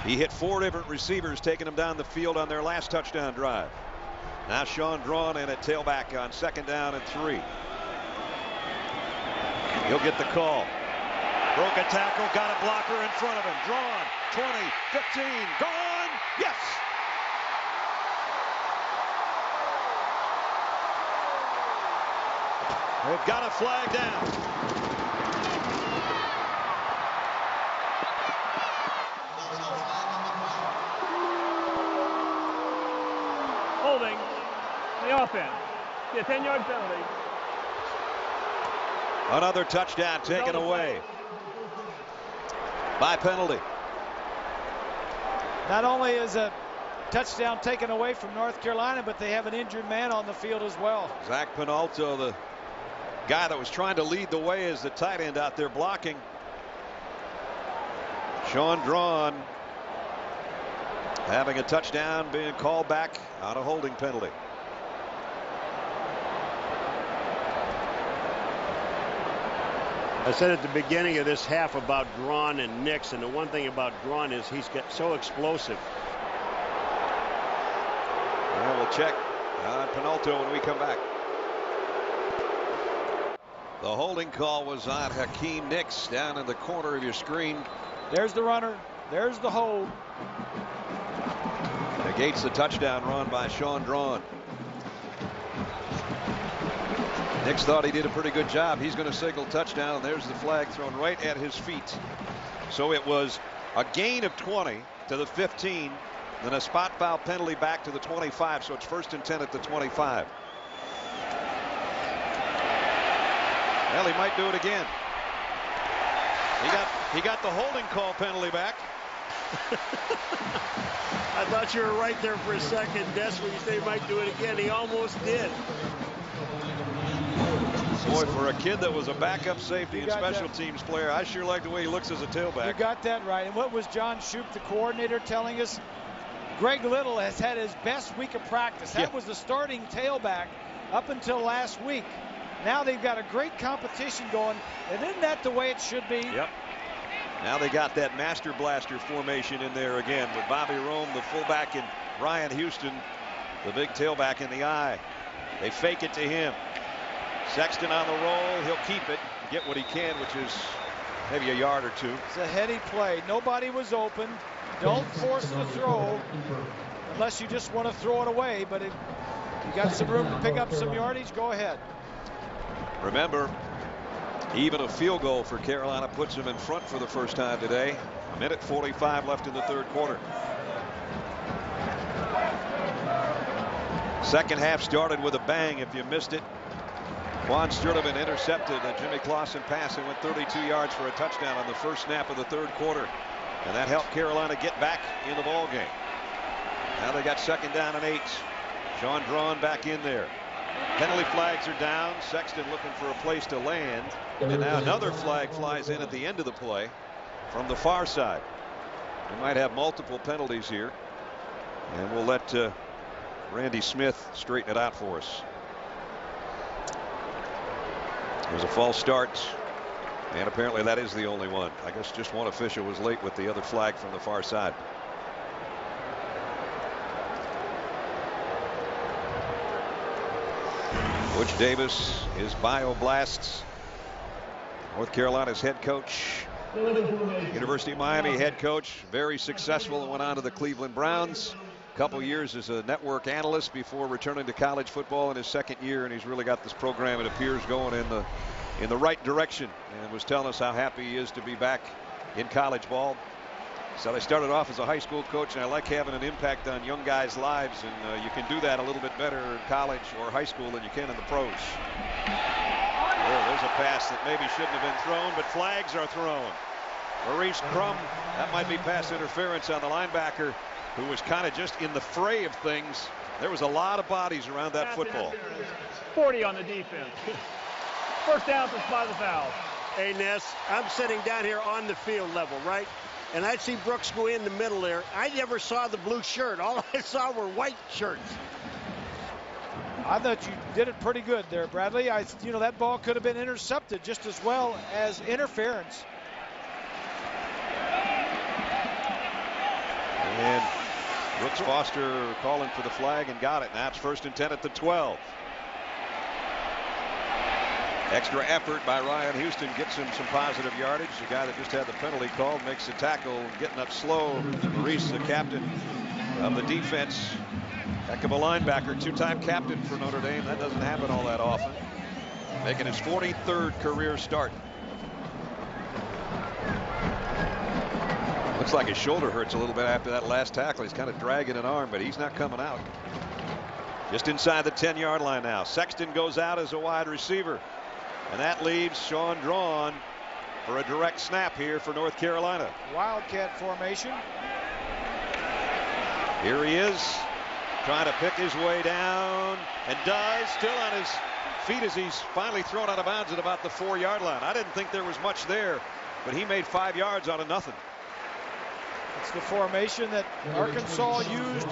He hit 4 different receivers, taking them down the field on their last touchdown drive. Now Sean Drawn in at tailback on 2nd down and 3. He'll get the call. Broke a tackle, got a blocker in front of him. Drawn, 20, 15, gone. Yes! They've got a flag down.
Holding the offense. A 10-yard penalty.
Another touchdown taken away by penalty.
Not only is a touchdown taken away from North Carolina, but they have an injured man on the field as well.
Zach Penalto, the guy that was trying to lead the way as the tight end out there blocking. Sean Drawn having a touchdown, being called back on a holding penalty.
I said at the beginning of this half about Drawn and Nix, and the one thing about Drawn is he's so explosive.
Well, we'll check on Penalto when we come back. The holding call was on Hakeem Nicks down in the corner of your screen.
There's the runner. There's the hold.
Negates the touchdown run by Sean Drawn. Nix thought he did a pretty good job. He's going to signal touchdown, and there's the flag thrown right at his feet. So it was a gain of 20 to the 15, then a spot foul penalty back to the 25. So it's 1st and 10 at the 25. Well, he might do it again. He got the holding call penalty back.
I thought you were right there for a second, Des, when you say he might do it again. He almost did.
Boy, for a kid that was a backup safety and special teams player, I sure like the way he looks as a tailback.
You got that right. And what was John Shoup, the coordinator, telling us? Greg Little has had his best week of practice. That was the starting tailback up until last week. Now they've got a great competition going, and isn't that the way it should be?
Yep. Now they got that master blaster formation in there again with Bobby Rome, the fullback, and Ryan Houston, the big tailback in the eye. They fake it to him. Sexton on the roll. He'll keep it, get what he can, which is maybe a yard or two.
It's a heady play. Nobody was open. Don't force the throw unless you just want to throw it away. But you got some room to pick up some yardage, go ahead.
Remember, even a field goal for Carolina puts them in front for the first time today. 1:45 left in the third quarter. Second half started with a bang. If you missed it, Juan Sturdivant intercepted a Jimmy Clausen pass and went 32 yards for a touchdown on the first snap of the third quarter. And that helped Carolina get back in the ball game. Now they got second down and 8. Sean Drawn back in there. Penalty flags are down. Sexton looking for a place to land. And now another flag flies in at the end of the play from the far side. We might have multiple penalties here. And we'll let Randy Smith straighten it out for us. There's a false start. And apparently that is the only one. I guess just one official was late with the other flag from the far side. Butch Davis is BioBlasts, North Carolina's head coach. University of Miami head coach, very successful, and went on to the Cleveland Browns. A couple years as a network analyst before returning to college football in his second year, and he's really got this program, it appears, going in the right direction, and was telling us how happy he is to be back in college ball. So I started off as a high school coach, and I like having an impact on young guys' lives, and you can do that a little bit better in college or high school than you can in the pros. Oh, there's a pass that maybe shouldn't have been thrown, but flags are thrown. Maurice Crum, that might be pass interference on the linebacker, who was kind of just in the fray of things. There was a lot of bodies around that football.
40 on the defense. First down by the foul.
Hey, Ness, I'm sitting down here on the field level, right? And I see Brooks go in the middle there. I never saw the blue shirt. All I saw were white shirts.
I thought you did it pretty good there, Bradley. That ball could have been intercepted just as well as interference.
And Brooks Foster calling for the flag and got it. Now it's 1st and 10 at the 12. Extra effort by Ryan Houston gets him some positive yardage. The guy that just had the penalty called makes the tackle, getting up slow. Maurice, the captain of the defense. Heck of a linebacker, two-time captain for Notre Dame. That doesn't happen all that often. Making his 43rd career start. Looks like his shoulder hurts a little bit after that last tackle. He's kind of dragging an arm, but he's not coming out. Just inside the 10-yard line now. Sexton goes out as a wide receiver. And that leaves Sean Drawn for a direct snap here for North Carolina.
Wildcat formation.
Here he is, trying to pick his way down, and does, still on his feet as he's finally thrown out of bounds at about the 4-yard line. I didn't think there was much there, but he made 5 yards out of nothing.
It's the formation that Arkansas used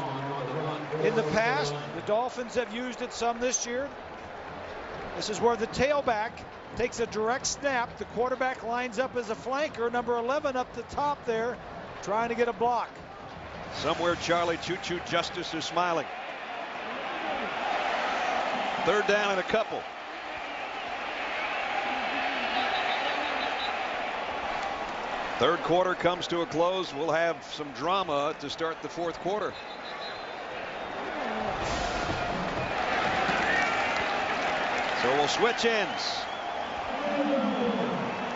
in the past. The Dolphins have used it some this year. This is where the tailback takes a direct snap. The quarterback lines up as a flanker. Number 11 up the top there, trying to get a block.
Somewhere Charlie Choo-Choo Justice is smiling. 3rd down and a couple. Third quarter comes to a close. We'll have some drama to start the fourth quarter. So we'll switch ends.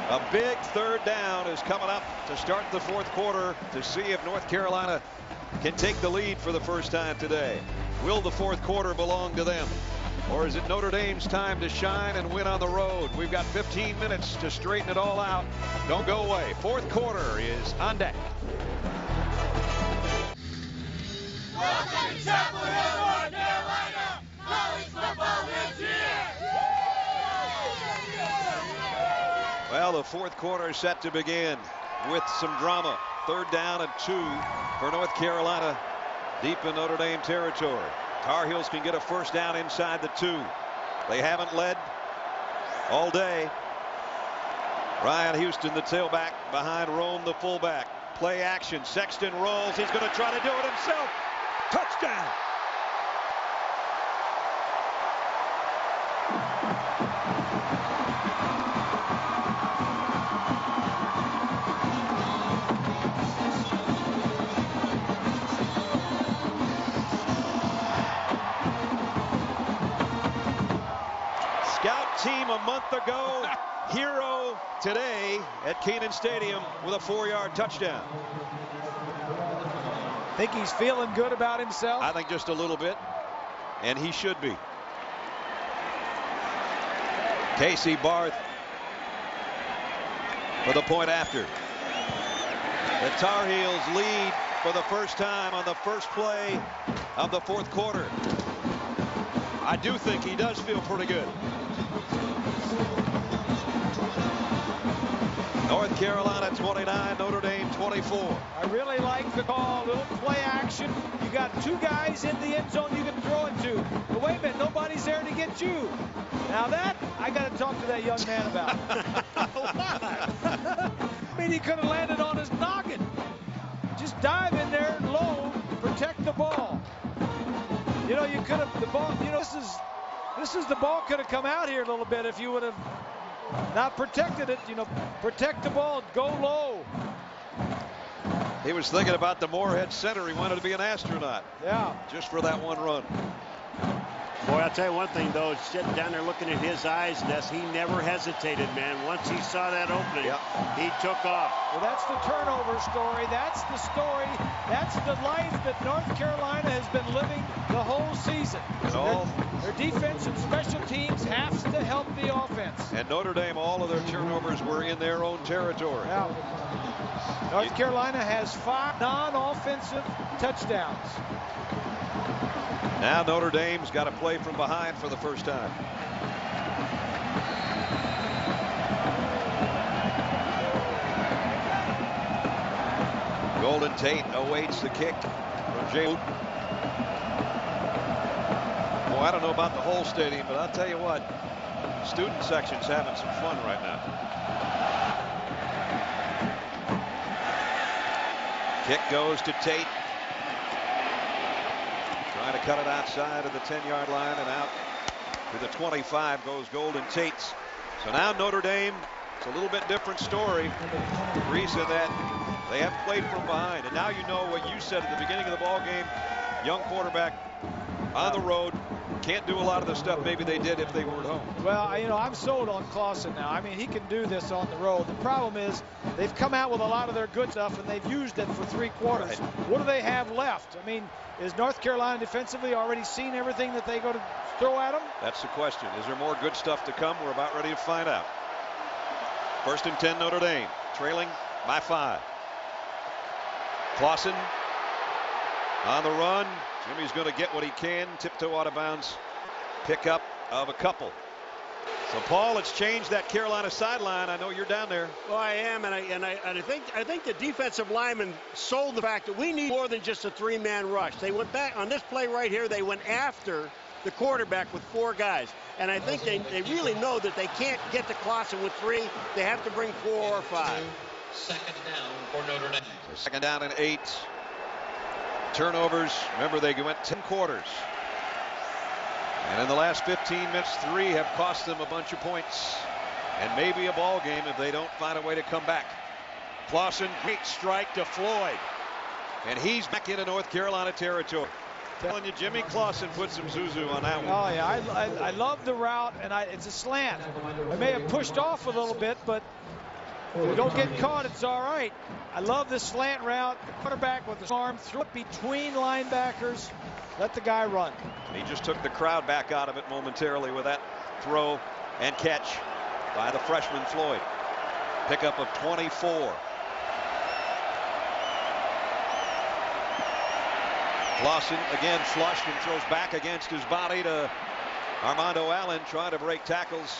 A big 3rd down is coming up to start the fourth quarter to see if North Carolina can take the lead for the first time today. Will the fourth quarter belong to them? Or is it Notre Dame's time to shine and win on the road? We've got 15 minutes to straighten it all out. Don't go away. Fourth quarter is on deck.
Welcome to Chapel Hill, North Carolina. College football lives here.
Well, the fourth quarter is set to begin with some drama. 3rd down and 2 for North Carolina, deep in Notre Dame territory. Tar Heels can get a first down inside the 2. They haven't led all day. Ryan Houston, the tailback, behind Rome, the fullback. Play action. Sexton rolls. He's going to try to do it himself. Touchdown. team a month ago. Hero today at Kenan Stadium with a 4-yard touchdown.
Think he's feeling good about himself?
I think just a little bit, and he should be. Casey Barth for the point after. The Tar Heels lead for the first time on the first play of the fourth quarter. I do think he does feel pretty good. North Carolina 29, Notre Dame 24.
I really like the call, little play action. You got two guys in the end zone you can throw it to. But wait a minute, nobody's there to get you. Now that, I got to talk to that young man about. I mean, he could have landed on his noggin. Just dive in there low, protect the ball. You know, you could have, the ball, you know, this is the ball could have come out here a little bit if you would have not protected it. You know, protect the ball, go low.
He was thinking about the Moorhead Center. He wanted to be an astronaut.
Yeah.
Just for that one run.
Boy, I'll tell you one thing, though, sitting down there looking at his eyes, Ness, he never hesitated, man. Once he saw that opening, he took off.
Well, that's the turnover story. That's the story. That's the life that North Carolina has been living the whole season. Their defense and special teams has to help the offense.
And Notre Dame, all of their turnovers were in their own territory.
Yeah. North Carolina has 5 non-offensive touchdowns.
Now Notre Dame's got to play from behind for the first time. Golden Tate awaits the kick from Jay. Boy, I don't know about the whole stadium, but I'll tell you what, student section's having some fun right now. Kick goes to Tate. Trying to cut it outside of the 10-yard line, and out to the 25 goes Golden Tate. So now Notre Dame, it's a little bit different story. The reason that they have played from behind, and now you know what you said at the beginning of the ball game. Young quarterback on the road, can't do a lot of the stuff maybe they did if they were at home.
Well, you know, I'm sold on Clausen now. I mean, he can do this on the road. The problem is they've come out with a lot of their good stuff, and they've used it for 3 quarters. Right. What do they have left? I mean, is North Carolina defensively already seen everything that they go to throw at them?
That's the question. Is there more good stuff to come? We're about ready to find out. 1st and 10 Notre Dame, trailing by 5. Clausen on the run. Jimmy's going to get what he can. Tiptoe out of bounds. Pick up of a couple. So Paul, it's changed that Carolina sideline. I know you're down there.
Well, I am, and I think the defensive linemen sold the fact that we need more than just a 3-man rush. They went back on this play right here. They went after the quarterback with 4 guys, and I think they really know that they can't get to Clausen with 3. They have to bring 4 or 5.
2nd down for Notre Dame.
So 2nd down and 8. Turnovers. Remember, they went 10 quarters. And in the last 15 minutes, 3 have cost them a bunch of points and maybe a ball game if they don't find a way to come back. Clausen, great strike to Floyd. And he's back into North Carolina territory. Telling you, Jimmy Clausen put some zuzu on that one.
Oh, yeah, I love the route, and it's a slant. I may have pushed off a little bit, but if you don't get caught, it's all right. I love this slant route. Quarterback with his arm, threw it between linebackers. Let the guy run.
And he just took the crowd back out of it momentarily with that throw and catch by the freshman Floyd. Pickup of 24. Clausen again flushed and throws back against his body to Armando Allen, trying to break tackles.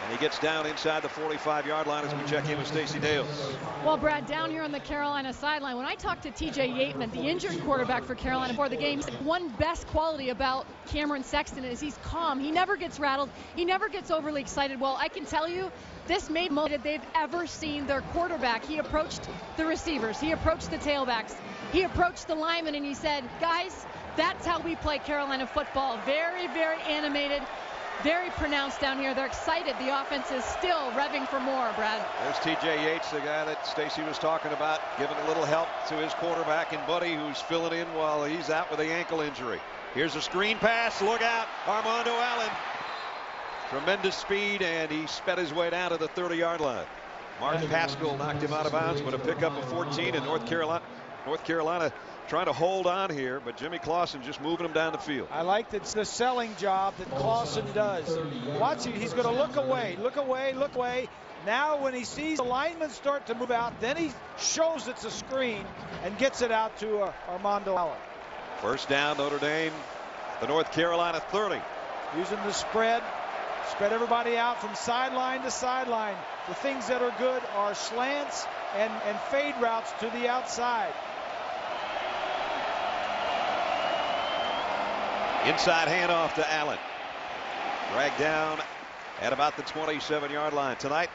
And he gets down inside the 45-yard line as we check in with Stacey Dales.
Well, Brad, down here on the Carolina sideline, when I talked to TJ Yateman, the injured quarterback for Carolina before the game, said one best quality about Cameron Sexton is he's calm. He never gets rattled. He never gets overly excited. Well, I can tell you, this made most they've ever seen their quarterback. He approached the receivers. He approached the tailbacks. He approached the linemen, and he said, guys, that's how we play Carolina football. Very, very animated. Very pronounced down here. They're excited. The offense is still revving for more, Brad.
There's TJ Yates, the guy that Stacey was talking about, giving a little help to his quarterback and buddy who's filling in while he's out with an ankle injury. Here's a screen pass. Look out. Armando Allen Tremendous speed, and he sped his way down to the 30-yard line. Mark Pascal knocked him out of bounds with a pickup of 14, and North Carolina trying to hold on here, but Jimmy Clausen just moving him down the field.
I like the selling job that Clausen does. Watch him. He's going to look away, look away, look away. Now when he sees the linemen start to move out, then he shows it's a screen and gets it out to Armando Allen.
First down, Notre Dame, the North Carolina 30.
Using the spread everybody out from sideline to sideline. The things that are good are slants and fade routes to the outside.
Inside handoff to Allen. Dragged down at about the 27-yard line. Tonight,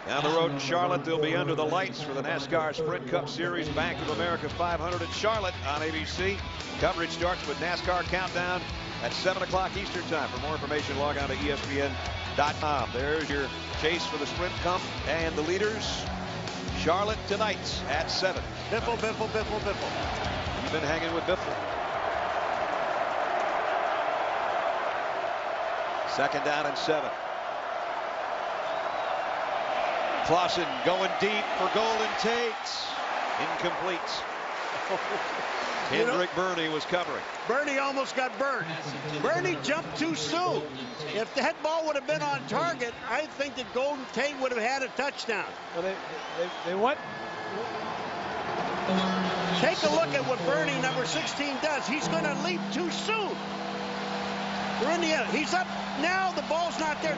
down the road in Charlotte, they'll be under the lights for the NASCAR Sprint Cup Series Bank of America 500 in Charlotte on ABC. Coverage starts with NASCAR Countdown at 7 o'clock Eastern Time. For more information, log on to ESPN.com. There's your chase for the Sprint Cup and the leaders. Charlotte tonight at 7.
Biffle, Biffle, Biffle, Biffle.
You've been hanging with Biffle. Second down and 7. Clausen going deep for Golden Tate. Incomplete. Kendrick Burney was covering.
Burney almost got burned. Burney jumped too soon. If that ball would have been on target, I think that Golden Tate would have had a touchdown.
Well, they went.
Take a look at what Burney, number 16, does. He's going to leap too soon. We're in the end. He's up now. The ball's not there.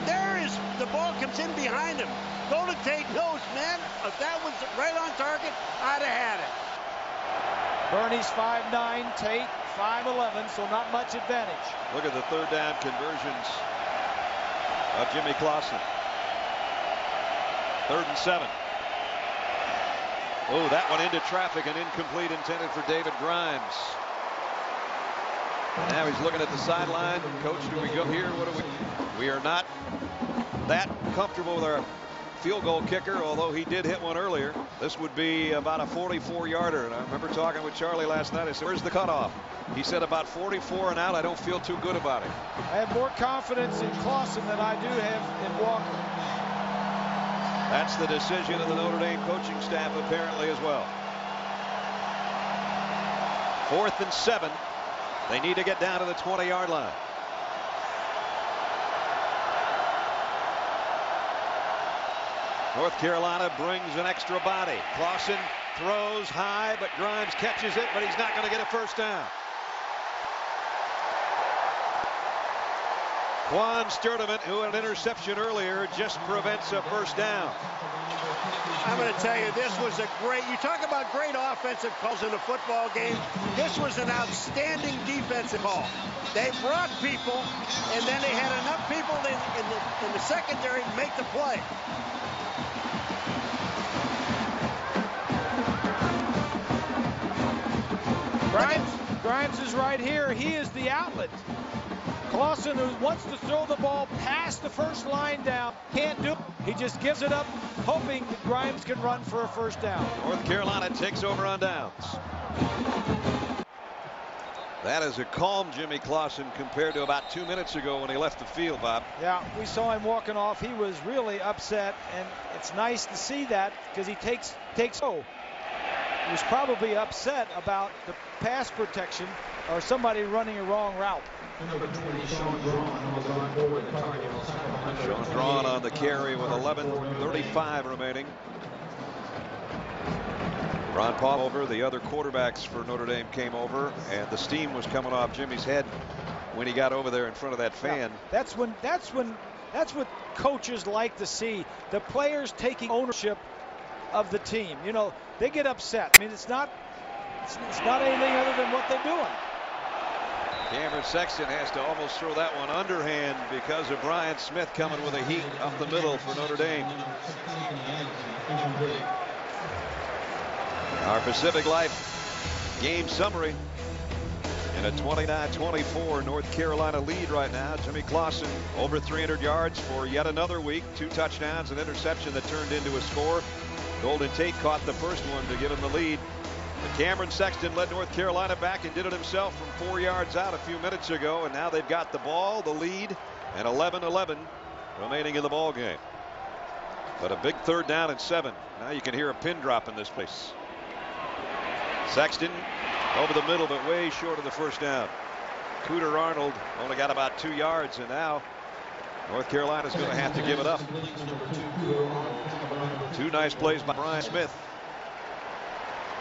The ball comes in behind him. Golden Tate knows, man, if that was right on target, I'd have had it.
Burney's 5'9", Tate 5'11", so not much advantage.
Look at the third down conversions of Jimmy Clausen. 3rd and 7. Oh, that one into traffic and incomplete, intended for David Grimes. And now he's looking at the sideline. Coach, do we go here? What do we are not that comfortable with our field goal kicker, although he did hit one earlier. This would be about a 44-yarder. And I remember talking with Charlie last night. I said, where's the cutoff? He said about 44 and out. I don't feel too good about it.
I have more confidence in Clausen than I do have in Walker.
That's the decision of the Notre Dame coaching staff apparently as well. 4th and 7. They need to get down to the 20-yard line. North Carolina brings an extra body. Clausen throws high, but Grimes catches it, but he's not going to get a first down. Juan Sturdivant, who had an interception earlier, just prevents a first down.
I'm going to tell you, this was a great, you talk about great offensive calls in a football game. This was an outstanding defensive call. They brought people, and then they had enough people in the secondary to make the play.
Grimes is right here. He is the outlet. Clausen, who wants to throw the ball past the first line down, can't do it. He just gives it up, hoping that Grimes can run for a first down.
North Carolina takes over on downs. That is a calm Jimmy Clausen compared to about 2 minutes ago when he left the field, Bob.
Yeah, we saw him walking off. He was really upset, and it's nice to see that because he takes. He was probably upset about the pass protection or somebody running a wrong route.
Number 20, Sean Braun was on board the target.
Sean Braun on the carry with 11:35 remaining. Ron Paul over. The other quarterbacks for Notre Dame came over, and the steam was coming off Jimmy's head when he got over there in front of that fan.
Yeah, that's what coaches like to see. The players taking ownership of the team. You know, they get upset. I mean, it's not anything other than what they're doing.
Cameron Sexton has to almost throw that one underhand because of Brian Smith coming with a heat up the middle for Notre Dame. Our Pacific Life game summary. In a 29-24 North Carolina lead right now. Jimmy Clausen over 300 yards for yet another week. 2 touchdowns, an interception that turned into a score. Golden Tate caught the first one to give him the lead. But Cameron Sexton led North Carolina back and did it himself from 4 yards out a few minutes ago. And now they've got the ball, the lead, and 11-11 remaining in the ball game. But a big 3rd down and 7. Now you can hear a pin drop in this place. Sexton over the middle, but way short of the 1st down. Cooter Arnold only got about 2 yards, and now North Carolina's going to have to give it up. 2 nice plays by Brian Smith.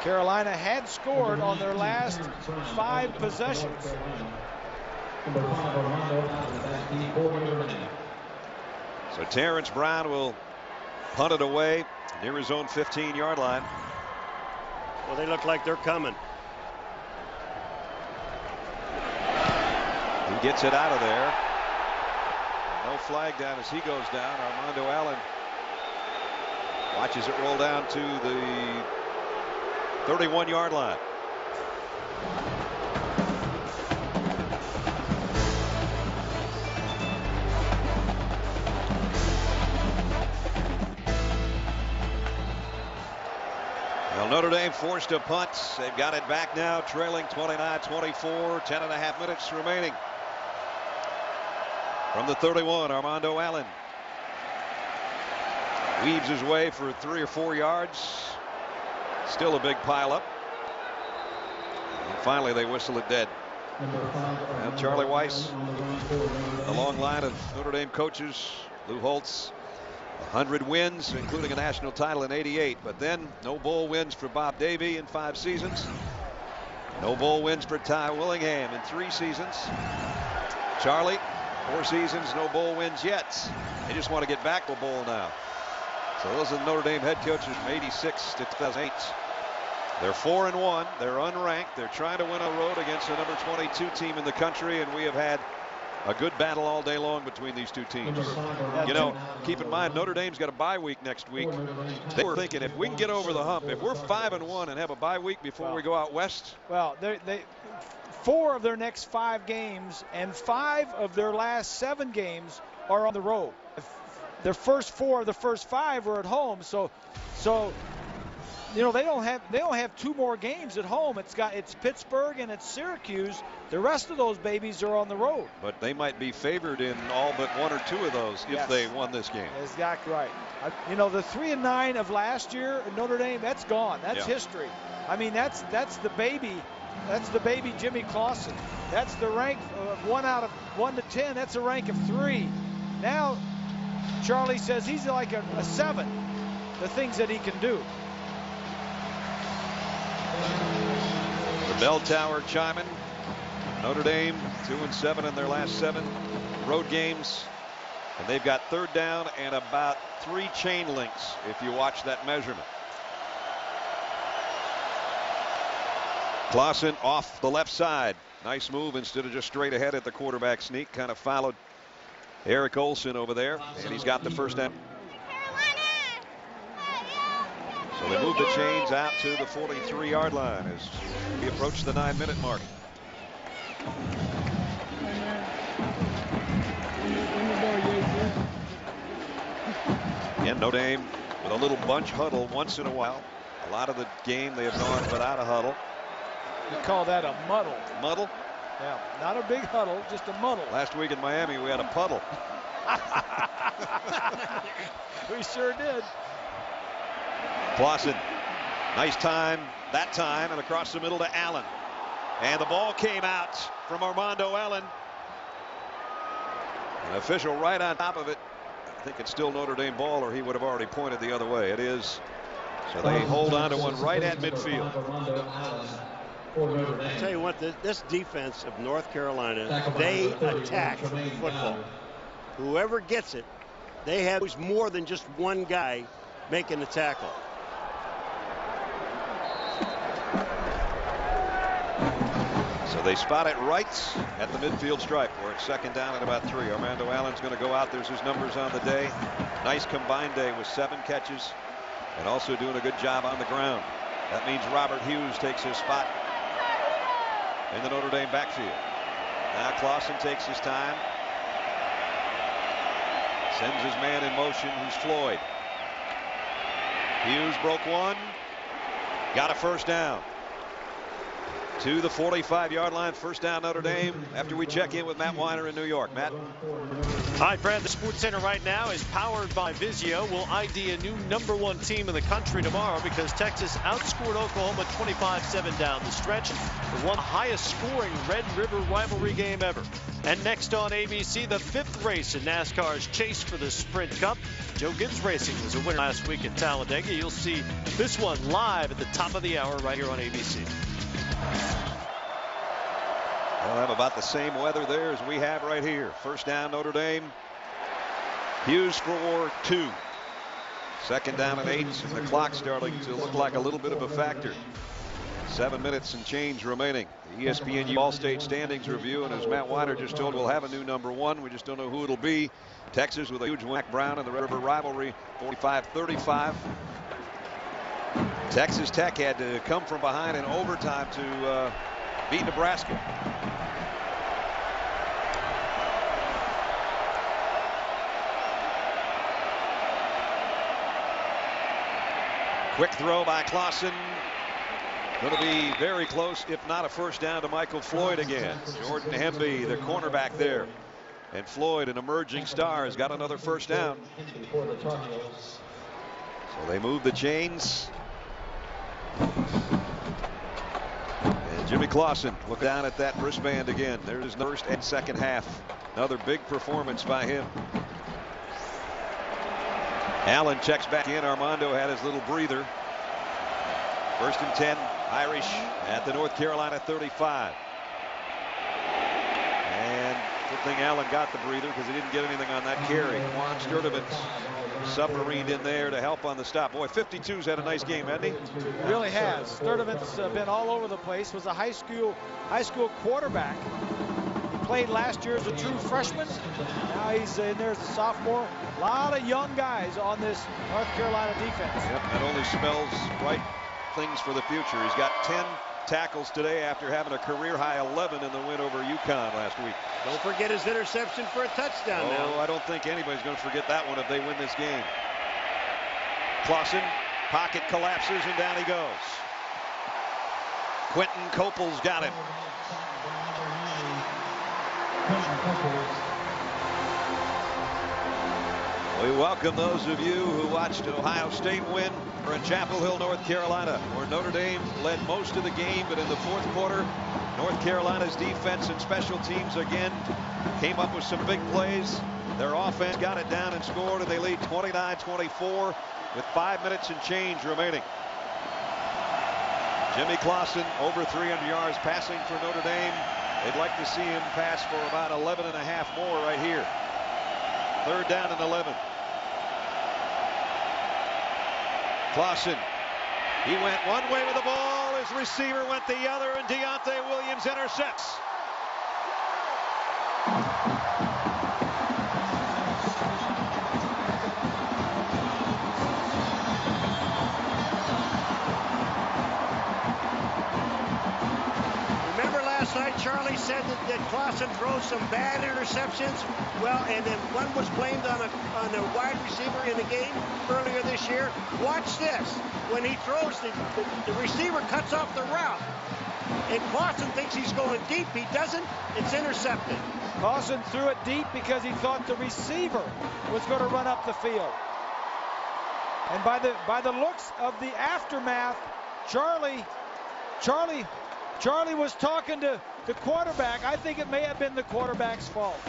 Carolina had scored on their last 5 possessions.
So Terrence Brown will punt it away near his own 15-yard line.
Well, they look like they're coming.
He gets it out of there. No flag down as he goes down. Armando Allen watches it roll down to the 31-yard line. Well, Notre Dame forced a punt. They've got it back now, trailing 29-24, 10.5 minutes remaining. From the 31, Armando Allen weaves his way for 3 or 4 yards. Still a big pileup. And finally they whistle it dead. And Charlie Weis, a long line of Notre Dame coaches. Lou Holtz, 100 wins, including a national title in '88. But then no bowl wins for Bob Davie in 5 seasons. No bowl wins for Ty Willingham in 3 seasons. Charlie, 4 seasons, no bowl wins yet. They just want to get back to a bowl now. So those are the Notre Dame head coaches from '86 to 2008. They're 4-1. They're unranked. They're trying to win on the road against the number 22 team in the country, and we have had a good battle all day long between these 2 teams. You know, keep in mind Notre Dame's got a bye week next week. They were thinking if we can get over the hump, if we're 5-1 and have a bye week before we go out west.
Well, they 4 of their next 5 games and 5 of their last 7 games are on the road. Their first 4 of the first 5 were at home, so you know they don't have 2 more games at home. It's Pittsburgh and it's Syracuse. The rest of those babies are on the road.
But they might be favored in all but 1 or 2 of those if they won this game.
Exactly right. You know, the 3-9 of last year in Notre Dame, that's gone. That's history. I mean, that's the baby. That's the baby Jimmy Clausen. That's the rank of 1 out of 1 to 10. That's a rank of 3. Now Charlie says he's like a 7. The things that he can do.
The bell tower chiming. Notre Dame 2-7 in their last 7 road games, and they've got 3rd down and about 3 chain links if you watch that measurement. Clausen off the left side. Nice move instead of just straight ahead at the quarterback sneak. Kind of followed Eric Olson over there, and he's got the 1st down. So they move the chains out to the 43-yard line as we approach the 9-minute mark. And Notre Dame with a little bunch huddle once in a while. A lot of the game they have gone without a huddle.
You call that a muddle.
Muddle?
Yeah, not a big huddle, just a muddle.
Last week in Miami we had a puddle.
We sure did.
Clausen, nice time that time, and across the middle to Allen. And the ball came out from Armando Allen. An official right on top of it. I think it's still Notre Dame ball, or he would have already pointed the other way. It is. So they hold on to one right at midfield.
I tell you what, this defense of North Carolina, they attack football. Whoever gets it, they have more than just one guy making the tackle.
So they spot it right at the midfield stripe where it's 2nd down and about 3. Armando Allen's going to go out. There's his numbers on the day. Nice combined day with 7 catches and also doing a good job on the ground. That means Robert Hughes takes his spot in the Notre Dame backfield. Now Clausen takes his time. Sends his man in motion, who's Floyd. Hughes broke 1. Got a 1st down. to the 45-yard line. First down, Notre Dame, after we check in with Matt Weiner in New York. Matt?
Hi, Brad. The Sports Center right now is powered by Vizio. We'll ID a new #1 team in the country tomorrow because Texas outscored Oklahoma 25-7 down the stretch. The one highest scoring Red River rivalry game ever. And next on ABC, the 5th race in NASCAR's chase for the Sprint Cup. Joe Gibbs Racing was a winner last week at Talladega. You'll see this one live at the top of the hour right here on ABC.
They'll have about the same weather there as we have right here. First down, Notre Dame. Hughes for 2. Second down and 8, and the clock starting to look like a little bit of a factor. 7 minutes and change remaining. The ESPN All-State Standings Review, and as Matt Weiner just told, we'll have a new #1. We just don't know who it'll be. Texas with a huge win. Mac Brown in the Red River rivalry, 45-35. Texas Tech had to come from behind in overtime to beat Nebraska. Quick throw by Clausen. Going to be very close, if not a first down, to Michael Floyd again. Jordan Hemby, the cornerback there. And Floyd, an emerging star, has got another first down. So they move the chains. And Jimmy Clausen, look down at that wristband again. There's his first and second half. Another big performance by him. Allen checks back in. Armando had his little breather. First and 10, Irish at the North Carolina 35. And good thing Allen got the breather because he didn't get anything on that carry. Quan Sturdivant's submarined in there to help on the stop. Boy, 52's had a nice game, hasn't he?
Really has. Sturdivant's been all over the place. Was a high school quarterback. Played last year as a true freshman. Now he's in there as a sophomore. A lot of young guys on this North Carolina defense.
Yep, that only spells bright things for the future. He's got 10 tackles today after having a career-high 11 in the win over UConn last week.
Don't forget his interception for a touchdown now.
I don't think anybody's going to forget that one if they win this game. Clausen, pocket collapses, and down he goes. Quentin Copel's got him. We welcome those of you who watched Ohio State win in Chapel Hill, North Carolina, where Notre Dame led most of the game, but in the fourth quarter, North Carolina's defense and special teams again came up with some big plays. Their offense got it down and scored, and they lead 29-24 with 5 minutes and change remaining. Jimmy Clausen over 300 yards passing for Notre Dame. They'd like to see him pass for about 11 and a half more right here. Third down and 11. Clausen, he went one way with the ball. His receiver went the other, and Deontay Williams intercepts.
Charlie said that Clausen throws some bad interceptions. Well, and then one was blamed on a wide receiver in the game earlier this year. Watch this. When he throws, the receiver cuts off the route. And Clausen thinks he's going deep. He doesn't. It's intercepted.
Clausen threw it deep because he thought the receiver was going to run up the field. And by the looks of the aftermath, Charlie was talking to the quarterback. I think it may have been the quarterback's fault.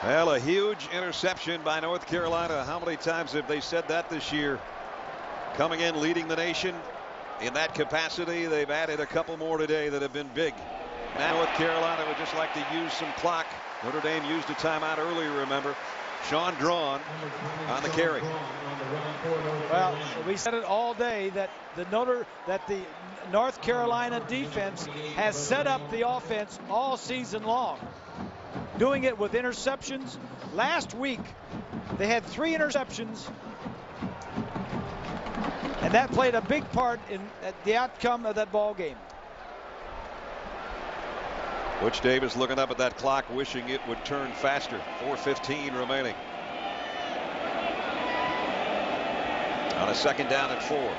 Well, a huge interception by North Carolina. How many times have they said that this year? Coming in, leading the nation in that capacity. They've added a couple more today that have been big. Now North Carolina would just like to use some clock. Notre Dame used a timeout earlier, remember. Sean Drawn on the carry.
Well, we said it all day that the North Carolina defense has set up the offense all season long, doing it with interceptions. Last week, they had 3 interceptions, and that played a big part in the outcome of that ball game.
Butch Davis looking up at that clock, wishing it would turn faster. 4:15 remaining. On a second down and 4.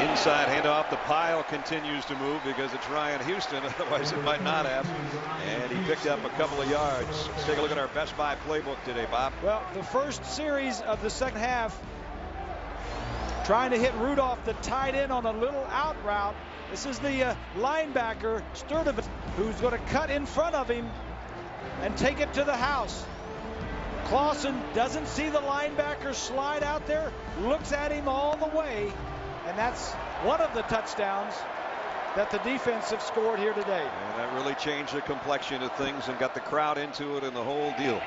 Inside handoff. The pile continues to move because it's Ryan Houston. Otherwise, it might not have. And he picked up a couple of yards. Let's take a look at our Best Buy playbook today, Bob.
Well, the first series of the second half, trying to hit Rudolph, the tight end, on a little out route. This is the linebacker, Sturdivant, who's going to cut in front of him and take it to the house. Clausen doesn't see the linebacker slide out there, looks at him all the way, and that's one of the touchdowns that the defense have scored here today.
And that really changed the complexion of things and got the crowd into it and the whole deal.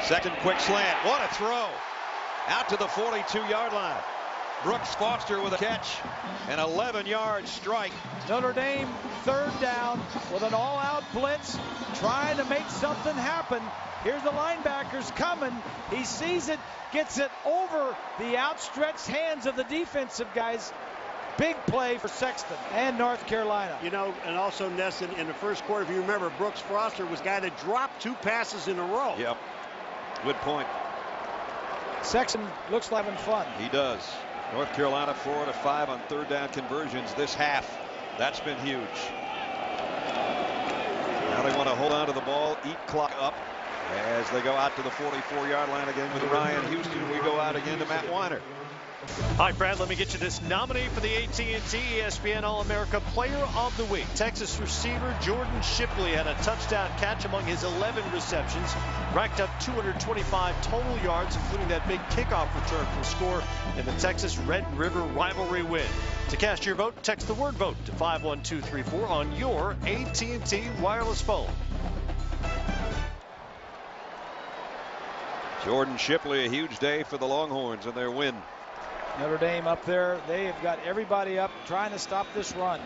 Second quick slant. What a throw. Out to the 42-yard line. Brooks Foster with a catch, an 11-yard strike.
Notre Dame third down with an all-out blitz, trying to make something happen. Here's the linebackers coming. He sees it, gets it over the outstretched hands of the defensive guys. Big play for Sexton and North Carolina.
You know, and also, Ness, in the first quarter, if you remember, Brooks Foster was a guy that dropped 2 passes in a row.
Yep. Good point.
Sexton looks like having fun.
He does. North Carolina 4 out of 5 on third down conversions this half. That's been huge. Now they want to hold on to the ball, eat clock up as they go out to the 44-yard line again with Ryan Houston. We go out again to Matt Weiner.
All right, Brad, let me get you this nominee for the AT&T ESPN All-America Player of the Week. Texas receiver Jordan Shipley had a touchdown catch among his 11 receptions, racked up 225 total yards, including that big kickoff return for score in the Texas Red River rivalry win. To cast your vote, text the word vote to 51234 on your AT&T wireless phone.
Jordan Shipley, a huge day for the Longhorns and their win.
Notre Dame up there. They have got everybody up trying to stop this run.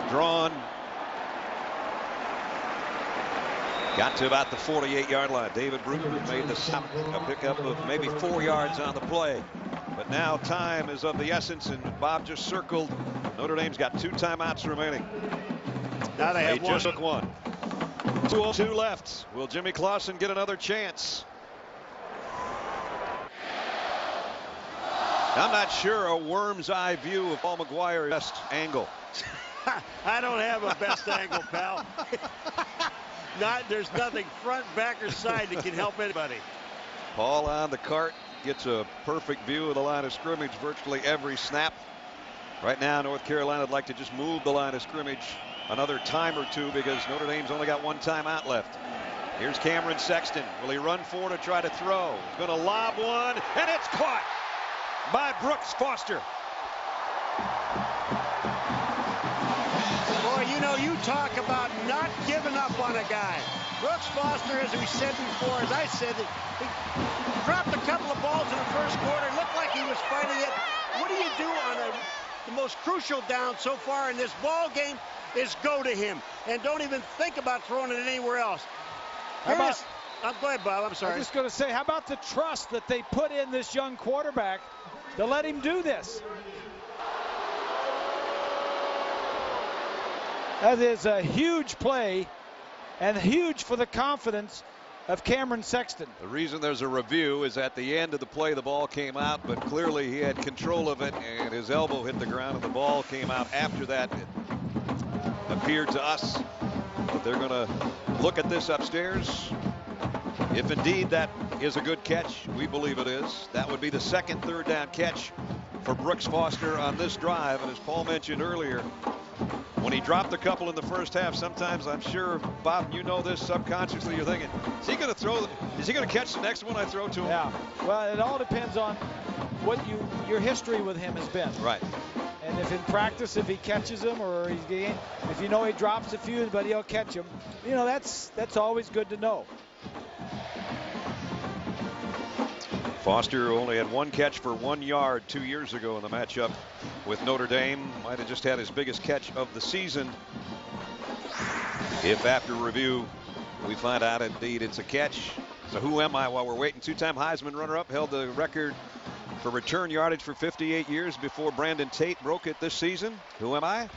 Drawn. Got to about the 48-yard line. David Bruton made the stop, a pickup of maybe 4 yards on the play. But now time is of the essence, and Bob just circled. Notre Dame's got 2 timeouts remaining.
Now they
just took one. 2:02 left. Will Jimmy Clausen get another chance? I'm not sure a worm's eye view of Paul McGuire's best angle.
I don't have a best angle, pal. There's nothing front, back, or side that can help anybody.
Paul on the cart gets a perfect view of the line of scrimmage virtually every snap. Right now, North Carolina would like to just move the line of scrimmage another time or two because Notre Dame's only got 1 timeout left. Here's Cameron Sexton. Will he run forward to try to throw? He's going to lob one, and it's caught by Brooks Foster.
Boy, you know, you talk about not giving up on a guy. Brooks Foster, as we said before, as I said, he dropped a couple of balls in the first quarter. Looked like he was fighting it. What do you do on the most crucial down so far in this ball game is go to him. And don't even think about throwing it anywhere else. Go ahead, Bob. I'm sorry.
I'm just going to say, how about the trust that they put in this young quarterback to let him do this? That is a huge play and huge for the confidence of Cameron Sexton.
The reason there's a review is at the end of the play the ball came out, but clearly he had control of it and his elbow hit the ground and the ball came out after that. It appeared to us that they're going to look at this upstairs. If indeed that is a good catch, we believe it is. That would be the second third down catch for Brooks Foster on this drive. And as Paul mentioned earlier, when he dropped a couple in the first half, sometimes I'm sure, Bob, you know this subconsciously, you're thinking, is he going to throw? Is he going to catch the next one I throw to him?
Yeah. Well, it all depends on what your history with him has been.
Right.
And if in practice, if he catches them, or if you know he drops a few, but he'll catch them, you know, that's always good to know.
Foster only had 1 catch for 1 yard 2 years ago in the matchup with Notre Dame. Might have just had his biggest catch of the season. If after review we find out indeed it's a catch. So who am I while we're waiting? 2-time Heisman runner-up, held the record for return yardage for 58 years before Brandon Tate broke it this season. Who am I?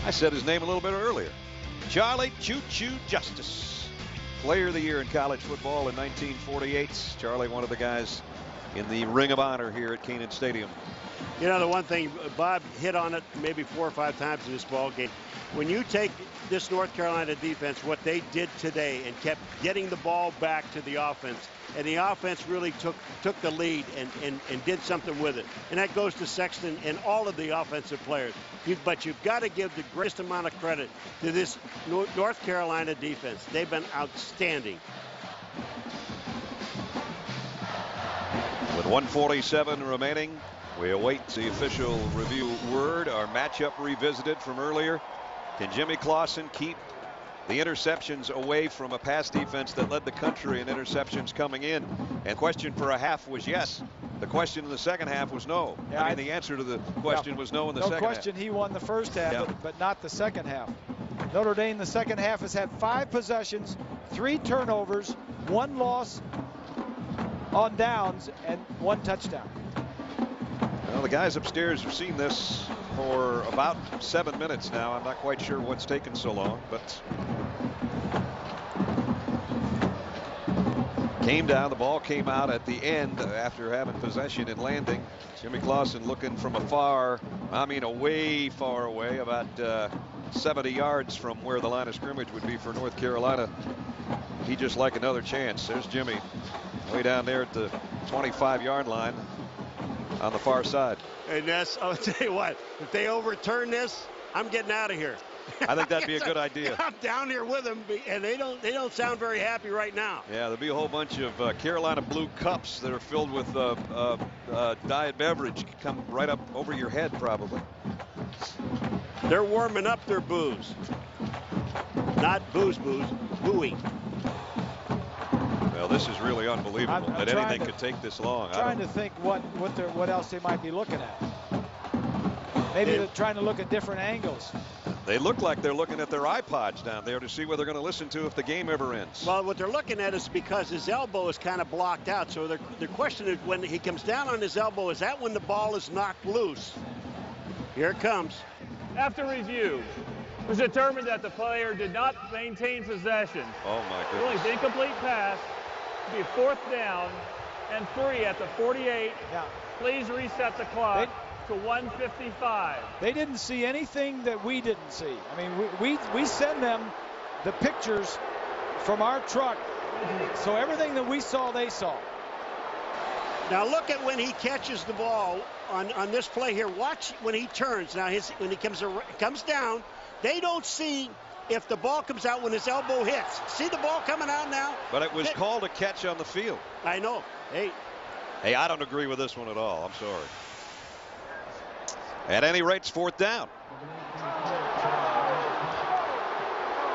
I said his name a little bit earlier. Charlie Choo Choo Justice. Player of the Year in college football in 1948. Charlie, one of the guys in the Ring of Honor here at Kenan Stadium.
You know, the one thing, Bob hit on it maybe 4 or 5 times in this ball game. When you take this North Carolina defense, what they did today and kept getting the ball back to the offense, and the offense really took the lead and did something with it. And that goes to Sexton and all of the offensive players. But you've got to give the greatest amount of credit to this North Carolina defense. They've been outstanding.
With 1:47 remaining, we await the official review word. Our matchup revisited from earlier. Can Jimmy Clausen keep the interceptions away from a pass defense that led the country in interceptions coming in? And question for a half was yes. The question in the second half was no.
Yeah,
I mean, the answer to the question was no in the second half.
No question he won the first half,
Yeah.
but not the second half. Notre Dame, the second half, has had 5 possessions, 3 turnovers, 1 loss on downs, and 1 touchdown.
Well, the guys upstairs have seen this for about 7 minutes now. I'm not quite sure what's taken so long, but came down. The ball came out at the end after having possession and landing. Jimmy Clausen looking from afar. I mean, way far away, about 70 yards from where the line of scrimmage would be for North Carolina. He just like another chance. There's Jimmy way down there at the 25-yard line on the far side.
And I'll tell you what, if they overturn this, I'm getting out of here.
I think that'd be a good idea.
I'm down here with them, and they don't sound very happy right now.
Yeah, there'll be a whole bunch of Carolina Blue cups that are filled with diet beverage come right up over your head probably.
They're warming up their booze. Not booze, booing.
Well, this is really unbelievable that anything could take this long.
I'm trying to think what else they might be looking at. Maybe they're trying to look at different angles.
They look like they're looking at their iPods down there to see what they're going to listen to if the game ever ends.
Well, what they're looking at is because his elbow is kind of blocked out. So the question is, when he comes down on his elbow, is that when the ball is knocked loose? Here it comes.
After review, it was determined that the player did not maintain possession.
Oh, my
Really,
goodness.
the incomplete pass would be 4th down and 3 at the 48.
Yeah.
Please reset the clock to 1:55.
They didn't see anything that we didn't see. I mean, we send them the pictures from our truck, so everything that we saw, they saw.
Now look at when he catches the ball on this play here. Watch when he turns. Now when he comes down, they don't see if the ball comes out when his elbow hits. See the ball coming out now?
But it was called a catch on the field.
I know. Hey,
I don't agree with this one at all. I'm sorry. At any rate, it's 4th down.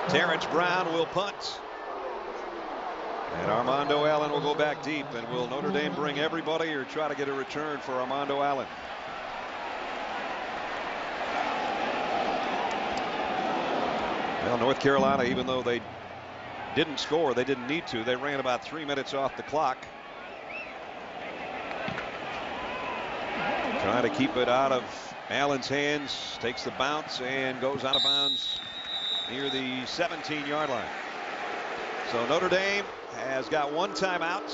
Terrence Brown will punt. And Armando Allen will go back deep. And will Notre Dame bring everybody or try to get a return for Armando Allen? Well, North Carolina, even though they didn't score, they didn't need to. They ran about 3 minutes off the clock. Trying to keep it out of Allen's hands. Takes the bounce and goes out of bounds near the 17-yard line. So Notre Dame has got 1 timeout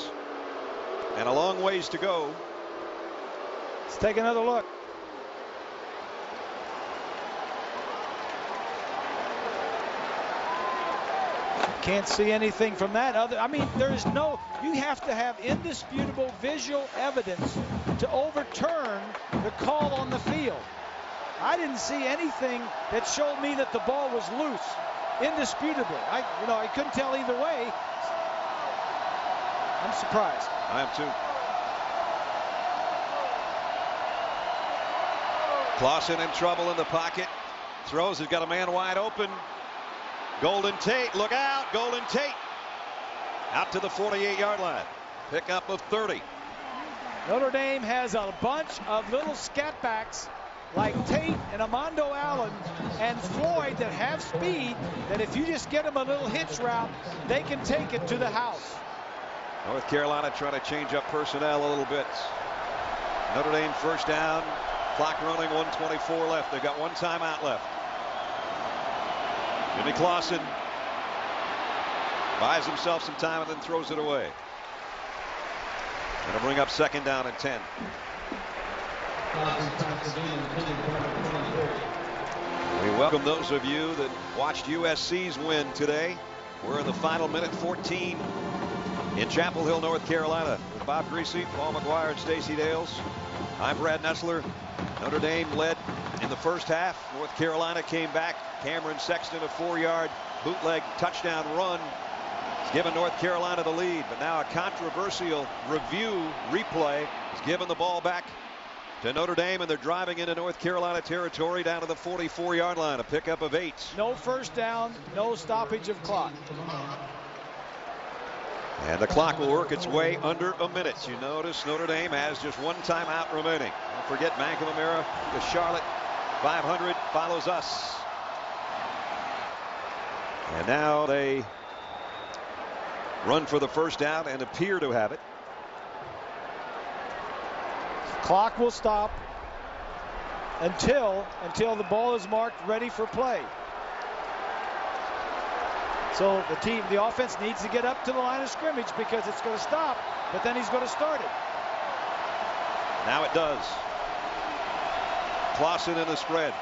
and a long ways to go.
Let's take another look. Can't see anything from that I mean, there is you have to have indisputable visual evidence to overturn the call on the field. I didn't see anything that showed me that the ball was loose, indisputably. I couldn't tell either way. I'm surprised.
I am too. Clausen in trouble in the pocket. Throws, he's got a man wide open. Golden Tate, look out, Golden Tate. Out to the 48-yard line. Pick up of 30.
Notre Dame has a bunch of little scat backs like Tate and Armando Allen and Floyd that have speed, that if you just get them a little hitch route, they can take it to the house.
North Carolina trying to change up personnel a little bit. Notre Dame 1st down. Clock running, 1:24 left. They've got 1 timeout left. Jimmy Clausen buys himself some time and then throws it away. Going to bring up 2nd down and 10. We welcome those of you that watched USC's win today. We're in the final minute 14 in Chapel Hill, North Carolina, with Bob Griese, Paul McGuire, and Stacey Dales. I'm Brad Nessler. Notre Dame led in the first half. North Carolina came back. Cameron Sexton, a 4-yard bootleg touchdown run, has given North Carolina the lead. But now a controversial replay has given the ball back to Notre Dame, and they're driving into North Carolina territory down to the 44-yard line. A pickup of 8.
No first down, no stoppage of clock.
And the clock will work its way under a minute. You notice Notre Dame has just one timeout remaining. Don't forget Bank of America, the Charlotte 500 follows us. And now they run for the first down and appear to have it.
Clock will stop until the ball is marked ready for play. So the offense needs to get up to the line of scrimmage because it's going to stop, but then he's going to start it.
Now it does. Clausen in the spread.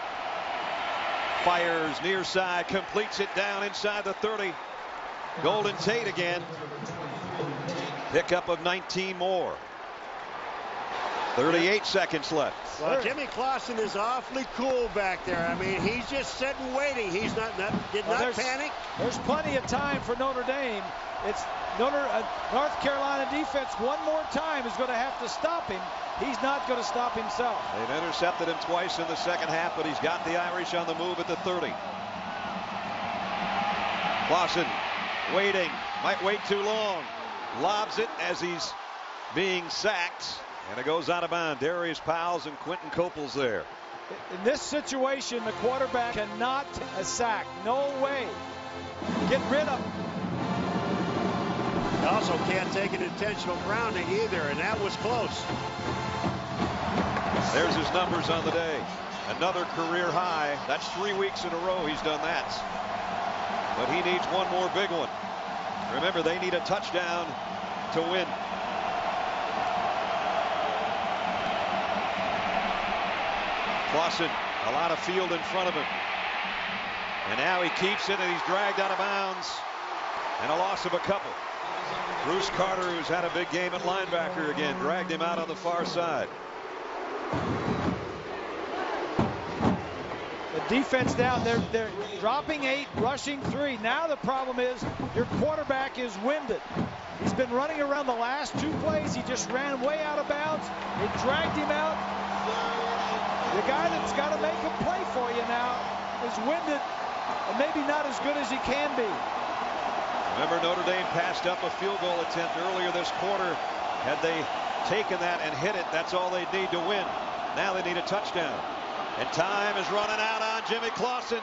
Fires near side, completes it down inside the 30. Golden Tate again. Pickup of 19 more. 38 seconds left.
Well, Jimmy Clausen is awfully cool back there. I mean, he's just sitting waiting. He's not panic.
There's plenty of time for Notre Dame. It's North Carolina defense one more time is going to have to stop him. He's not going to stop himself.
They've intercepted him twice in the second half, but he's got the Irish on the move at the 30. Clausen waiting, might wait too long. Lobs it as he's being sacked. And it goes out of bounds. Darius Powell and Quentin Coples there.
In this situation, the quarterback cannot a sack. No way. Get rid of him.
He also can't take an intentional grounding either, and that was close.
There's his numbers on the day. Another career high. That's 3 weeks in a row he's done that. But he needs one more big one. Remember, they need a touchdown to win. Clausen, a lot of field in front of him. And now he keeps it, and he's dragged out of bounds. And a loss of a couple. Bruce Carter, who's had a big game at linebacker again, dragged him out on the far side.
The defense down, they're dropping 8, rushing 3. Now the problem is your quarterback is winded. He's been running around the last 2 plays. He just ran way out of bounds. It dragged him out. The guy that's got to make a play for you now is winded and maybe not as good as he can be.
Remember, Notre Dame passed up a field goal attempt earlier this quarter. Had they taken that and hit it, that's all they need to win. Now they need a touchdown. And time is running out on Jimmy Clausen.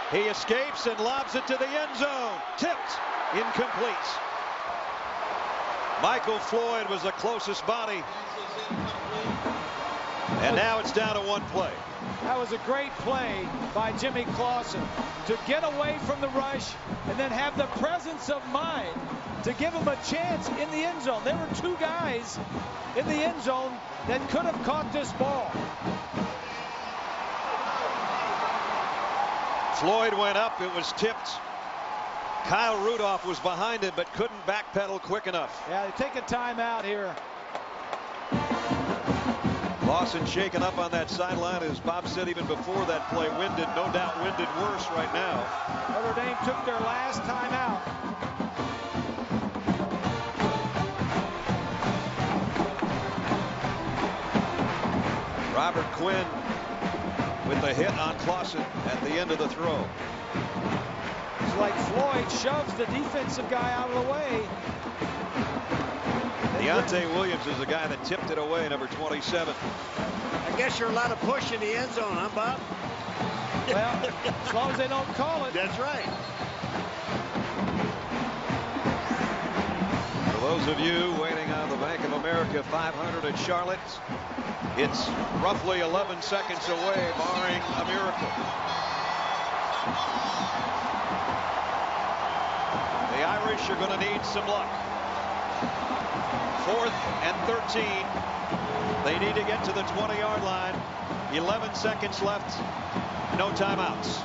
He escapes and lobs it to the end zone. Tipped. Incomplete. Michael Floyd was the closest body. And now it's down to 1 play.
That was a great play by Jimmy Clausen to get away from the rush and then have the presence of mind to give him a chance in the end zone. There were 2 guys in the end zone that could have caught this ball.
Floyd went up. It was tipped. Kyle Rudolph was behind it but couldn't backpedal quick enough.
Yeah, they take a timeout here.
Clausen shaken up on that sideline, as Bob said even before that play, winded, no doubt winded worse right now.
Notre Dame took their last timeout.
Robert Quinn with the hit on Clausen at the end of the throw.
It's like Floyd shoves the defensive guy out of the way.
Deontay Williams is the guy that tipped it away, number 27.
I guess you're allowed to push in the end zone, huh, Bob?
Well, as long as they don't call it.
That's right.
For those of you waiting on the Bank of America 500 at Charlotte, it's roughly 11 seconds away, barring a miracle. The Irish are going to need some luck. 4th and 13. They need to get to the 20-yard line. 11 seconds left. No timeouts.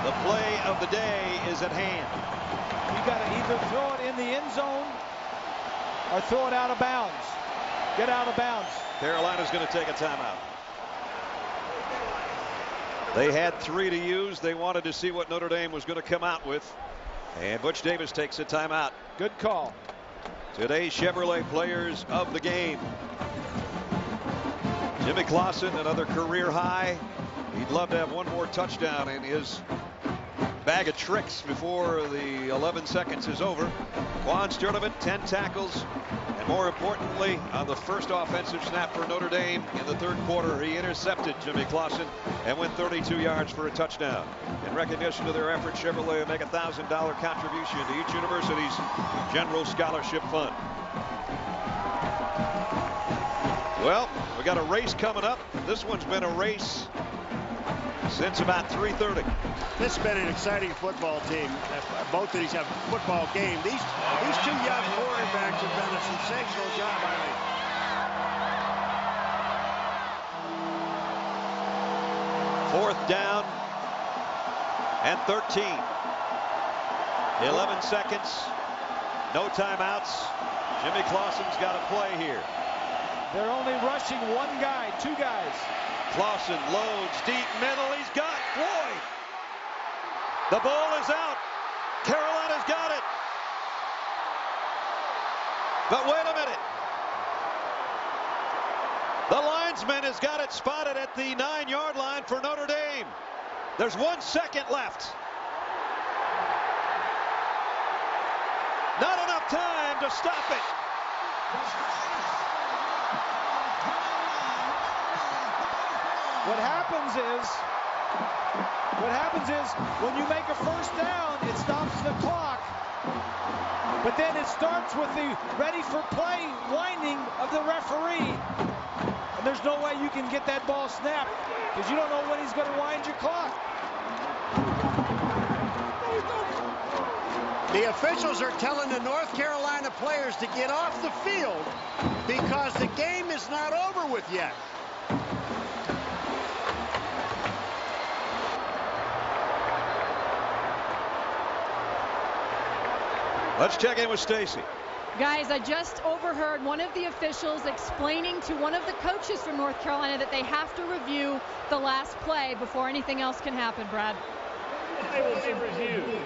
The play of the day is at hand.
You got to either throw it in the end zone or throw it out of bounds. Get out of bounds.
Carolina's going to take a timeout. They had 3 to use. They wanted to see what Notre Dame was going to come out with. And Butch Davis takes a timeout.
Good call.
Today's Chevrolet players of the game. Jimmy Clausen, another career high. He'd love to have one more touchdown in his bag of tricks before the 11 seconds is over. Quan Sturdivant, 10 tackles. And more importantly, on the first offensive snap for Notre Dame in the third quarter, he intercepted Jimmy Clausen and went 32 yards for a touchdown. In recognition of their efforts, Chevrolet will make a $1,000 contribution to each university's general scholarship fund. Well, we got a race coming up. This one's been a race since about 3:30.
This has been an exciting football team. Both of these have football game. These two young quarterbacks have done a sensational job, I think.
4th down and 13. 11 seconds. No timeouts. Jimmy Clausen's got to play here.
They're only rushing one guy, 2 guys.
Clausen loads deep middle. He's got Floyd. The ball is out. Carolina's got it. But wait a minute. The linesman has got it spotted at the 9-yard line for Notre Dame. There's 1 second left. Not enough time to stop it.
What happens is when you make a first down, it stops the clock. But then it starts with the ready for play winding of the referee. And there's no way you can get that ball snapped because you don't know when he's going to wind your clock.
The officials are telling the North Carolina players to get off the field because the game is not over with yet.
Let's check in with Stacy.
Guys, I just overheard one of the officials explaining to one of the coaches from North Carolina that they have to review the last play before anything else can happen, Brad.
They will be reviewed.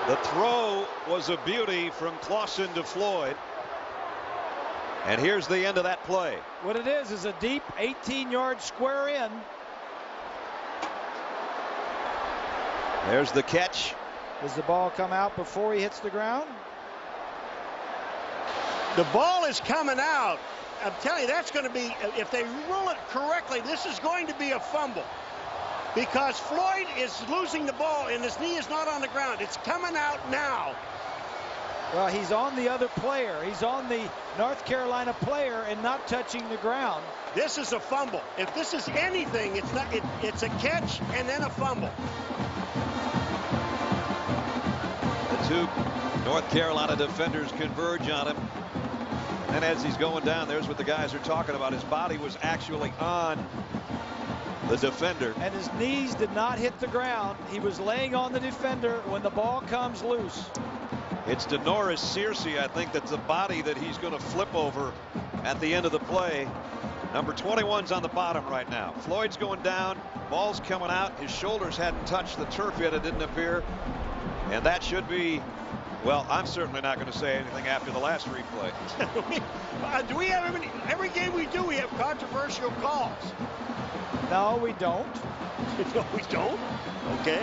The throw was a beauty from Clausen to Floyd. And here's the end of that play.
What it is a deep 18-yard square in.
There's the catch.
Does the ball come out before he hits the ground?
The ball is coming out. I'm telling you, that's going to be, if they rule it correctly, this is going to be a fumble. Because Floyd is losing the ball and his knee is not on the ground. It's coming out now.
Well, he's on the other player. He's on the North Carolina player and not touching the ground.
This is a fumble. If this is anything, it's not. It's a catch and then a fumble.
The 2 North Carolina defenders converge on him. And as he's going down, there's what the guys are talking about. His body was actually on the defender.
And his knees did not hit the ground. He was laying on the defender when the ball comes loose.
It's Denoris Searcy, I think, that's the body that he's going to flip over at the end of the play. Number 21's on the bottom right now. Floyd's going down. Ball's coming out. His shoulders hadn't touched the turf yet. It didn't appear. And that should be, well, I'm certainly not going to say anything after the last replay.
Do we have every game we do, we have controversial calls?
No, we don't.
No, we don't? Okay.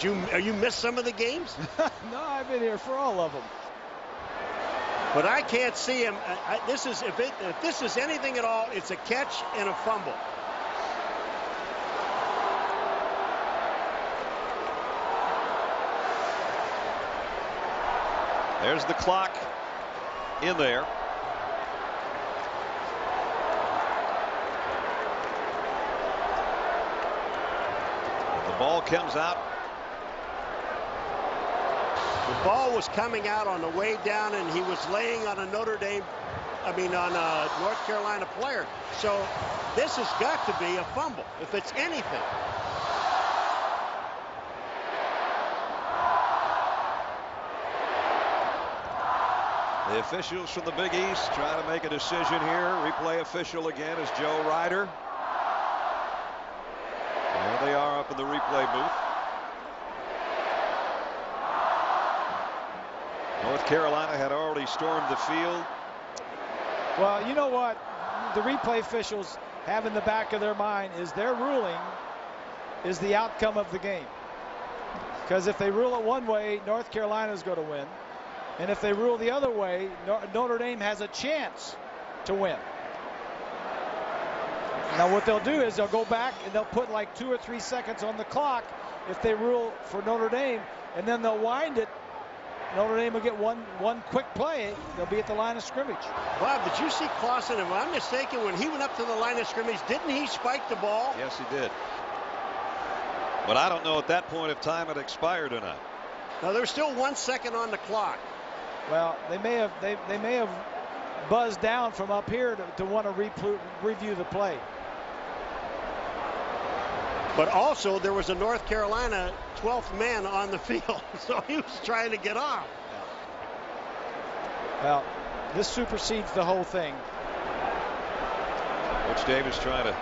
You missed some of the games?
No, I've been here for all of them.
But I can't see him. This is if this is anything at all, it's a catch and a fumble.
There's the clock in there. The ball comes out
The ball was coming out on the way down, and he was laying on a on a North Carolina player. So this has got to be a fumble, if it's anything.
The officials from the Big East trying to make a decision here. Replay official again is Joe Ryder. There they are up in the replay booth. North Carolina had already stormed the field.
Well, you know what the replay officials have in the back of their mind is their ruling is the outcome of the game. Because if they rule it one way, North Carolina is going to win. And if they rule the other way, Notre Dame has a chance to win. Now what they'll do is they'll go back and they'll put like 2 or 3 seconds on the clock if they rule for Notre Dame, and then they'll wind it. Notre Dame will get one quick play. They'll be at the line of scrimmage. Bob,
did you see Clausen? If I'm mistaken, when he went up to the line of scrimmage, didn't he spike the ball?
Yes, he did. But I don't know at that point if time had expired or not.
Now there's still 1 second on the clock.
Well, they may have buzzed down from up here to want to review the play.
But also there was a North Carolina 12th man on the field, so he was trying to get off.
Well, this supersedes the whole thing.
Coach Davis trying to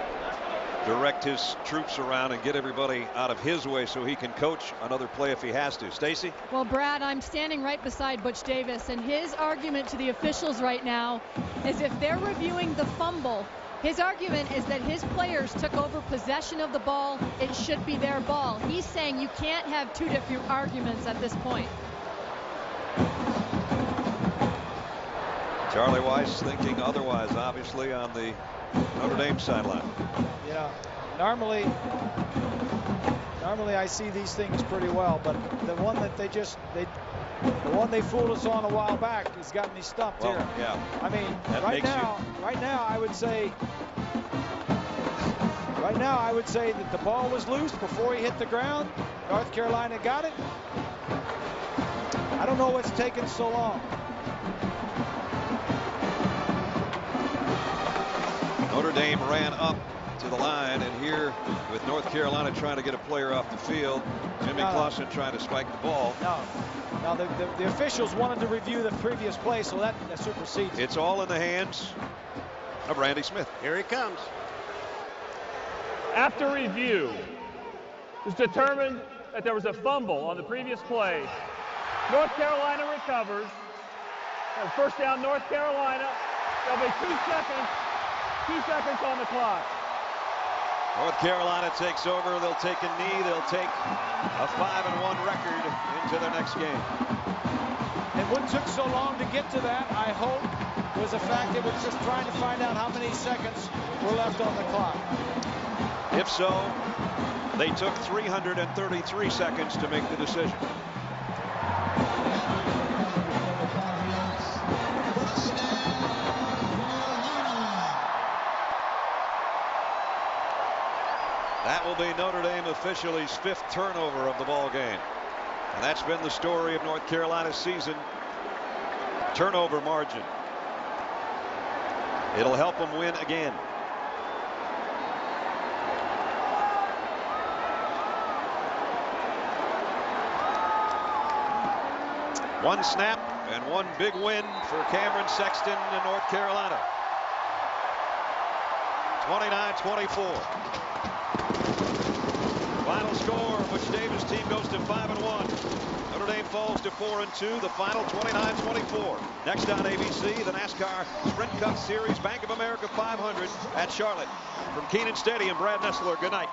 direct his troops around and get everybody out of his way so he can coach another play if he has to. Stacy?
Well, Brad, I'm standing right beside Butch Davis, and his argument to the officials right now is if they're reviewing the fumble, his argument is that his players took over possession of the ball. It should be their ball. He's saying you can't have two different arguments at this point.
Charlie Weis thinking otherwise, obviously, on the Notre Dame sideline.
Yeah, normally I see these things pretty well, but the one that the one they fooled us on a while back has got me stumped here.
Yeah.
I mean, right now I would say that the ball was loose before he hit the ground. North Carolina got it. I don't know what's taken so long.
Notre Dame ran up to the line, and here with North Carolina trying to get a player off the field, Jimmy Clausen trying to spike the ball.
No, the officials wanted to review the previous play, so that supersedes.
It's all in the hands of Randy Smith.
Here he comes.
After review, it's determined that there was a fumble on the previous play. North Carolina recovers. First down, North Carolina. There'll be 2 seconds. 2 seconds on the clock.
North Carolina takes over. They'll take a knee. They'll take a 5-1 record into their next game.
And what took so long to get to that, I hope, was the fact that we're just trying to find out how many seconds were left on the clock.
If so, they took 333 seconds to make the decision. That will be Notre Dame officially's 5th turnover of the ball game. And that's been the story of North Carolina's season. Turnover margin. It'll help them win again. One snap and one big win for Cameron Sexton in North Carolina. 29-24. Final score, Butch Davis' team goes to 5-1. Notre Dame falls to 4-2. The final 29-24. Next on ABC, the NASCAR Sprint Cup Series Bank of America 500 at Charlotte. From Kenan Stadium, Brad Nessler, good night.